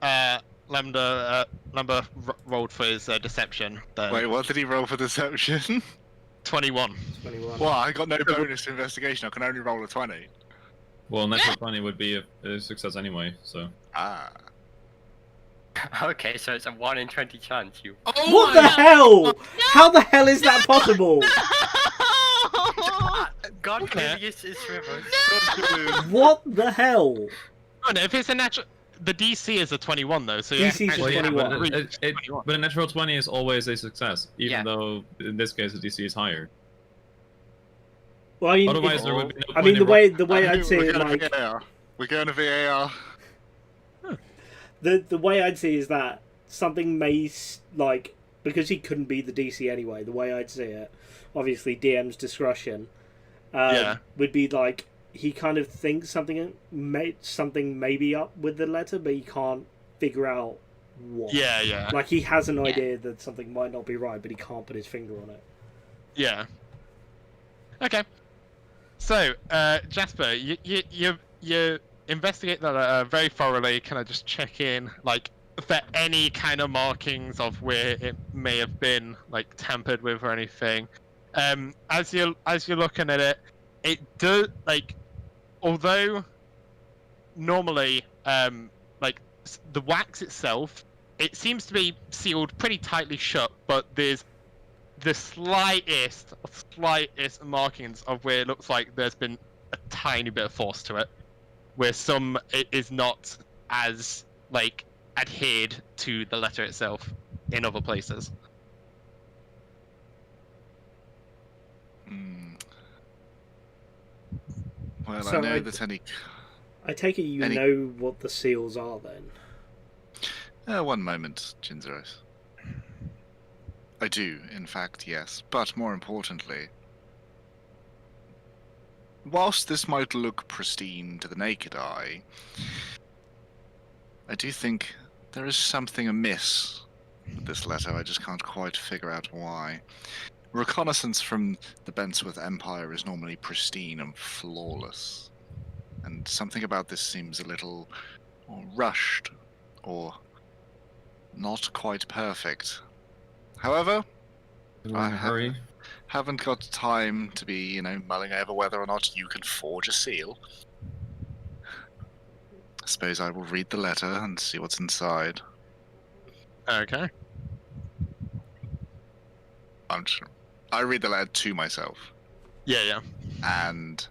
Lambda rolled for his deception, then
Wait, what did he roll for deception?
21.
21.
Well, I got no bonus to investigation. I can only roll a 20.
Well, natural 20 would be a success anyway, so.
Ah.
Okay, so it's a 1 in 20 chance. You.
What the hell? How the hell is that possible?
God
Okay.
clearly is rivers.
What the hell?
Oh, no, if it's a natural, the DC is a 21 though, so
DC is
actually
a 21.
But a natural 20 is always a success, even
Yeah.
though in this case the DC is higher.
Well, I mean,
Otherwise,
it-
there would be no
I
point
mean,
in
the way
We're
I'd see it,
going to
like
VAR. We're going to VAR.
the way I'd see is that something may like because he couldn't be the DC anyway. The way I'd see it, obviously DM's discretion,
Yeah.
would be like he kind of thinks something may be up with the letter, but he can't figure out what.
Yeah.
Like he has an idea that something might not be right, but he can't put his finger on it.
Yeah. Okay. So, Jasper, you investigate the letter very thoroughly. Can I just check in, like, for any kind of markings of where it may have been, like, tampered with or anything? As you're looking at it, it does, like, although normally, like, the wax itself, it seems to be sealed pretty tightly shut, but there's the slightest markings of where it looks like there's been a tiny bit of force to it, where some it is not as like adhered to the letter itself in other places.
Well,
So
I know
I-
that any...
I take it you
Any-
know what the seals are then.
one moment, Jinzeros. I do, in fact, yes. But more importantly, whilst this might look pristine to the naked eye, I do think there is something amiss with this letter. I just can't quite figure out why. Reconnaissance from the Bensworth Empire is normally pristine and flawless. And something about this seems a little rushed or not quite perfect. However, I
hurry.
haven't got time to be, mulling over whether or not you can forge a seal. I suppose I will read the letter and see what's inside.
Okay.
I read the letter to myself,
Yeah.
and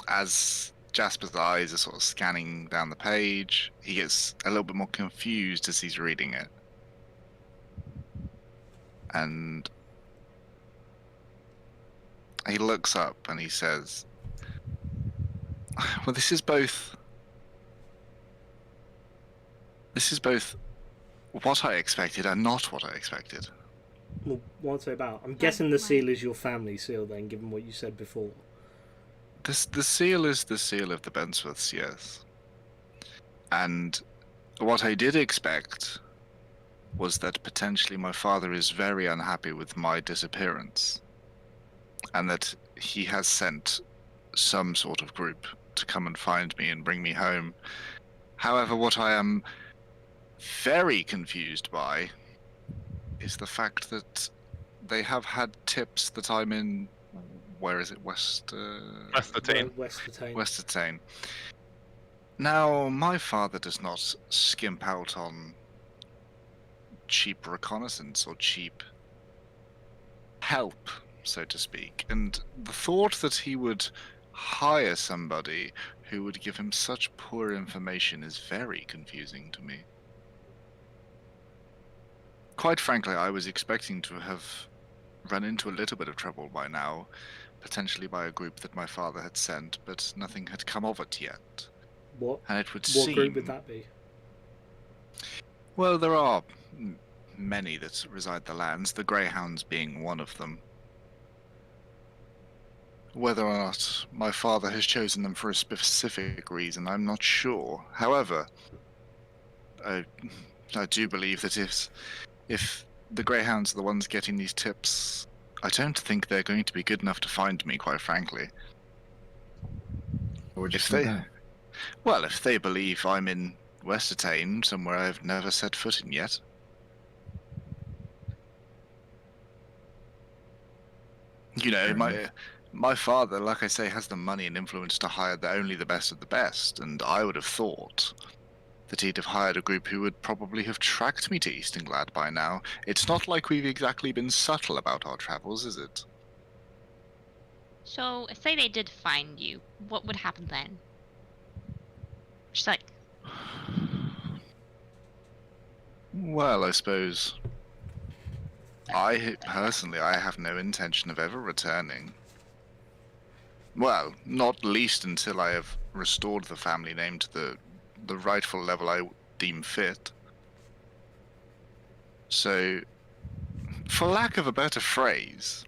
as Jasper's eyes are sort of scanning down the page, he gets a little bit more confused as he's reading it. And he looks up and he says, well, this is both what I expected and not what I expected.
Well, what's it about? I'm guessing the seal is your family seal then, given what you said before.
The seal is the seal of the Bensworths, yes. And what I did expect was that potentially my father is very unhappy with my disappearance, and that he has sent some sort of group to come and find me and bring me home. However, what I am very confused by is the fact that they have had tips that I'm in... Where is it?
Westertane.
Westertane. Now, my father does not skimp out on cheap reconnaissance or cheap help, so to speak. And the thought that he would hire somebody who would give him such poor information is very confusing to me. Quite frankly, I was expecting to have run into a little bit of trouble by now, potentially by a group that my father had sent, but nothing had come of it yet.
What?
And it would
What
seem...
group would that be?
Well, there are many that reside the lands, the Greyhounds being one of them. Whether or not my father has chosen them for a specific reason, I'm not sure. However, I do believe that if the Greyhounds are the ones getting these tips, I don't think they're going to be good enough to find me, quite frankly.
Or just
If they,
that.
well, if they believe I'm in Westertane, somewhere I've never set foot in yet. You know,
Fair
my father, like I say, has the money and influence to hire only the best of the best, and I would have thought that he'd have hired a group who would probably have tracked me to Eastonglad by now. It's not like we've exactly been subtle about our travels, is it?
So, say they did find you, what would happen then? Just like,
Well, I suppose I personally, I have no intention of ever returning. Well, not least until I have restored the family name to the rightful level I deem fit. So, for lack of a better phrase,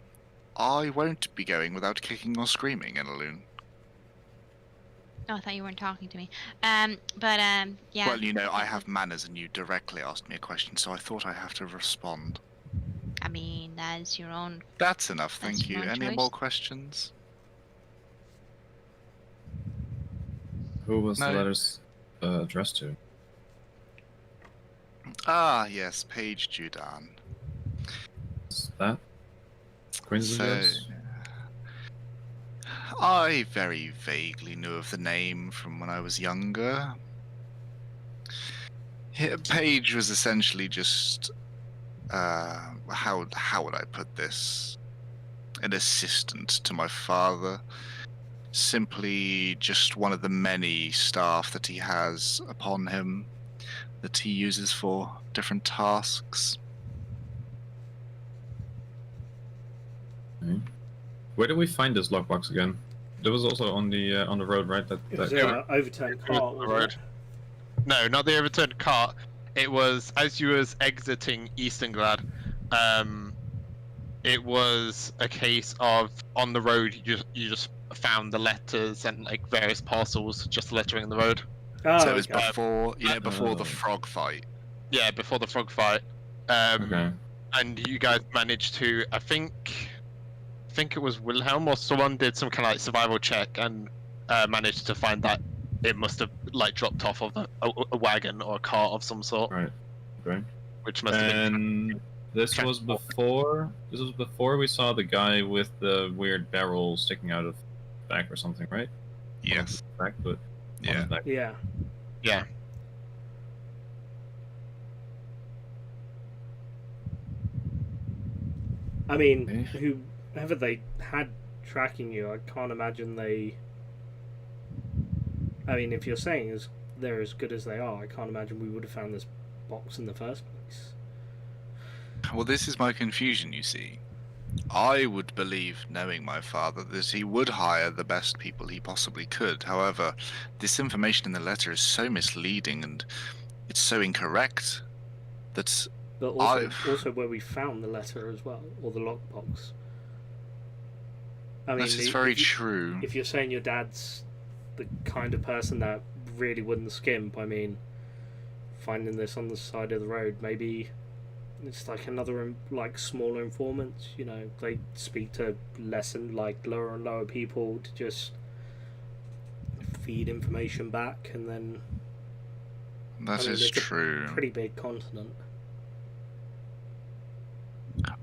I won't be going without kicking or screaming, Enaloon.
oh, I thought you weren't talking to me. Yeah.
Well, you know, I have manners and you directly asked me a question, so I thought I have to respond.
I mean, that's your own.
That's enough,
That's
thank you.
your
Any
choice.
more questions?
Who was the
No.
letters addressed to?
Ah, yes, Paige Judan.
Is that coincidence?
I very vaguely knew of the name from when I was younger. Paige was essentially just, how would I put this? An assistant to my father. Simply just one of the many staff that he has upon him that he uses for different tasks.
Okay. Where did we find this lockbox again? That was also on the road, right?
It was
that
an overturned
it was
cart,
the
wasn't
road.
it?
No, not the overturned cart. It was as you was exiting Eastonglad. It was a case of on the road you just found the letters and like various parcels just littering the road.
Oh,
So it was
okay.
before the
Oh.
frog fight.
Yeah, before the frog fight.
Okay.
And you guys managed to, I think it was Wilhelm or someone did some kind of like survival check and managed to find that it must have like dropped off of a wagon or a cart of some sort,
Right. Okay.
which must have been.
And this was before. This was before we saw the guy with the weird barrel sticking out of the back or something, right?
Yes.
Back, but on
Yeah.
his back.
Yeah.
Yeah.
I mean,
Okay.
whoever they had tracking you, I can't imagine they. I mean, if you're saying they're as good as they are, I can't imagine we would have found this box in the first place.
Well, this is my confusion, you see. I would believe, knowing my father, that he would hire the best people he possibly could. However, this information in the letter is so misleading and it's so incorrect that
But also where we found the letter as well, or the lockbox. I mean,
that is very true.
If you're saying your dad's the kind of person that really wouldn't skimp, I mean, finding this on the side of the road, maybe it's like another like smaller informants. You know, they speak to lower and lower people to just feed information back, and then
That
I mean,
is
it's a
true.
pretty big continent.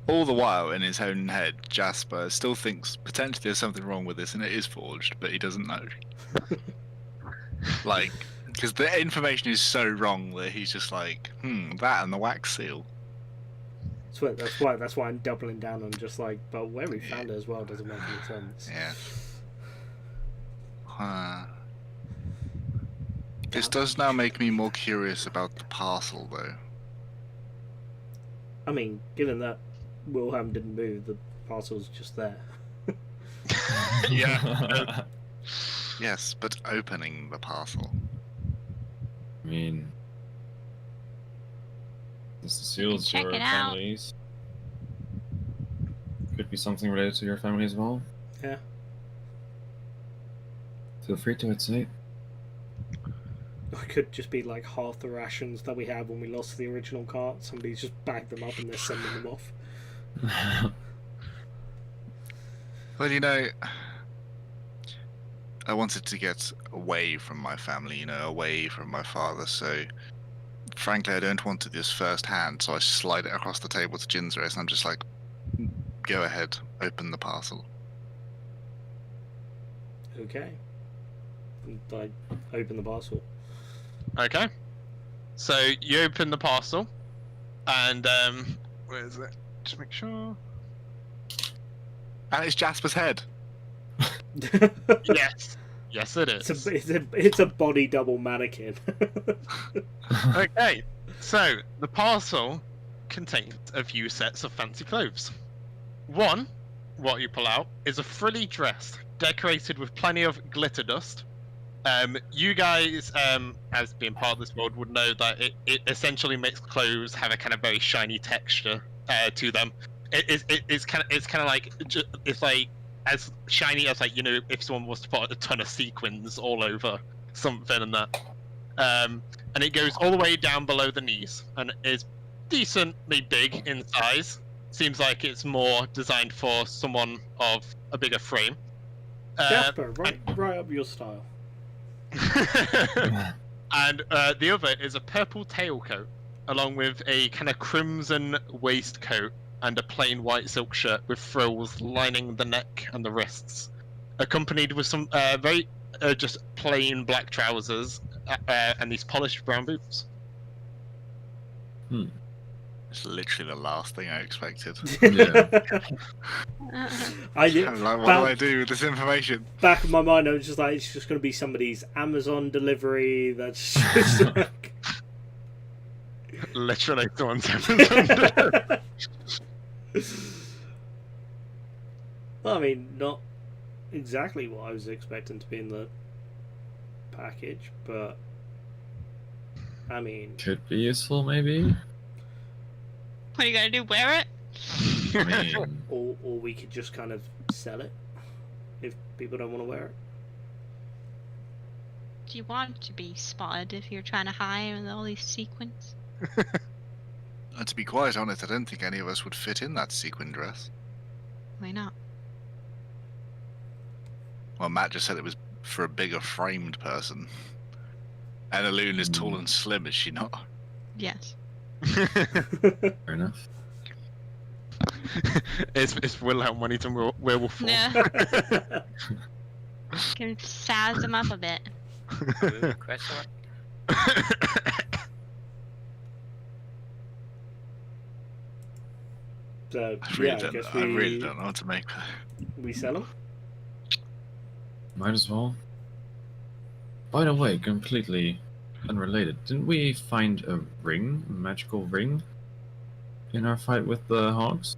All the while, in his own head, Jasper still thinks potentially there's something wrong with this and it is forged, but he doesn't know. Like, because the information is so wrong that he's just like, that and the wax seal.
That's why I'm doubling down on just like, but where we found it as well doesn't make any sense.
Yeah. This does now make me more curious about the parcel, though.
I mean, given that Wilhelm didn't move, the parcel's just there.
Yeah.
Yes, but opening the parcel.
I mean, this is seals
check
your
it out.
families. Could be something related to your family as well.
Yeah.
Feel free to, I'd say.
It could just be like half the rations that we had when we lost the original cart. Somebody's just bagged them up and they're sending them off.
Well, I wanted to get away from my family, away from my father, so frankly I don't want to do this firsthand, so I slide it across the table to Jinzer's and I'm just like, go ahead, open the parcel.
Okay. And I open the parcel.
Okay. So you open the parcel, and where is it? Just make sure.
And it's Jasper's head.
Yes. Yes, it is.
It's a body double mannequin.
Okay. So the parcel contains a few sets of fancy clothes. One, what you pull out, is a frilly dress decorated with plenty of glitter dust. You guys, as being part of this world, would know that it essentially makes clothes have a kind of very shiny texture to them. It's kind of like it's like as shiny as like if someone was to put a ton of sequins all over something and that. And it goes all the way down below the knees and is decently big in size. Seems like it's more designed for someone of a bigger frame.
Jasper, right up your style.
And the other is a purple tailcoat, along with a kind of crimson waistcoat and a plain white silk shirt with frills lining the neck and the wrists, accompanied with some very just plain black trousers and these polished brown boots.
It's literally the last thing I expected.
Yeah.
I'm like, what do I do with this information?
Back in my mind, I was just like, it's just going to be somebody's Amazon delivery. That's just like...
Literally, someone's
Well, I mean, not exactly what I was expecting to be in the package, but I mean,
Could be useful, maybe.
What are you gonna do? Wear it?
I mean,
or we could just kind of sell it if people don't want to wear it.
Do you want to be spotted if you're trying to hide with all these sequins?
And to be quite honest, I don't think any of us would fit in that sequin dress.
Why not?
Well, Matt just said it was for a bigger framed person. And Alune is tall and slim, is she not?
Yes.
fair enough.
It's Wilhelm when he's in werewolf form.
Yeah. Can sizz him up a bit.
Question mark?
So
I really,
yeah, I
don't,
guess
I really don't know what to make.
we sell them.
Might as well. By the way, completely unrelated. Didn't we find a ring, a magical ring, in our fight with the hogs?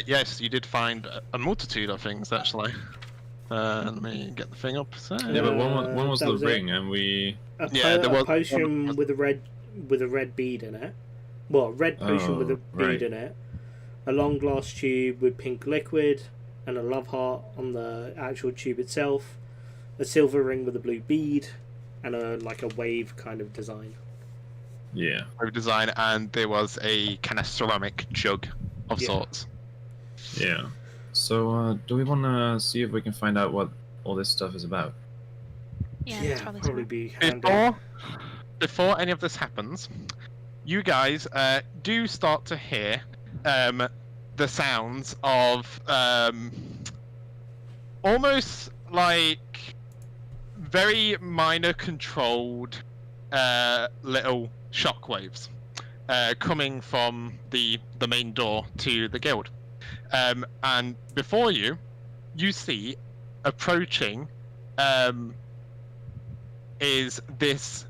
Yes, you did find a multitude of things actually. Let me get the thing up. So...
Yeah, but one was
that
the
was it.
ring, and we.
There was
a potion with a red bead in it. Well, a red potion with a bead
right.
in it. A long glass tube with pink liquid, and a love heart on the actual tube itself. A silver ring with a blue bead, and a wave kind of design.
Yeah.
design, and there was a kind of ceramic jug of
Yeah.
sorts.
Yeah. So, do we want to see if we can find out what all this stuff is about?
Yeah, that's
probably
smart.
be handy.
Before any of this happens, you guys do start to hear the sounds of almost like very minor controlled little shockwaves coming from the main door to the guild. And before you see approaching is this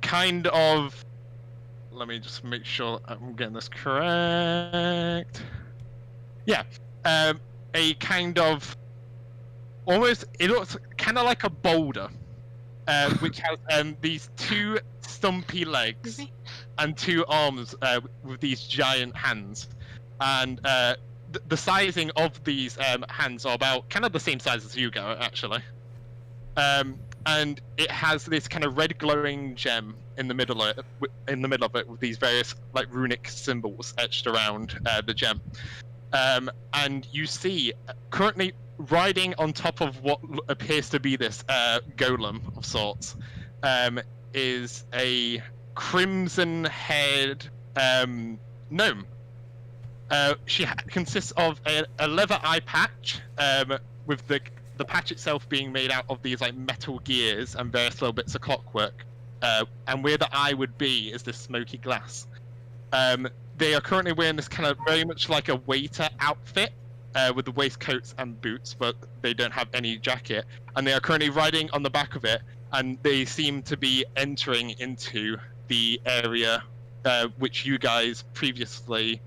kind of, let me just make sure I'm getting this correct. Yeah, a kind of almost, it looks kind of like a boulder, which has these two stumpy legs and two arms with these giant hands, and the sizing of these hands are about kind of the same size as you, Garret, actually. And it has this kind of red glowing gem in the middle of it, with these various like runic symbols etched around the gem. And you see currently riding on top of what appears to be this golem of sorts is a crimson-haired gnome. She consists of a leather eye patch, with the patch itself being made out of these like metal gears and various little bits of clockwork. And where the eye would be is this smoky glass. They are currently wearing this kind of very much like a waiter outfit, with the waistcoats and boots, but they don't have any jacket. And they are currently riding on the back of it, and they seem to be entering into the area which you guys previously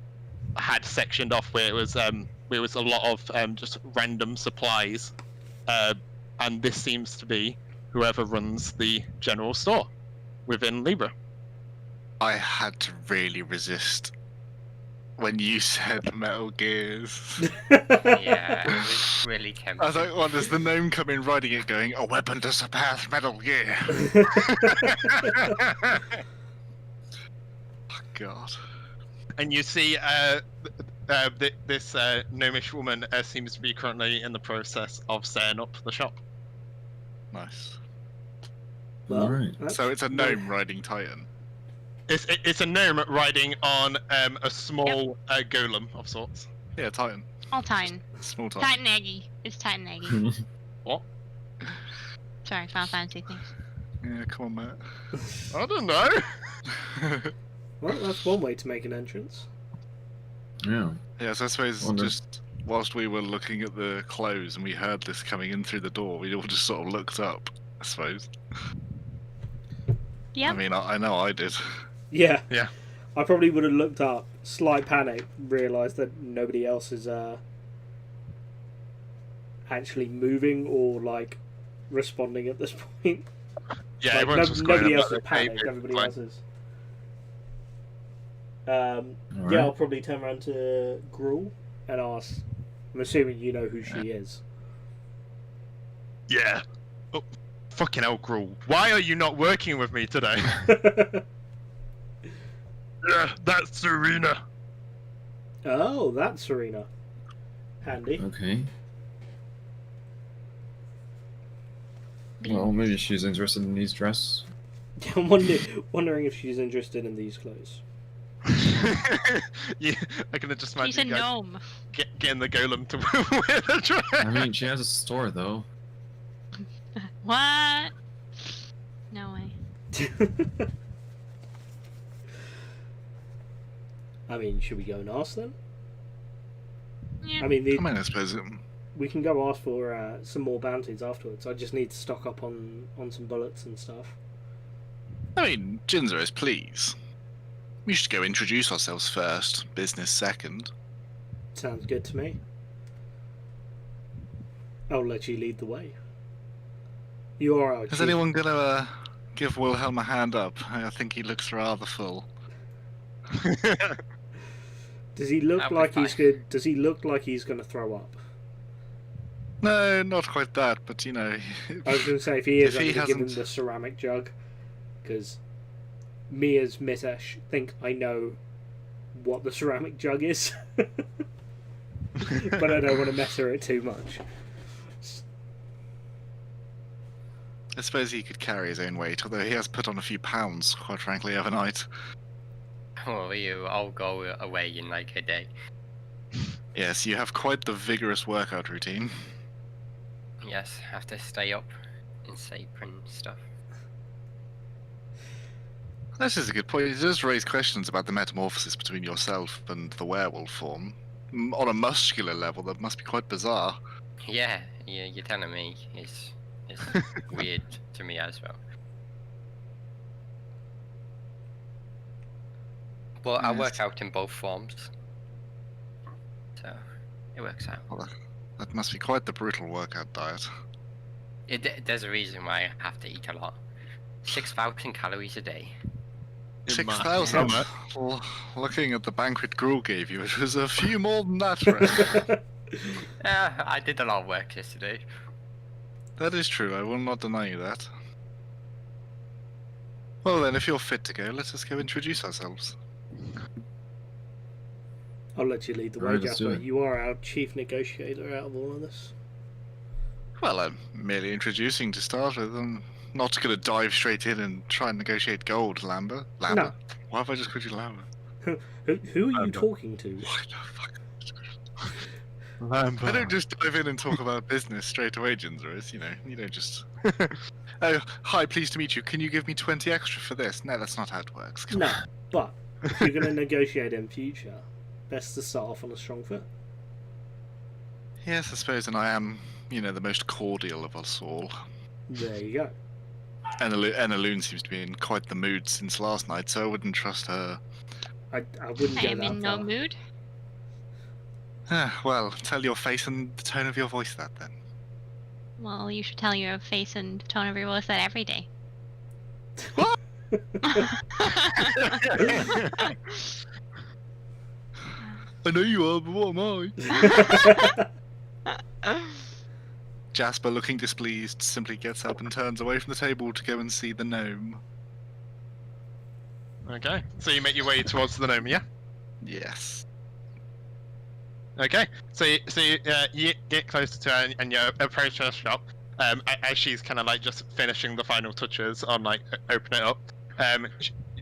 had sectioned off, where it was a lot of just random supplies. And this seems to be whoever runs the general store within Libra.
I had to really resist when you said Metal Gears.
Yeah, it was really tempting.
I was like, well, there's the gnome coming riding it going, a weapon to surpass Metal Gear. Oh, God.
And you see this gnomish woman seems to be currently in the process of setting up the shop.
Nice.
Well,
Alright.
that's-
So it's a gnome riding Titan.
It's a gnome riding on a small golem of sorts.
Yeah, Titan.
All Titan.
Small Titan.
Titan Eggy. It's Titan Eggy.
What?
Sorry, Final Fantasy things.
Yeah, come on, Matt.
I don't know.
Well, that's one way to make an entrance.
Yeah.
Yeah, so I suppose
Wonder-
just whilst we were looking at the clothes and we heard this coming in through the door, we all just sort of looked up, I suppose.
Yep.
I mean, I know I did.
Yeah.
Yeah.
I probably would have looked up, slight panic, realised that nobody else is actually moving or like responding at this point.
Yeah,
Like,
everyone's just going
nobody
about
else
their
is panicked,
day,
everybody
fine.
else is.
Alright.
Yeah, I'll probably turn around to Gruul and ask. I'm assuming you know who she is.
Yeah. Oh, fucking hell, Gruul. Why are you not working with me today?
Yeah, that's Serena.
Oh, that's Serena. Handy.
Okay. Well, maybe she's interested in these dress.
I'm wondering if she's interested in these clothes.
Yeah, I can just
He's a
imagine you guys
gnome.
getting the golem to wear the dress.
I mean, she has a store though.
What? No way.
I mean, should we go and ask them?
Yeah.
I mean,
I mean, I suppose
we can go ask for some more bounties afterwards. I just need to stock up on some bullets and stuff.
I mean, Jinzeros, please. We should go introduce ourselves first, business second.
Sounds good to me. I'll let you lead the way. You are our
Is
chief.
anyone gonna give Wilhelm a hand up? I think he looks rather full.
Does he look
That'll be
like he's
fine.
good? Does he look like he's going to throw up?
No, not quite that, but you know.
I was going to say if he is,
If he
I'm going to give him
hasn't-
the ceramic jug, because me as Mitesh think I know what the ceramic jug is, but I don't want to mess her it too much.
I suppose he could carry his own weight, although he has put on a few pounds, quite frankly, overnight.
Oh, you all go away in like a day.
Yes, you have quite the vigorous workout routine.
Yes, have to stay up and sleep and stuff.
This is a good point. It does raise questions about the metamorphosis between yourself and the werewolf form. On a muscular level, that must be quite bizarre.
Yeah, you're telling me it's weird to me as well. But I
Yes.
work out in both forms, so it works out.
Well, that must be quite the brutal workout diet.
There's a reason why I have to eat a lot. 6,000 calories a day.
in my
6,000.
stomach.
Well, looking at the banquet Gruul gave you, it was a few more than that, friend.
I did a lot of work yesterday.
That is true, I will not deny you that. Well then, if you're fit to go, let us go introduce ourselves.
I'll let you lead the way,
Alright, let's do
Jasper.
it.
You are our chief negotiator out of all of this.
Well, I'm merely introducing to start with. I'm not going to dive straight in and try and negotiate gold, Lambert.
No.
Why have I just called you Lambert?
Who are you talking to?
Why the fuck?
Lambert.
I don't just dive in and talk about business straight away, Ginzerus. You don't just... Oh, hi, pleased to meet you. Can you give me 20 extra for this? No, that's not how it works. Come
No,
on.
but if you're going to negotiate in future, best to start off on a strong foot.
Yes, I suppose, and I am, the most cordial of us all.
There you go.
Enaloon seems to be in quite the mood since last night, so I wouldn't trust her.
I wouldn't
I
go
am
that
in no
far.
mood.
Well, tell your face and the tone of your voice that then.
Well, you should tell your face and tone of your voice that every day.
What? I know you are, but what am I? Jasper, looking displeased, simply gets up and turns away from the table to go and see the gnome.
Okay, so you make your way towards the gnome, yeah?
Yes.
Okay, so you get closer to her and you approach her shop. As she's kind of like just finishing the final touches on like opening it up,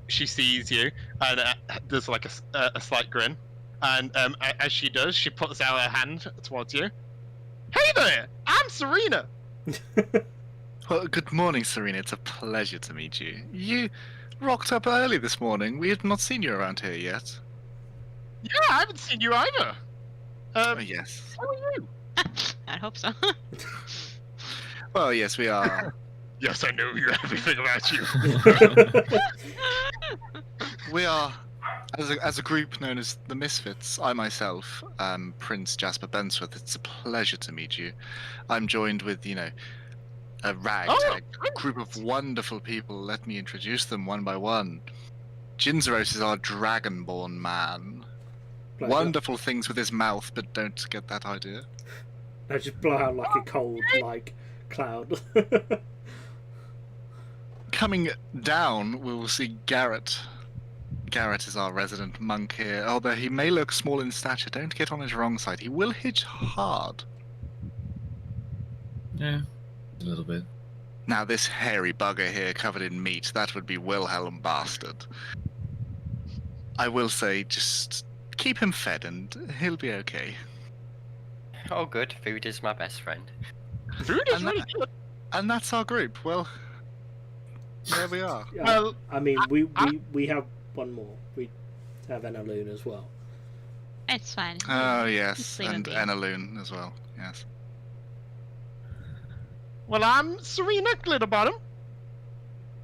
she sees you and there's like a slight grin, and as she does, she puts out her hand towards you. Hey there, I'm Serena.
Well, good morning, Serena. It's a pleasure to meet you. You rocked up early this morning. We have not seen you around here yet.
Yeah, I haven't seen you either.
Oh, yes.
How are you?
I hope so.
Well, yes, we are.
Yes, I know everything about you.
We are, as a group known as the Misfits. I myself am Prince Jasper Bensworth. It's a pleasure to meet you. I'm joined with, a ragtag group of wonderful people. Let me introduce them one by one. Ginzeros is our dragonborn man.
Pleasure.
Wonderful things with his mouth, but don't get that idea.
I just blow out like a cold, cloud.
Coming down, we will see Garret. Garret is our resident monk here. Although he may look small in stature, don't get on his wrong side. He will hit hard.
Yeah, a little bit.
Now this hairy bugger here covered in meat, that would be Wilhelm Bastard. I will say, just keep him fed and he'll be okay.
Oh, good. Food is my best friend.
Food is
And
really
that-
good.
And that's our group. Well, there we are.
Yeah,
Well,
I mean, we have one more. We have Enaloon as well.
It's fine.
Oh, yes,
Just leave him
and
be.
Enaloon as well, yes.
Well, I'm Serena Glitterbottom,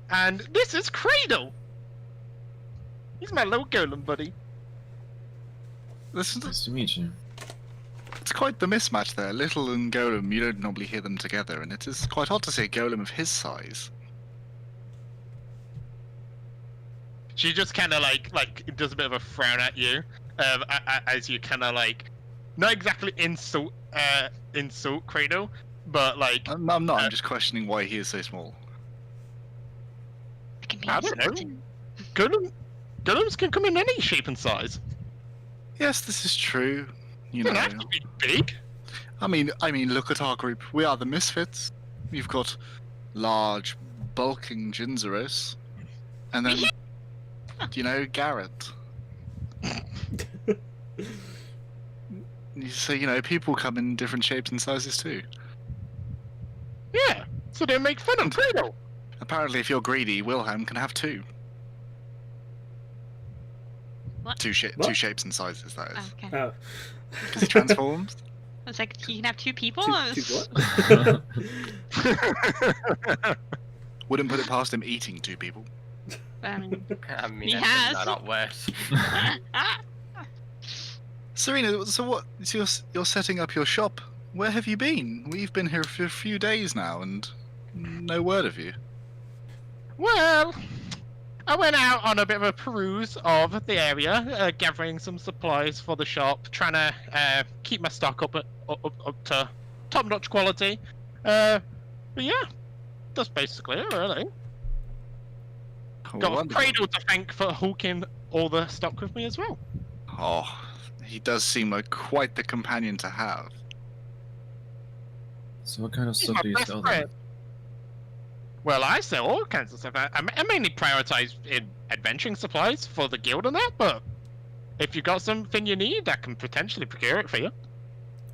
and this is Cradle. He's my little golem buddy.
This is,
Nice to meet you.
it's quite the mismatch there. Little and Golem, you don't normally hear them together, and it is quite odd to see a Golem of his size.
She just kind of like does a bit of a frown at you, as you kind of not exactly insult Cradle, but
I'm not, I'm just questioning why he is so small.
It can be
I don't know.
insulting.
Golems can come in any shape and size.
Yes, this is true. You
They
know,
don't have to be big.
I mean, look at our group. We are the Misfits. We've got large, bulking Ginzeros, and then, Garret. So, people come in different shapes and sizes too.
Yeah, so they make fun of Cradle.
Apparently, if you're greedy, Wilhelm can have two.
What?
Two
What?
shapes and sizes, that is.
Okay.
Oh,
Because he transforms.
I was like, you can have two people?
two what?
Wouldn't put it past him eating two people.
I mean,
I mean,
He
that's
has.
a lot worse.
Serena, so what? So you're setting up your shop. Where have you been? We've been here for a few days now, and no word of you.
Well, I went out on a bit of a peruse of the area, gathering some supplies for the shop, trying to keep my stock up to top-notch quality. But yeah, that's basically it, really. Got
Wonderful.
Cradle to thank for hooking all the stock with me as well.
Oh, he does seem like quite the companion to have.
So what kind of
He's
stuff
my
do you
best
sell
friend.
then?
Well, I sell all kinds of stuff. I mainly prioritize in adventuring supplies for the guild and that, but if you got something you need, I can potentially procure it for you.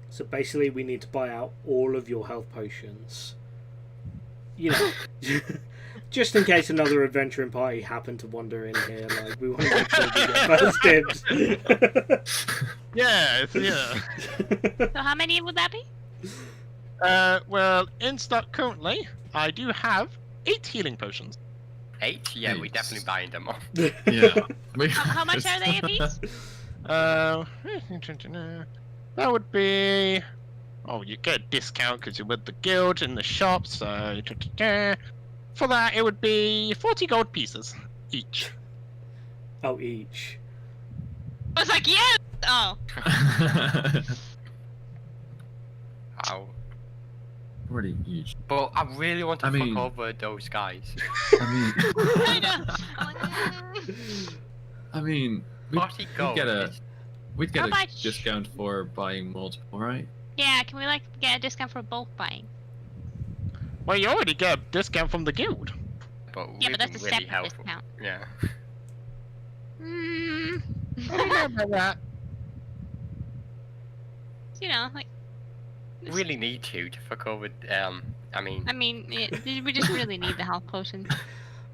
So basically, we need to buy out all of your health potions. You know, just in case another adventuring party happened to wander in here. Like, we want to make sure we get first dibs.
Yeah, yeah.
So how many would that be?
Well, in stock currently, I do have 8 healing potions.
8? Yeah, we
Eight.
definitely buying them all.
Yeah.
How much are they a piece?
That would be... Oh, you get a discount because you're with the guild in the shop, so... For that, it would be 40 gold pieces each.
Oh, each.
I was like, yes! Oh.
Ow.
40 each.
But I really want to
I mean-
fuck over those guys.
I mean,
I know. I'm like,
I mean, we'd
40 gold.
we'd get
How
a
much?
discount for buying multiple, right?
Yeah, can we like get a discount for bulk buying?
Well, you already get a discount from the guild.
But
Yeah,
we've
but that's a
been really
separate
helpful.
discount.
Yeah.
Mm.
I don't know about that.
You know, like.
Really need to fuck over. I mean,
We just really need the health potions.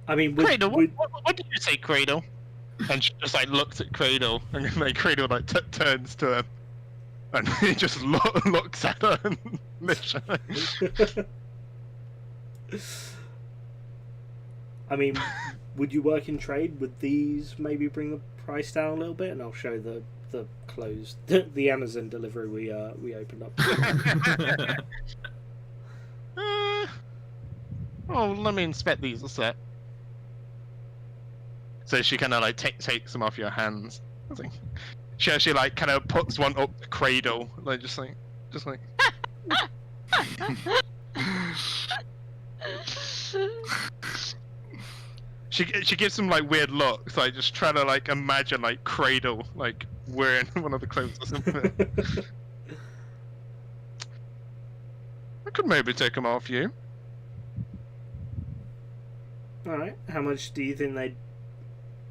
I mean,
Cradle, what did you say, Cradle? And she just like looks at Cradle, and then like Cradle like turns to him, and he just looks at her and literally.
I mean, would you work in trade? Would these maybe bring the price down a little bit? And I'll show the closed the Amazon delivery we opened up.
Oh, let me inspect these a sec. So she kind of like takes them off your hands. I think she like kind of puts one up the Cradle, like just like. She gives some like weird looks, like just trying to like imagine like Cradle like wearing one of the clothes or something. I could maybe take them off you.
Alright, how much do you think they'd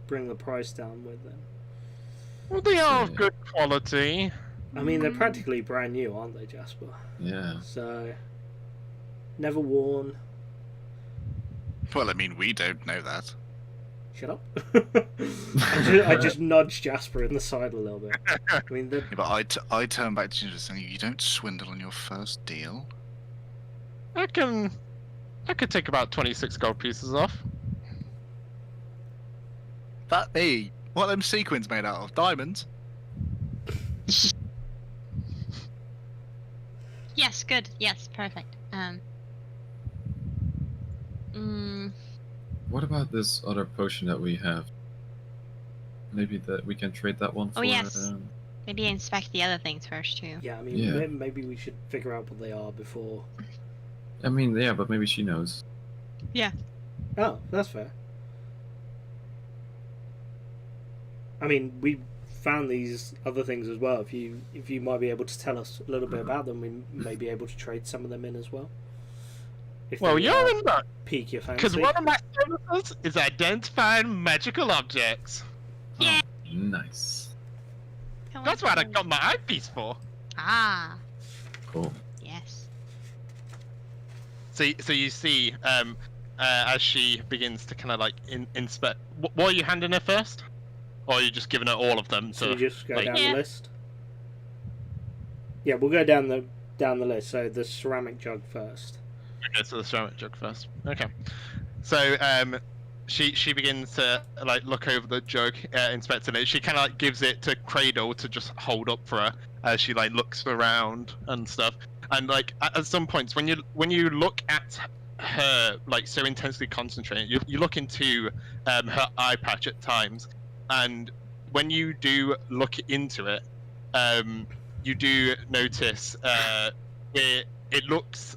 bring the price down with then?
Well, they are of good quality.
I mean, they're practically brand new, aren't they, Jasper?
Yeah.
So, never worn.
Well, I mean, we don't know that.
Shut up. I just nudged Jasper in the side a little bit. I mean,
Yeah, but I turn back to you and say, you don't swindle on your first deal.
I could take about 26 gold pieces off.
That hey, what are them sequins made out of? Diamonds?
Yes, good. Yes, perfect.
What about this other potion that we have? Maybe that we can trade that one for.
Oh, yes. Maybe inspect the other things first too.
yeah, I mean,
Yeah.
maybe we should figure out what they are before.
I mean, yeah, but maybe she knows.
Oh, that's fair. I mean, we found these other things as well. If you might be able to tell us a little bit about them, we may be able to trade some of them in as well. If
Well,
they,
you're in luck,
pique your
because
fancy.
one of my services is identifying magical objects.
Yeah.
Oh, nice.
That's what I got my eyepiece for.
Ah,
Cool.
yes.
So you see, as she begins to kind of like inspect. What are you handing her first, or are you just giving her all of them?
So
To
we just go
like-
down
Yeah.
the list. Yeah, we'll go down the list. So the ceramic jug first.
Okay, so the ceramic jug first. Okay. So she begins to like look over the jug, inspecting it. She kind of like gives it to Cradle to just hold up for her as she like looks around and stuff. And like at some points when you look at her like so intensely concentrated. You look into her eye patch at times, and when you do look into it, you do notice it looks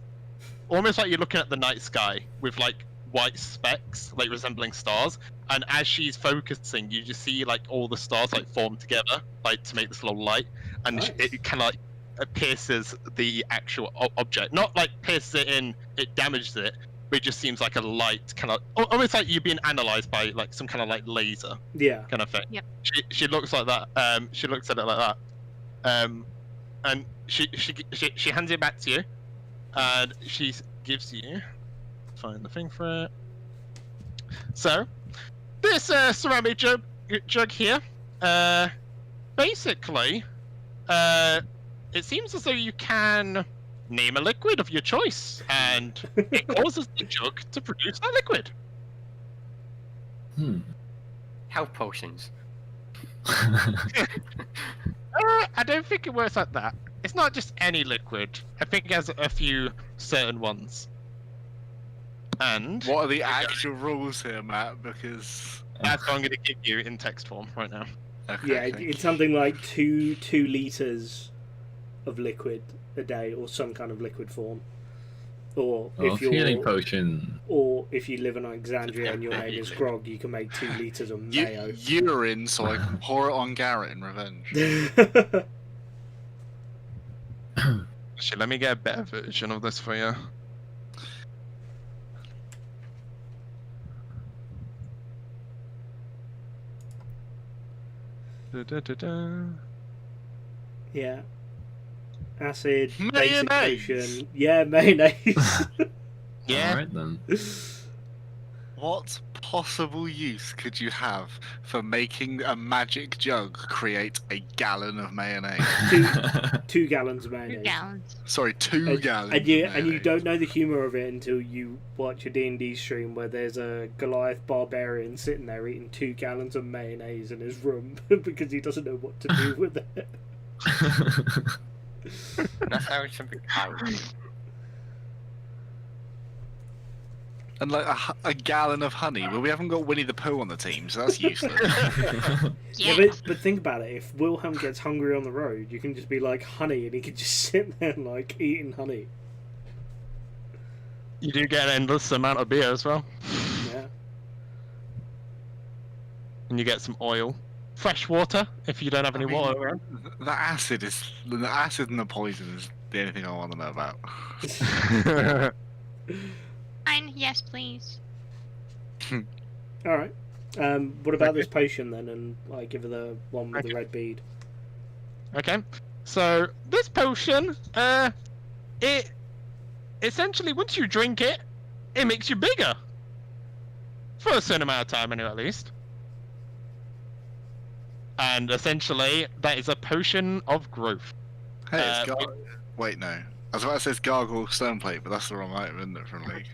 almost like you're looking at the night sky with like white specks, like resembling stars. And as she's focusing, you just see like all the stars like form together, like to make this little light, and
Nice.
it kind of like pierces the actual object. Not like pierces it in, it damages it, but it just seems like a light, kind of almost like you're being analyzed by like some kind of like laser
Yeah.
kind of thing.
Yep.
She looks like that. She looks at it like that, and she hands it back to you, and she gives you, find the thing for it. So, this ceramic jug here, basically, it seems as though you can name a liquid of your choice, and it causes the jug to produce that liquid.
Health potions.
I don't think it works like that. It's not just any liquid. I think it has a few certain ones. And
What are the actual rules here, Matt? Because
that's what I'm going to give you in text form right now.
okay,
Yeah,
thank
it's something like 2 liters of liquid a day, or some kind of liquid form. Or if
healing
you're,
potion.
or if you live in Alexandria and your name is Grog, you can make 2 liters of mayo.
urine, so I can pour it on Garret in revenge.
Actually, let me get a better version of this for you.
Yeah. Acid, basic
Mayonnaise.
potion. Yeah, mayonnaise.
Yeah.
Alright then.
What possible use could you have for making a magic jug create a gallon of mayonnaise?
2 gallons of
2
mayonnaise.
gallons.
Sorry, 2 gallons.
And you
of
and you
mayonnaise.
don't know the humour of it until you watch a D&D stream where there's a Goliath barbarian sitting there eating 2 gallons of mayonnaise in his room because he doesn't know what to do with it.
That's how something I would do.
And like a gallon of honey. Well, we haven't got Winnie the Pooh on the team, so that's useless.
Yeah,
Yeah.
but think about it. If Wilhelm gets hungry on the road, you can just be like honey, and he can just sit there like eating honey.
You do get an endless amount of beer as well.
Yeah.
And you get some oil. Fresh water, if you don't have any water around.
The acid and the poison is the only thing I want to know about.
Fine, yes, please.
All right. What about this potion then? And I give her the one with the
Okay.
red bead.
Okay, so this potion, it essentially, once you drink it, it makes you bigger. For a certain amount of time, anyway, at least. And essentially, that is a potion of growth.
Hey, it's
Uh,
wait, no. I was about to say it's Gargoyle Stoneplate, but that's the wrong item, isn't it, from League?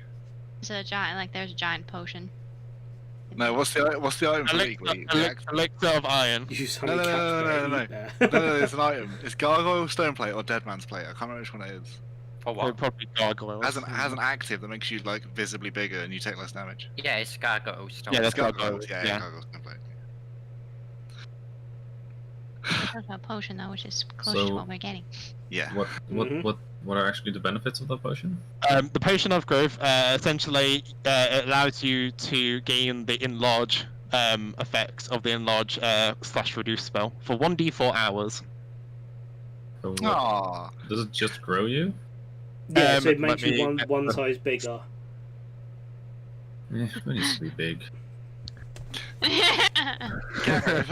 It's a giant, like, there's a giant potion.
No, what's the item for League?
Elixir of iron.
Use
No,
honey
no,
caps
no,
for
no, no,
eat there.
No, there's an item. It's Gargoyle Stoneplate or Dead Man's Plate. I can't remember which one it is.
For
Or
what?
probably gargoyles.
Has an active that makes you like visibly bigger and you take less damage.
Yeah, it's gargoyle stone.
Yeah, that's
Gargoyle.
gargoyles.
Yeah,
Yeah.
Gargoyle Stoneplate.
There's a potion, though, which is close
So-
to what we're getting.
Yeah.
What are actually the benefits of the potion?
The potion of growth, essentially, it allows you to gain the enlarge effects of the enlarge / reduce spell for 1d4 hours.
So what,
Aww.
does it just grow you?
Yeah, so it
let
makes you
me-
one size bigger.
Eh, it needs to be big.
Garret, if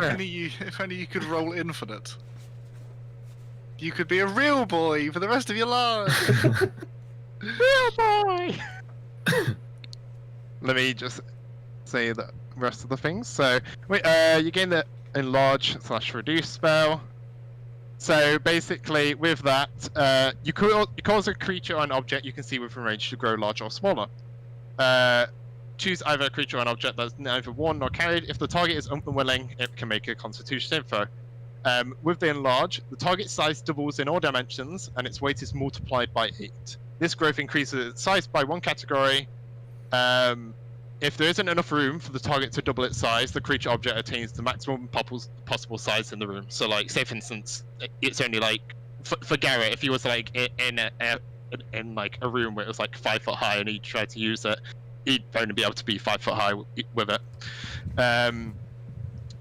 only you could roll infinite. You could be a real boy for the rest of your life.
Real boy! Let me just say the rest of the things. So, you gain the enlarge / reduce spell. So basically, with that, you cause a creature or an object you can see within range to grow larger or smaller. Choose either a creature or an object that's neither worn nor carried. If the target is unwilling, it can make a Constitution info. With the enlarge, the target size doubles in all dimensions, and its weight is multiplied by 8. This growth increases its size by 1 category. If there isn't enough room for the target to double its size, the creature object attains the maximum possible size in the room. So, like, say for instance, it's only like for Garret, if he was like in like a room where it was like 5 foot high and he tried to use it, he'd only be able to be 5 foot high with it.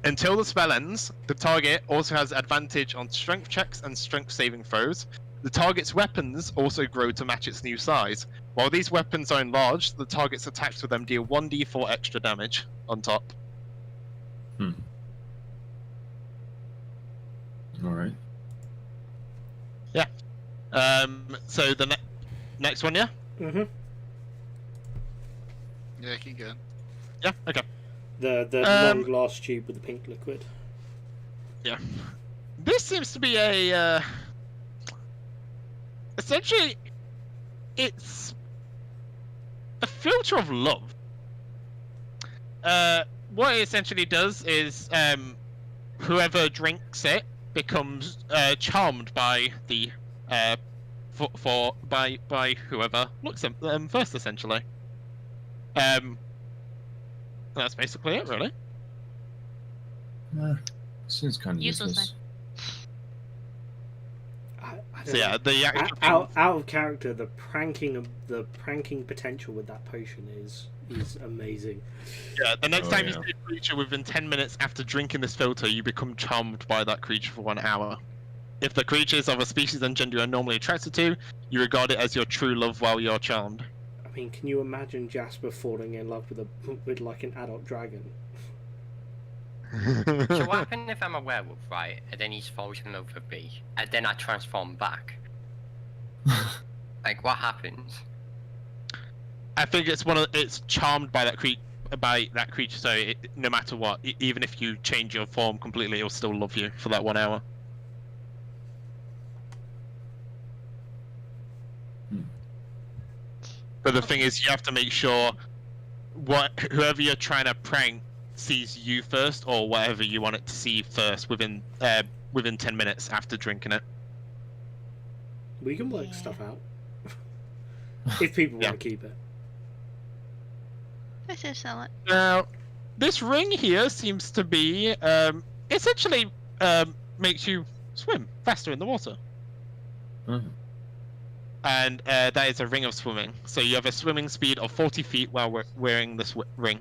Until the spell ends, the target also has advantage on strength checks and strength saving throws. The target's weapons also grow to match its new size. While these weapons are enlarged, the target's attacks with them deal 1d4 extra damage on top.
Alright.
Yeah. So the next one, yeah?
Mm-hmm.
Yeah, keep going.
Yeah, okay.
The long glass tube with the pink liquid.
Yeah. This seems to be a essentially it's a filter of love. What it essentially does is whoever drinks it becomes charmed by the by whoever looks at them first, essentially. That's basically it, really.
Seems kind of
Useless
useless.
I don't
So yeah,
know.
the actual
out of character, the pranking potential with that potion is amazing.
yeah, the next
Oh,
time you
yeah.
see a creature within 10 minutes after drinking this filter, you become charmed by that creature for 1 hour. If the creature is of a species and gender you are normally attracted to, you regard it as your true love while you're charmed.
I mean, can you imagine Jasper falling in love with like an adult dragon?
So what happens if I'm a werewolf, right? And then he's falls in love with me, and then I transform back? Like, what happens?
I think it's charmed by that creature. So no matter what, even if you change your form completely, it'll still love you for that 1 hour. But the thing is, you have to make sure whoever you're trying to prank sees you first, or whatever you want it to see first within 10 minutes after drinking it.
We can work
Yeah.
stuff out if people
Yeah.
want to keep it.
Let's just sell it.
Now, this ring here seems to be essentially makes you swim faster in the water.
Mhm.
And that is a ring of swimming. So you have a swimming speed of 40 feet while wearing this ring.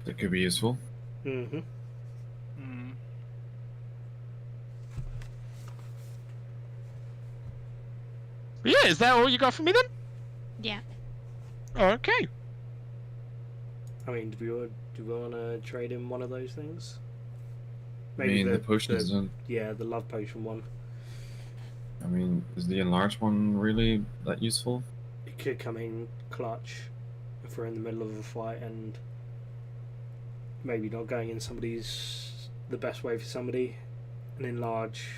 That could be useful.
Mm-hmm.
But yeah, is that all you got for me then?
Yeah.
Okay.
I mean, do we want to trade in one of those things?
I mean, the potion isn't.
Yeah, the love potion one.
I mean, is the enlarged one really that useful?
It could come in clutch if we're in the middle of a fight and maybe not going in the best way for somebody. An enlarge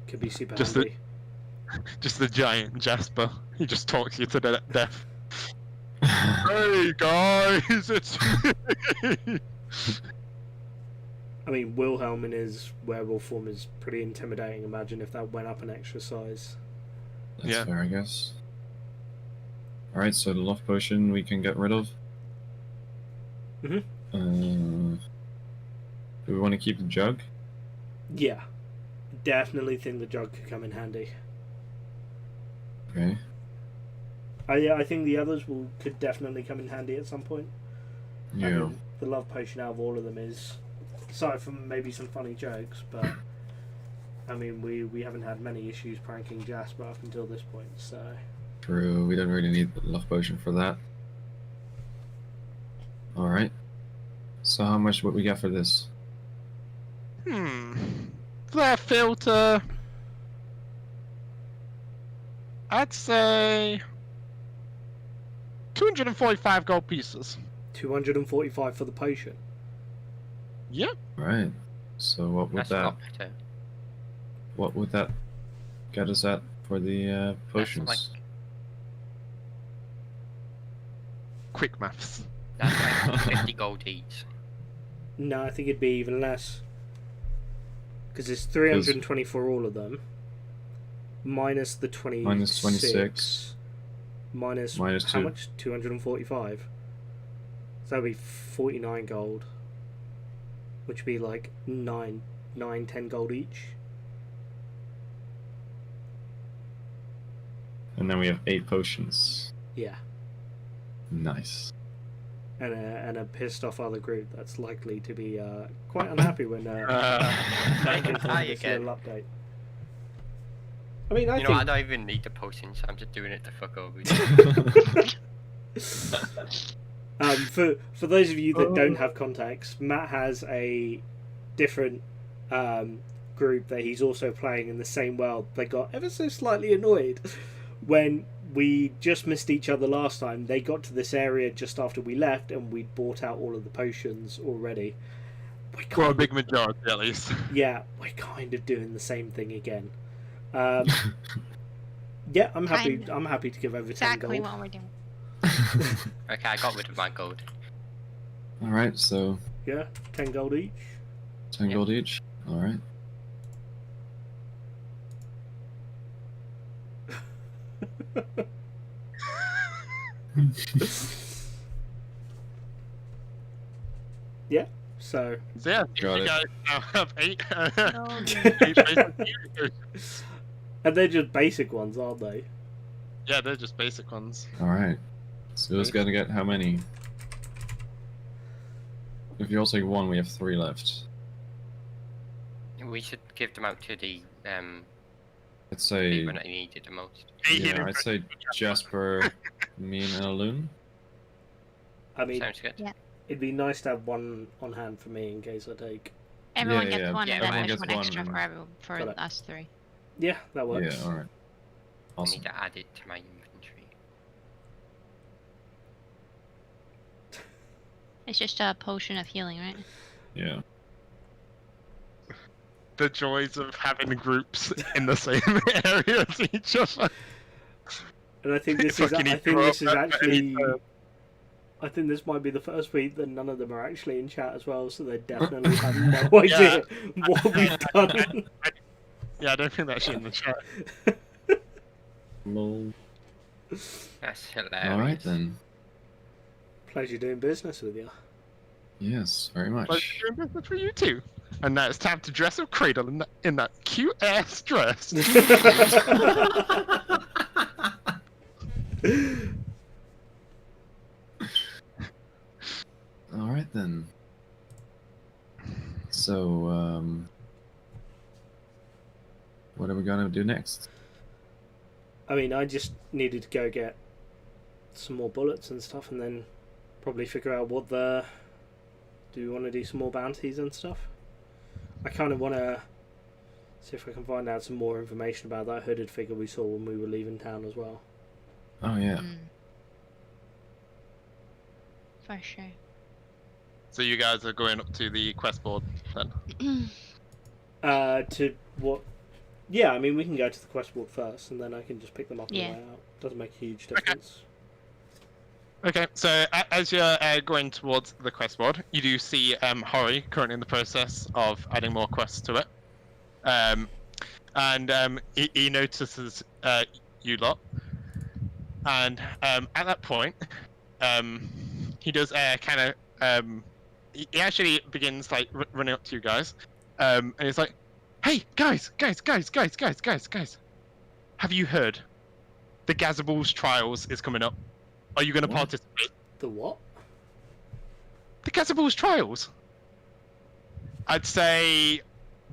could be super
Just
handy.
Just the giant Jasper. He just talks you to death. Hey guys, it's me.
I mean, Wilhelm in his werewolf form is pretty intimidating. Imagine if that went up an extra size.
That's
Yeah.
fair, I guess. Alright, so the love potion we can get rid of.
Mhm.
Do we want to keep the jug?
Yeah, definitely think the jug could come in handy.
Okay.
I think the others could definitely come in handy at some point. I
Yeah.
mean, the love potion out of all of them is, aside from maybe some funny jokes, but I mean, we haven't had many issues pranking Jasper up until this point, so.
True, we don't really need the love potion for that. Alright. So how much would we get for this?
Flare filter. I'd say 245 gold pieces.
245 for the potion.
Yep.
Right. So what would
That's
that
not better.
what would that get us at for the
That's
potions?
like,
Quick maths.
that's like 50 gold each.
No, I think it'd be even less. Because it's 320 for all of them. minus the 26.
Minus 26.
Minus
Minus
how
2.
much? 245. So that'd be 49 gold. Which would be like 10 gold each.
And then we have 8 potions.
Yeah.
Nice.
And a pissed off other group that's likely to be quite unhappy when back into
Hi
this
again.
little update. I mean, I
You know,
think
I don't even need the potions. I'm just doing it to fuck over you.
for those of you that don't have context, Matt has a different group that he's also playing in the same world. They got ever so slightly annoyed when we just missed each other last time. They got to this area just after we left, and we'd bought out all of the potions already.
For a big majority, at least.
Yeah, we're kind of doing the same thing again. Yeah, I'm happy.
Kind of.
I'm happy to give over 10
Exactly
gold.
what we're doing.
Okay, I got rid of my gold.
Alright, so
Yeah, 10 gold each.
10 gold each. Alright.
Yeah. So
So yeah,
Got
you
it.
guys now have 8.
No.
8 basic units.
and they're just basic ones, aren't they?
Yeah, they're just basic ones.
Alright. So who's gonna get how many? If you all take 1, we have 3 left.
We should give them out to the
I'd say,
people that need it the most.
8
yeah,
healing
I'd say Jasper, me, and Alun.
I mean,
Sounds good.
it'd be nice to have one on hand for me in case I take.
Everyone
Yeah,
gets
yeah,
one,
yeah,
and then
everyone
there's
gets
one
one,
extra
and-
for everyone for
Got it.
us 3.
Yeah, that works.
Yeah, alright.
I
Awesome.
need to add it to my inventory.
It's just a potion of healing, right?
Yeah.
The joys of having groups in the same area as each other.
And I think this is.
Fucking
I think
grow
this is
up at any
actually.
time.
I think this might be the first week that none of them are actually in chat as well, so they definitely have no idea what we've done.
Yeah, I don't think that's in the chat.
Lol.
That's hilarious.
Alright then.
Pleasure doing business with you.
Yes, very much.
Let's do business for you too. And now it's time to dress up Cradle in that cute ass dress.
Alright then. So, what are we gonna do next?
I mean, I just needed to go get some more bullets and stuff, and then probably figure out what the. Do we want to do some more bounties and stuff? I kind of want to see if I can find out some more information about that hooded figure we saw when we were leaving town as well.
Oh yeah.
Mm. For sure.
So you guys are going up to the quest board then?
To what? Yeah, I mean, we can go to the quest board first, and then I can just pick them up on
Yeah.
the way out. Doesn't make a huge difference.
Okay, so as you're going towards the quest board, you do see Hori currently in the process of adding more quests to it. He notices you lot. And at that point, he does kind of... he actually begins like running up to you guys. And he's like, hey, guys! Have you heard? The Gazabal's Trials is coming up. Are you going to
What?
participate?
The what?
The Gazabal's Trials. I'd say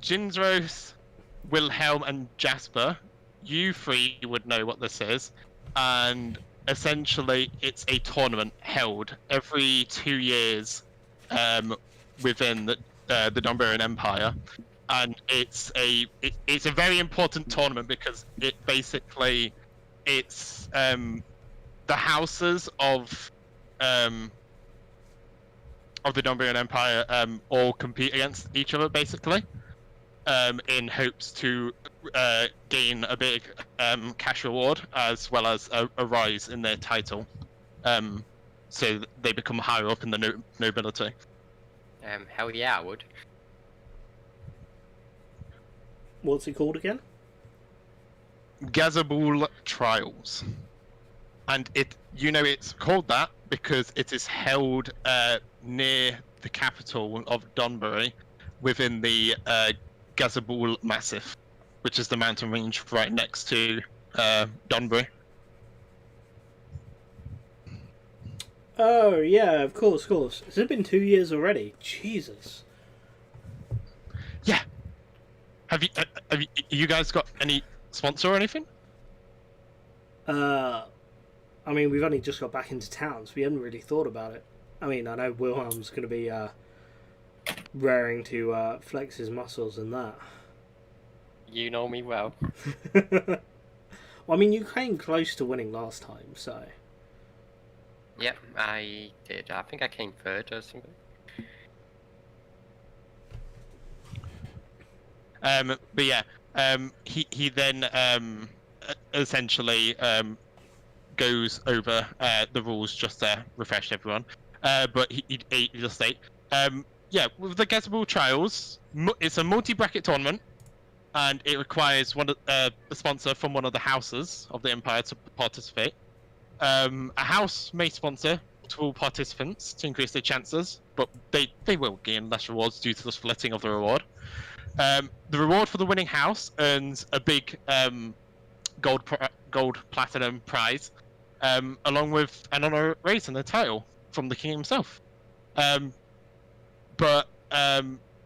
Jinzros, Wilhelm, and Jasper. You 3 would know what this is, and essentially it's a tournament held every 2 years within the Donbarian Empire, and it's a very important tournament because it basically it's the houses of the Donbarian Empire all compete against each other basically in hopes to gain a big cash reward as well as a rise in their title, so they become higher up in the nobility.
Hell yeah, I would.
What's it called again?
Gazabul Trials, and it's called that because it is held near the capital of Donbury, within the Gazabul Massif, which is the mountain range right next to Donbury.
Oh yeah, of course. Has it been 2 years already? Jesus.
Yeah. Have you guys got any sponsor or anything?
I mean, we've only just got back into town, so we hadn't really thought about it. I mean, I know Wilhelm's going to be raring to flex his muscles and that.
You know me well.
Well, I mean, you came close to winning last time, so...
Yep, I did. I think I came third or something.
But yeah, he then essentially goes over the rules just to refresh everyone. But he just state, yeah, with the Gazabul Trials, it's a multi-bracket tournament, and it requires a sponsor from one of the houses of the Empire to participate. A house may sponsor multiple participants to increase their chances, but they will gain less rewards due to the splitting of the reward. The reward for the winning house earns a big gold platinum prize, along with an honor race and a title from the king himself. But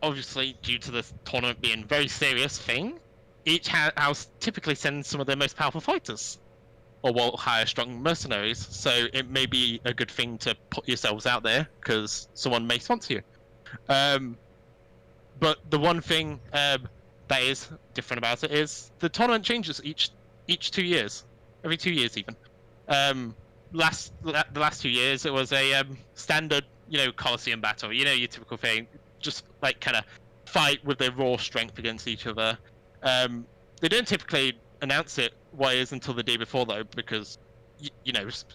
obviously, due to this tournament being a very serious thing, each house typically sends some of their most powerful fighters, or will hire strong mercenaries. So it may be a good thing to put yourselves out there, because someone may sponsor you. But the one thing that is different about it is the tournament changes each 2 years, every 2 years even. The last 2 years it was a standard, Colosseum battle. Your typical thing, just like kind of fight with their raw strength against each other. They don't typically announce it what it is until the day before though, because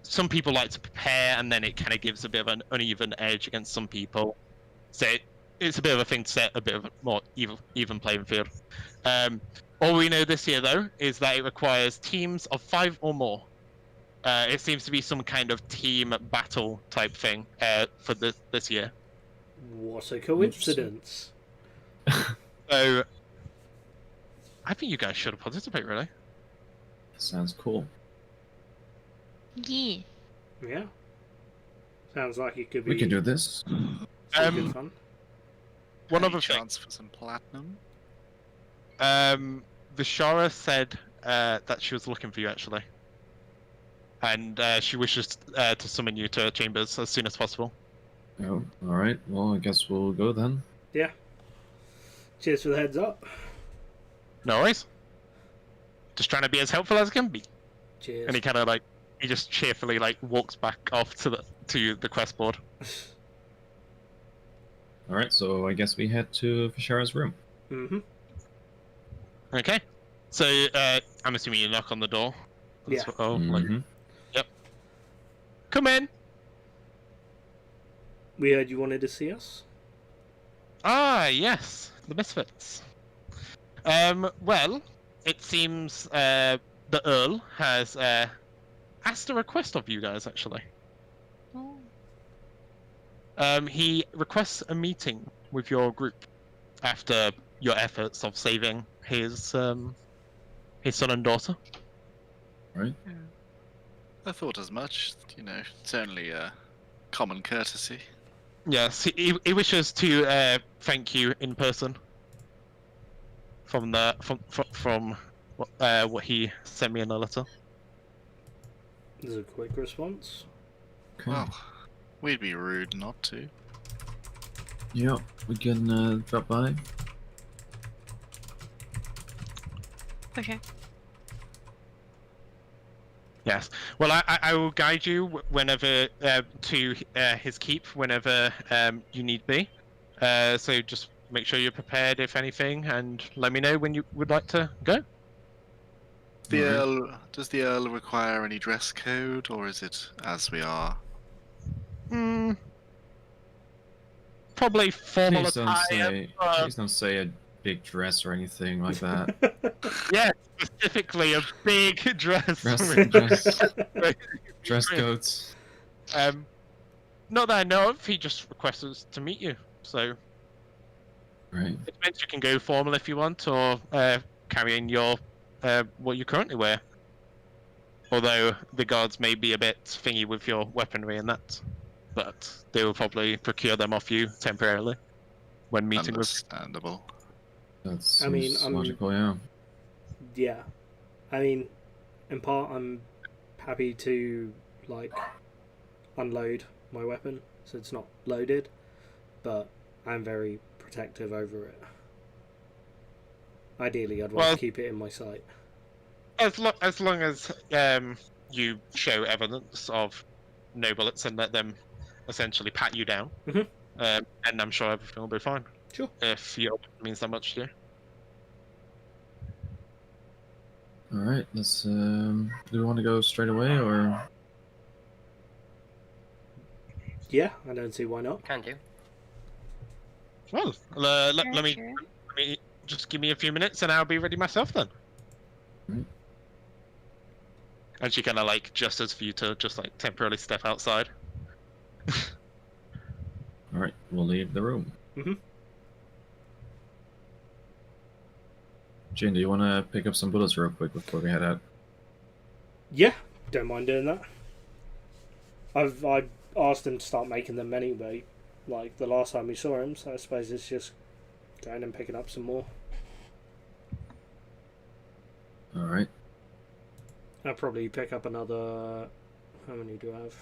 some people like to prepare, and then it kind of gives a bit of an uneven edge against some people. So it's a bit of a thing to set a bit of a more even playing field. All we know this year, though, is that it requires teams of 5 or more. It seems to be some kind of team battle type thing for this year.
What a coincidence.
So, I think you guys should participate, really.
Sounds cool.
Yeah.
Yeah. Sounds like it could be...
We can do this.
good fun.
One
Any
other thing.
chance for some platinum?
Vishara said that she was looking for you, actually. And she wishes to summon you to Chambers as soon as possible.
Oh, alright. Well, I guess we'll go then.
Yeah. Cheers for the heads up.
No worries. Just trying to be as helpful as I can be.
Cheers.
And he kind of he just cheerfully walks back off to the quest board.
Alright, so I guess we head to Vishara's room.
Mm-hmm.
Okay. So I'm assuming you knock on the door.
Yeah.
Mhm.
Yep. Come in.
We heard you wanted to see us.
Ah, yes, the Misfits. Well, it seems the Earl has asked a request of you guys, actually.
Oh.
He requests a meeting with your group after your efforts of saving his son and daughter.
Right?
I thought as much. Certainly a common courtesy.
Yes, he wishes to thank you in person from what he sent me in a letter.
There's a quick response.
Okay.
Well, we'd be rude not to.
Yeah, we can drop by.
For sure.
Yes. Well, I will guide you whenever to his keep whenever you need be. So just make sure you're prepared if anything, and let me know when you would like to go.
Does the Earl require any dress code, or is it as we are?
Probably formal
Please don't
attire.
say big dress or anything like that.
Yeah, specifically a big dress.
Dress coats.
Not that I know of. He just requests us to meet you. So
Right.
it means you can go formal if you want, or carry in your what you currently wear. Although the guards may be a bit thingy with your weaponry and that, but they will probably procure them off you temporarily when meeting with.
Understandable.
That's
I mean,
logical, yeah.
Yeah, I mean, in part, I'm happy to like unload my weapon so it's not loaded, but I'm very protective over it. Ideally, I'd want to keep it in my sight.
As long as you show evidence of no bullets and let them essentially pat you down, and I'm sure everything will be fine.
Sure.
If your means that much to you.
All right, let's. Do we want to go straight away or?
Yeah, I don't see why not.
Can do.
Well, let me just give me a few minutes and I'll be ready myself then.
Right.
And she kind of like gestures for you to just like temporarily step outside.
All right, we'll leave the room. Jane, do you want to pick up some bullets real quick before we head out?
Yeah, don't mind doing that. I've asked him to start making them anyway, like the last time we saw him, so I suppose it's just going and picking up some more.
All right.
I'll probably pick up another... How many do I have?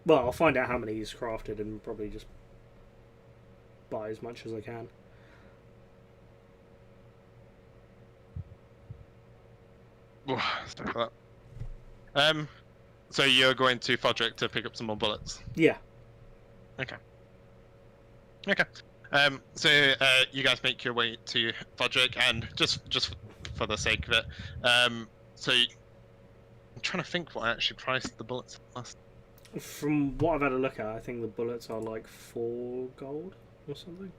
Well, I'll find out how many he's crafted and probably just buy as much as I can.
Sorry for that. So you're going to Fodrick to pick up some more bullets?
Yeah.
Okay. So you guys make your way to Fodrick, and just for the sake of it, so I'm trying to think what I actually priced the bullets last.
From what I've had a look at, I think the bullets are like 4 gold or something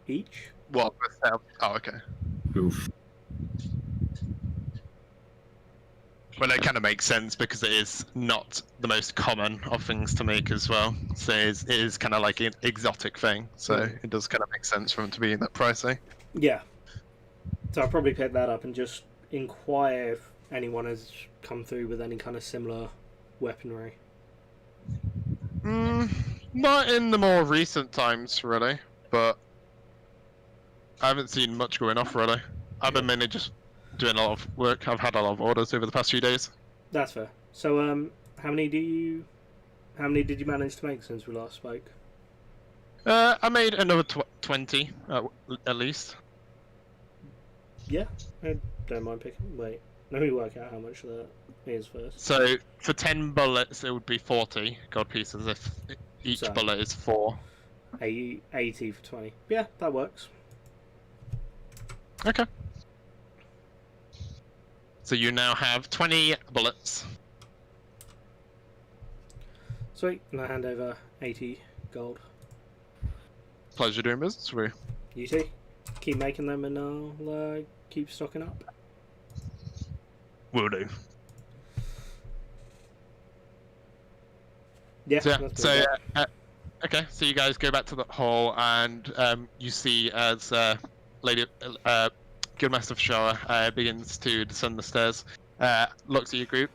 each.
What? Oh, okay.
Oof.
Well, it kind of makes sense because it is not the most common of things to make as well. So it is kind of like an exotic thing. So it does kind of make sense for them to be that pricey.
Yeah. So I'll probably pick that up and just inquire if anyone has come through with any kind of similar weaponry.
Not in the more recent times, really. But I haven't seen much going off, really. I've been mainly just doing a lot of work. I've had a lot of orders over the past few days.
That's fair. So, how many did you manage to make since we last spoke?
I made another 20 at least.
Yeah, I don't mind picking. Wait, let me work out how much that is first.
So for 10 bullets, it would be 40 gold pieces if each bullet is 4.
80 for 20. Yeah, that works.
Okay. So you now have 20 bullets.
Sweet, and I hand over 80 gold.
Pleasure doing business with you.
You too. Keep making them and I'll keep stocking up.
Will do.
Yeah,
so okay, so you guys go back to the hall and you see as Lady Guildmaster Fashara begins to descend the stairs, looks at your group.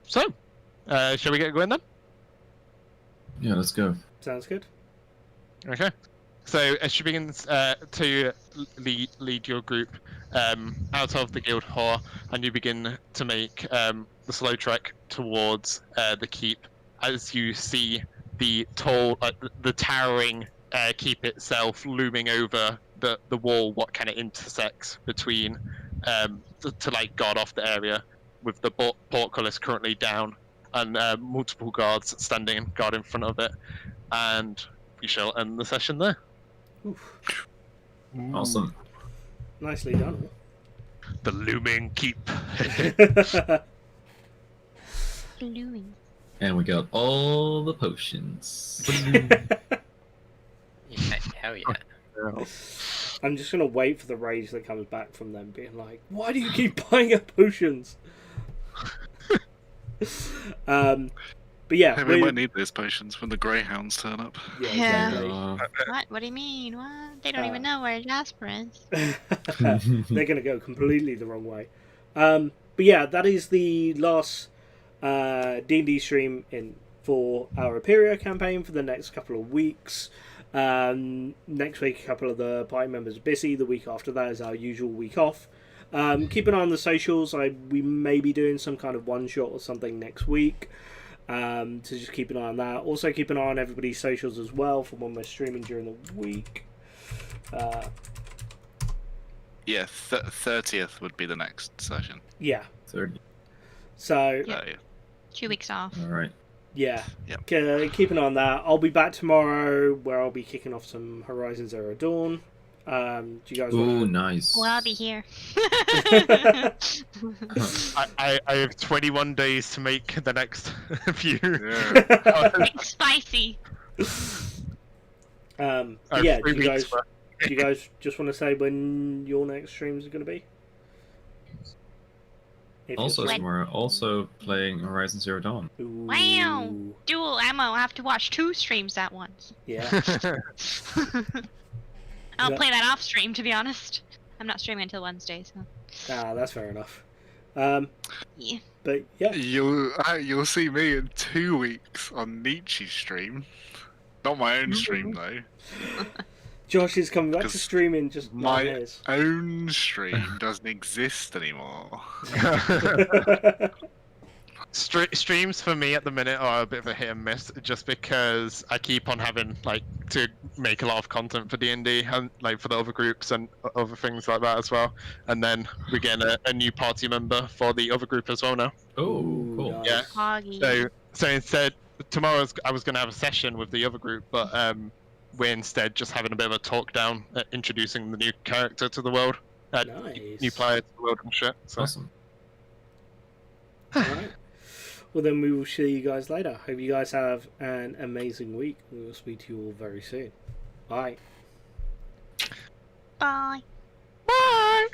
Shall we get going then?
Yeah, let's go.
Sounds good.
Okay. So as she begins to lead your group out of the guild hall, and you begin to make the slow trek towards the keep, as you see the tall, the towering keep itself looming over the wall, what kind of intersects between to like guard off the area, with the portcullis currently down and multiple guards standing guard in front of it, and we shall end the session there.
Oof.
Awesome.
Nicely done.
The looming keep.
Looming.
And we got all the potions.
Yeah, hell yeah.
I'm just gonna wait for the rage that comes back from them, being like, "Why do you keep buying up potions?" But yeah,
Hey, we might need those potions when the greyhounds turn up.
yeah,
Yeah.
exactly.
What? What do you mean? What? They don't even know where Jasper is.
They're gonna go completely the wrong way. But yeah, that is the last D&D stream for our Epperia campaign for the next couple of weeks. Next week, a couple of the party members are busy. The week after that is our usual week off. Keep an eye on the socials. We may be doing some kind of one shot or something next week. To just keep an eye on that. Also, keep an eye on everybody's socials as well for when we're streaming during the week.
Yeah, 30th would be the next session.
Yeah.
30.
So
Yeah. 2 weeks off.
All right.
yeah,
Yep.
keep an eye on that. I'll be back tomorrow where I'll be kicking off some Horizon Zero Dawn. Do you guys
Ooh,
want
nice.
Well, I'll be here.
I have 21 days to make the next few.
Yeah.
Spicy.
I have
yeah,
3
do you
weeks
guys
for-
do you guys just want to say when your next streams are going to be? If you're
Also
When-
tomorrow, also playing Horizon Zero Dawn.
Wow.
Ooh,
Dual ammo. I have to watch 2 streams at once.
yeah.
I'll
Yeah.
play that off stream, to be honest. I'm not streaming until Wednesday, so.
That's fair enough.
Yeah.
But yeah,
You'll see me in 2 weeks on Nietzsche's stream. Not my own stream though.
Josh is coming back to
'Cause
streaming just
my
like his.
own stream doesn't exist anymore.
Streams for me at the minute are a bit of a hit and miss, just because I keep on having to make a lot of content for D&D and for the other groups and other things like that as well. And then we're getting a new party member for the other group as well now.
Oh, cool.
nice.
Yeah.
Hoggy.
So instead, tomorrow I was going to have a session with the other group, but we're instead just having a bit of a talk down, introducing the new character to the world,
Nice.
new player to the world and shit. So.
Awesome.
Alright. Well, then we will see you guys later. Hope you guys have an amazing week. We will speak to you all very soon. Bye.
Bye.
Bye.